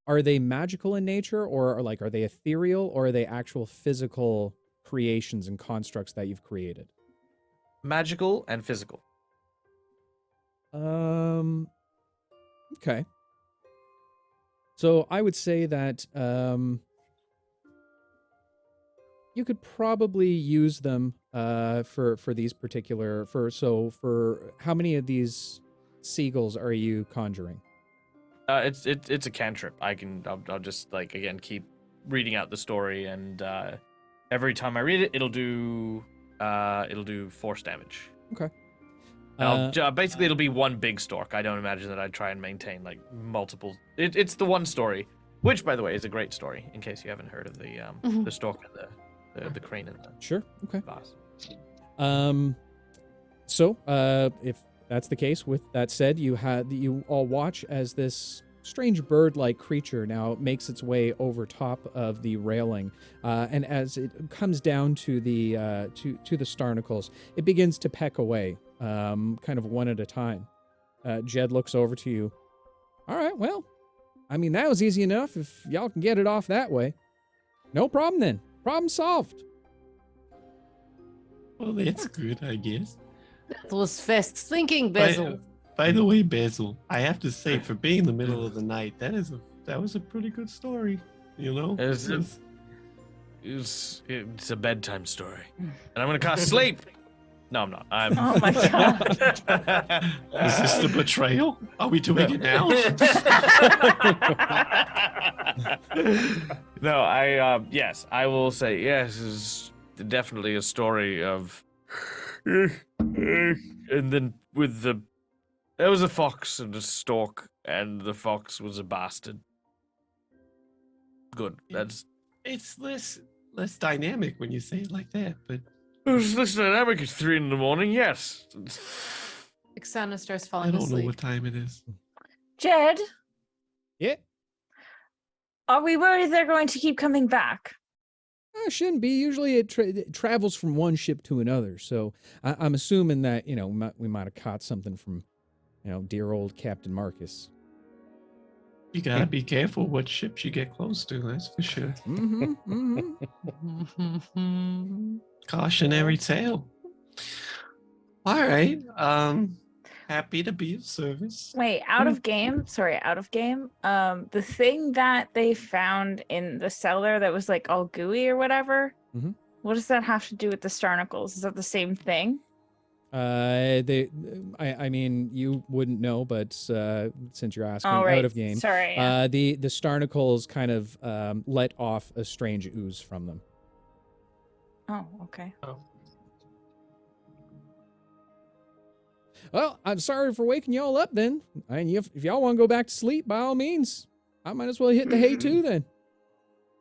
are they magical in nature, or are they ethereal, or are they actual physical creations and constructs that you've created? Magical and physical. Okay. So I would say that you could probably use them for these particular for how many of these seagulls are you conjuring? It's a cantrip. I'll just like again keep reading out the story, and every time I read it, it'll do force damage. Okay. Basically, it'll be one big stork. I don't imagine that I'd try and maintain like multiple. It's the one story, which by the way is a great story. In case you haven't heard of the stork and the crane and the Sure. Okay. vase. So if that's the case, with that said, you all watch as this strange bird-like creature now makes its way over top of the railing, and as it comes down to the starnacles, it begins to peck away, kind of one at a time. Jed looks over to you. All right, well, I mean, that was easy enough. If y'all can get it off that way, no problem then. Problem solved. Well, that's good, I guess. That was fast thinking, Basil. By the way, Basil, I have to say, for being the middle of the night, that was a pretty good story. You know, It's a bedtime story, and I'm gonna cast sleep. No, I'm not. Oh my god. Is this the betrayal? Are we doing it now? No, yes, I will say yes. Is definitely a story of, and then there was a fox and a stork, and the fox was a bastard. Good. It's less dynamic when you say it like that, but It was less dynamic at 3 a.m. Yes. Ixana starts I falling don't know asleep. what time it is. Jed, Yeah. are we worried they're going to keep coming back? Shouldn't be. Usually it travels from one ship to another. So I'm assuming that, we might have caught something from, dear old Captain Marcus. You gotta be careful what ships you get close to, that's for sure. Mm-hmm. Cautionary tale. All right. Happy to be of service. Wait, out of game. Sorry, out of game. The thing that they found in the cellar that was like all gooey or whatever. Mhm. What does that have to do with the starnacles? Is that the same thing? I mean, you wouldn't know, but since you're asking, Oh, right. out of game, Sorry. Yeah. the starnacles kind of let off a strange ooze from them. Oh, okay. Oh. Well, I'm sorry for waking y'all up then. And if y'all want to go back to sleep, by all means, I might as well hit the hay too then.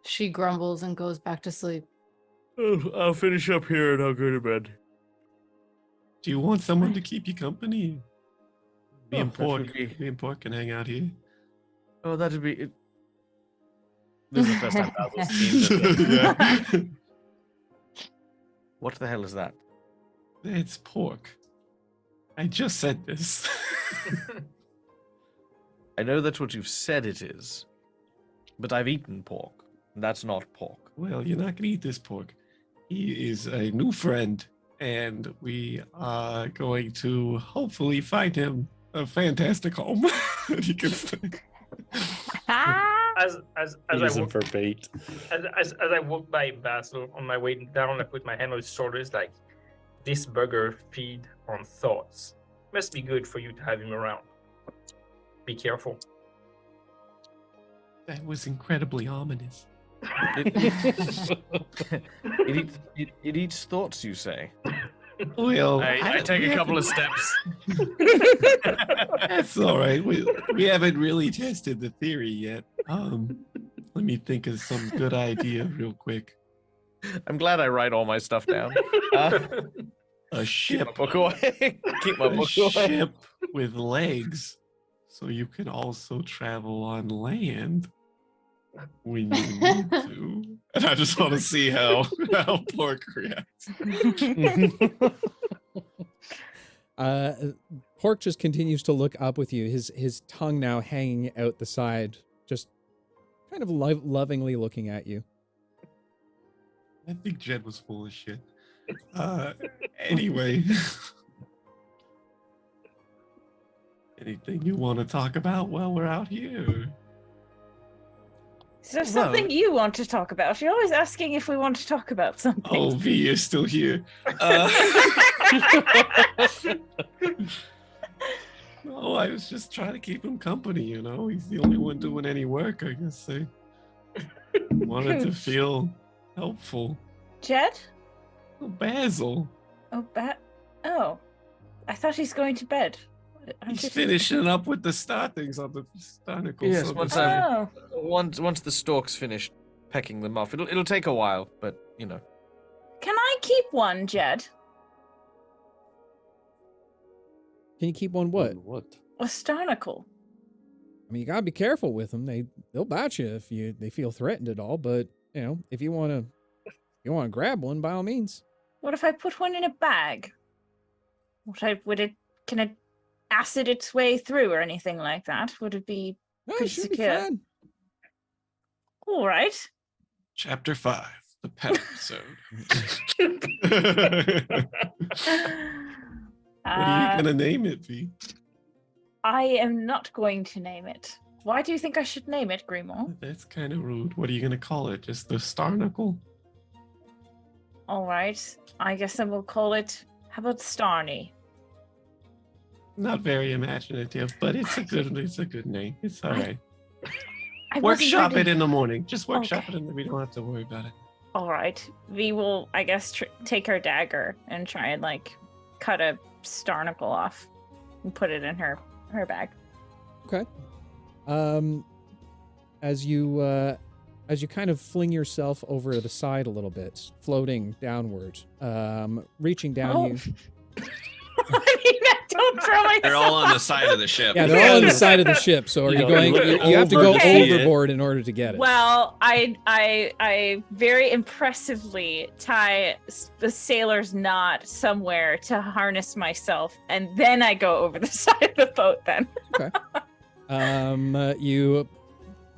She grumbles and goes back to sleep. I'll finish up here and I'll go to bed. Do you want someone to keep you company? Me and that would Pork. Me and Pork can hang out here. Oh, that'd be it. This is the first time Basil's seen this. Yeah. What the hell is that? It's Pork. I just said this. I know that's what you've said it is, but I've eaten pork. That's not pork. Well, you're not gonna eat this pork. He is a new friend, and we are going to hopefully find him a fantastic home. You can stay. As I Use him walk, for bait. as I walk by Basil on my way down, I put my hand on his shoulders like, this burger feed on thoughts. Must be good for you to have him around. Be careful. That was incredibly ominous. It eats thoughts, you say? Well, I take a couple of steps. That's all right. We haven't really tested the theory yet. Let me think of some good idea real quick. I'm glad I write all my stuff down. A Keep ship. my book away. Keep my A book away. ship with legs, so you can also travel on land when you need to. And I just want to see how Pork reacts. Pork just continues to look up with you, his tongue now hanging out the side, just kind of lovingly looking at you. I think Jed was full of shit. Anyway. Anything you want to talk about while we're out here? Is there something you want to talk about? You're always asking if we want to talk about something. Oh, V is still here. No, I was just trying to keep him company, you know? He's the only one doing any work, I guess. I wanted to feel helpful. Jed? Oh, Basil. Oh, I thought he's going to bed. He's finishing up with the things on the starnacles. Yes, so once the stalk's finished pecking them off, it'll take a while, but you know. Can I keep one, Jed? Can you keep one what? What? A starnacle. I mean, you gotta be careful with them. They'll bite you if they feel threatened at all. But you know, if you wanna grab one, by all means. What if I put one in a bag? Can it acid its way through or anything like that? Would it be No, pretty it should secure? be fine. All right. Chapter 5, the pet episode. What are you gonna name it, V? I am not going to name it. Why do you think I should name it, Grimoire? That's kind of rude. What are you gonna call it? Just the Starnacle? All right. I guess I will call it. How about Starny? Not very imaginative, but it's a good name. It's all right. I wasn't Workshop ready. it in the morning. Just workshop Okay. it, and we don't have to worry about it. All right. We will, I guess, take her dagger and try and cut a starnacle off and put it in her bag. Okay. As you kind of fling yourself over the side a little bit, floating downward, reaching down you. I mean, don't throw myself. They're all on the side of the ship. Yeah, they're all on the side of the ship. So are you Yeah, going? look You have to go over to see it. overboard in order to get it. Well, I very impressively tie the sailor's knot somewhere to harness myself, and then I go over the side of the boat. Then You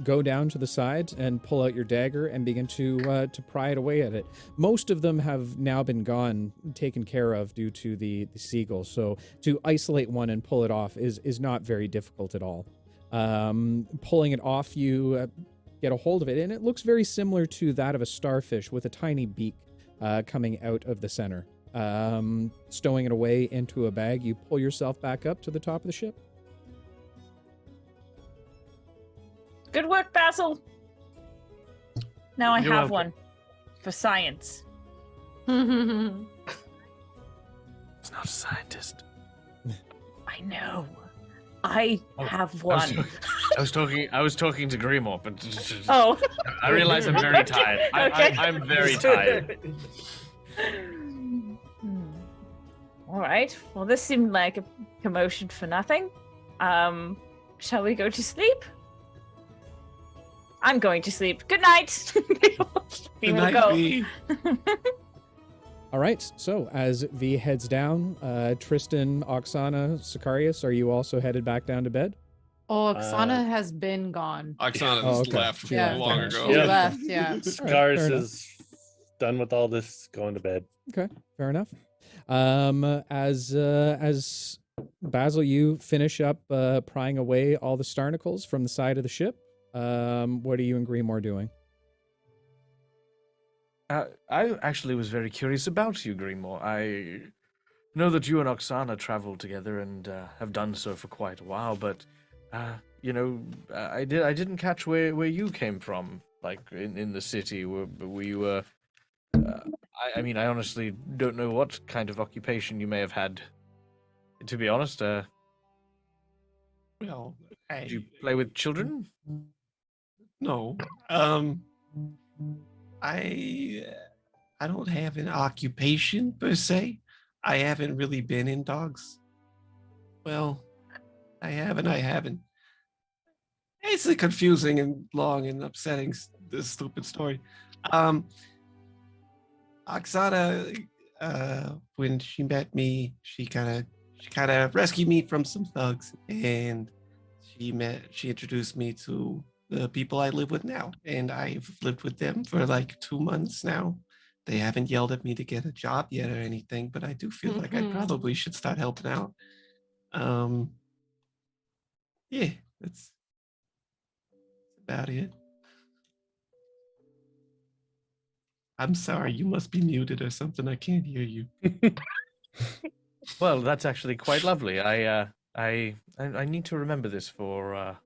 go down to the side and pull out your dagger and begin to pry it away at it. Most of them have now been taken care of due to the seagulls. So to isolate one and pull it off is not very difficult at all. Pulling it off, you get a hold of it, and it looks very similar to that of a starfish with a tiny beak coming out of the center. Stowing it away into a bag, you pull yourself back up to the top of the ship. Good work, Basil. Now I You're have welcome. one for science. It's not a scientist. I know. I have I one. was talking to Grimoire, but Oh. I realize I'm very tired. Okay. I'm very tired. All right. Well, this seemed like a commotion for nothing. Shall we go to sleep? I'm going to sleep. Good night. We will go. V. All right, so as V heads down, Tristan, Oksana, Sicarius, are you also headed back down to bed? Oh, Oksana has been gone. Oksana Oh, just okay. left Yeah. long Yeah. ago. She Yeah. left, yeah. Scars fair enough. is done with all this, going to bed. Okay, fair enough. As Basil, you finish up prying away all the starnacles from the side of the ship. What are you and Grimoire doing? I actually was very curious about you, Grimoire. I know that you and Oksana traveled together and have done so for quite a while, but I didn't catch where you came from, like in the city. Were you I mean, I honestly don't know what kind of occupation you may have had. To be honest, Well, did you play with children? No. I don't have an occupation per se. I haven't really been in dogs. Well, I haven't. It's a confusing and long and upsetting this stupid story. Oksana, when she met me, she kind of rescued me from some thugs, and she introduced me to the people I live with now, and I've lived with them for like 2 months now. They haven't yelled at me to get a job yet or anything, but I do feel like I probably should start helping out. Yeah, that's about it. I'm sorry, you must be muted or something. I can't hear you. Well, that's actually quite lovely. I need to remember this for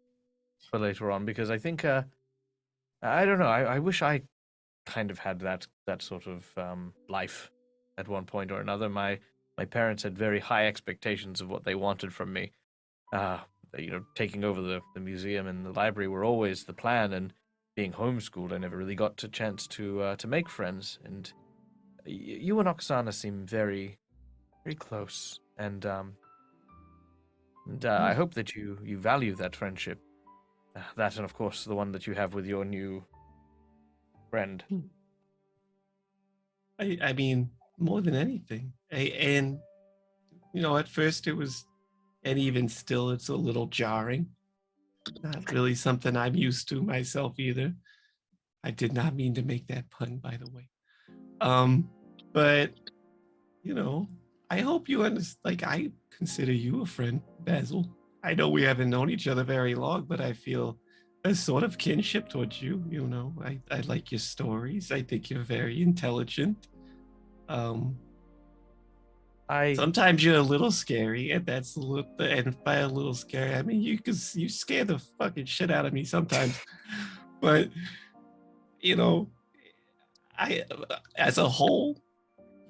later on, because I think I don't know. I wish I kind of had that sort of life at one point or another. My parents had very high expectations of what they wanted from me. Taking over the museum and the library were always the plan, and being homeschooled, I never really got a chance to make friends. And you and Oksana seem very, very close, and I hope that you value that friendship. That, and of course the one that you have with your new friend. I mean, more than anything. And at first it was, and even still, it's a little jarring. Not really something I'm used to myself either. I did not mean to make that pun, by the way. But I hope you understand. Like, I consider you a friend, Basil. I know we haven't known each other very long, but I feel a sort of kinship towards you. I like your stories. I think you're very intelligent. Sometimes you're a little scary, and and by a little scary, I mean you scare the fucking shit out of me sometimes. But I, as a whole,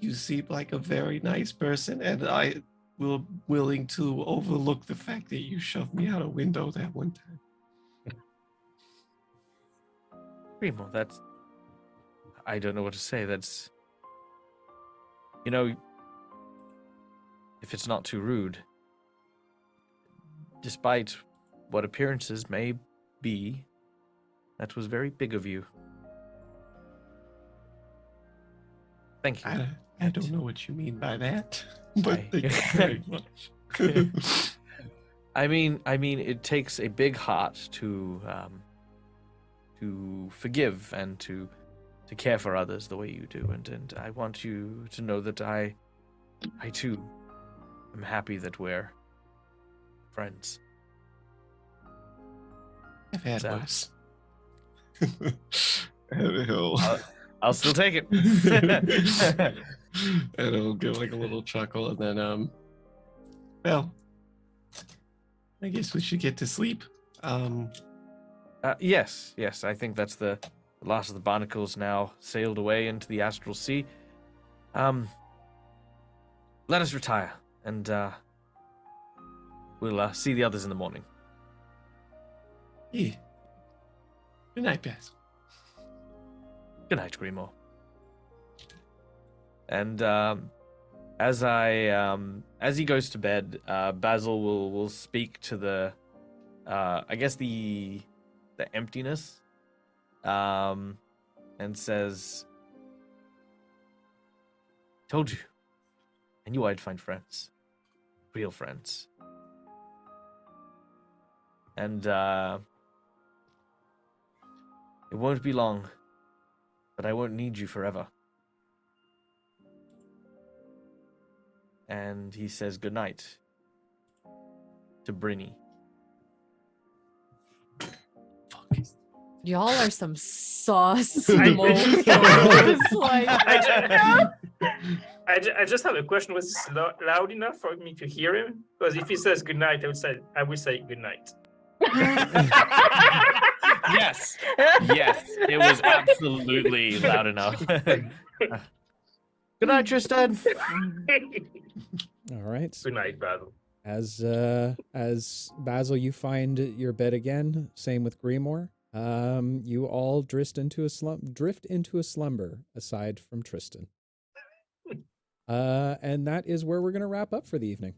you seem like a very nice person, and I will willing to overlook the fact that you shoved me out a window that one time. Primo, I don't know what to say. That's, if it's not too rude, despite what appearances may be, that was very big of you. Thank you. I don't know what you mean by that, but thank you very much. I mean, it takes a big heart to forgive and to care for others the way you do, and I want you to know that I too am happy that we're friends. I've had So- worse. And he'll I'll still take it. and he'll give like a little chuckle, and then well, I guess we should get to sleep. Yes, I think that's the last of the barnacles now sailed away into the astral sea. Let us retire, and we'll see the others in the morning. Yeah. Good night, Basil. Good night, Grimo. And as he goes to bed, Basil will speak to the I guess the emptiness, and says, "Told you, I knew I'd find friends, real friends." And it won't be long, but I won't need you forever. And he says goodnight to Brinny. Y'all are some sauce. I- Like, I just have a question. Was this loud enough for me to hear him? Because if he says good night, I will say good night. Yes, it was absolutely loud enough. Good night, Tristan. All right. Good night, Basil. As Basil, you find your bed again. Same with Grimoire. You all drift into a slumber, aside from Tristan. And that is where we're gonna wrap up for the evening.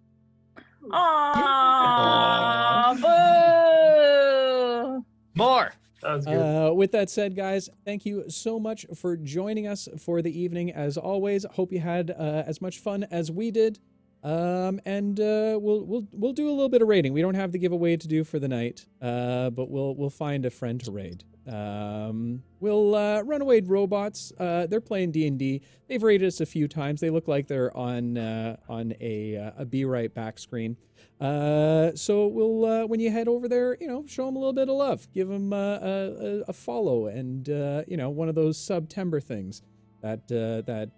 Aww, boo! More. That was good. With that said, guys, thank you so much for joining us for the evening. As always, hope you had as much fun as we did. And we'll do a little bit of raiding. We don't have the giveaway to do for the night, but we'll find a friend to raid. We'll Runaway Robots. They're playing D&D. They've raided us a few times. They look like they're on a Be Right back screen. So we'll when you head over there, show them a little bit of love. Give them a follow and one of those September things that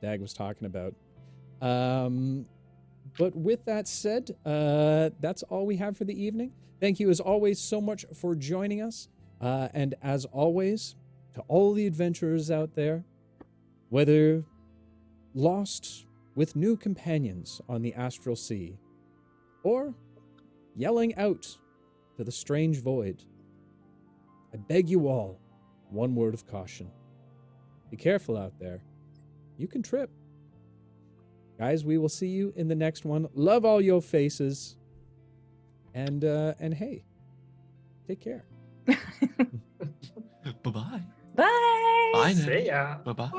Dag was talking about. But with that said, that's all we have for the evening. Thank you as always so much for joining us. And as always, to all the adventurers out there, whether lost with new companions on the astral sea, or yelling out to the strange void, I beg you all, one word of caution. Be careful out there. You can trip. Guys, we will see you in the next one. Love all your faces. And hey, take care. Bye-bye. Bye. Bye now. See ya. Bye-bye.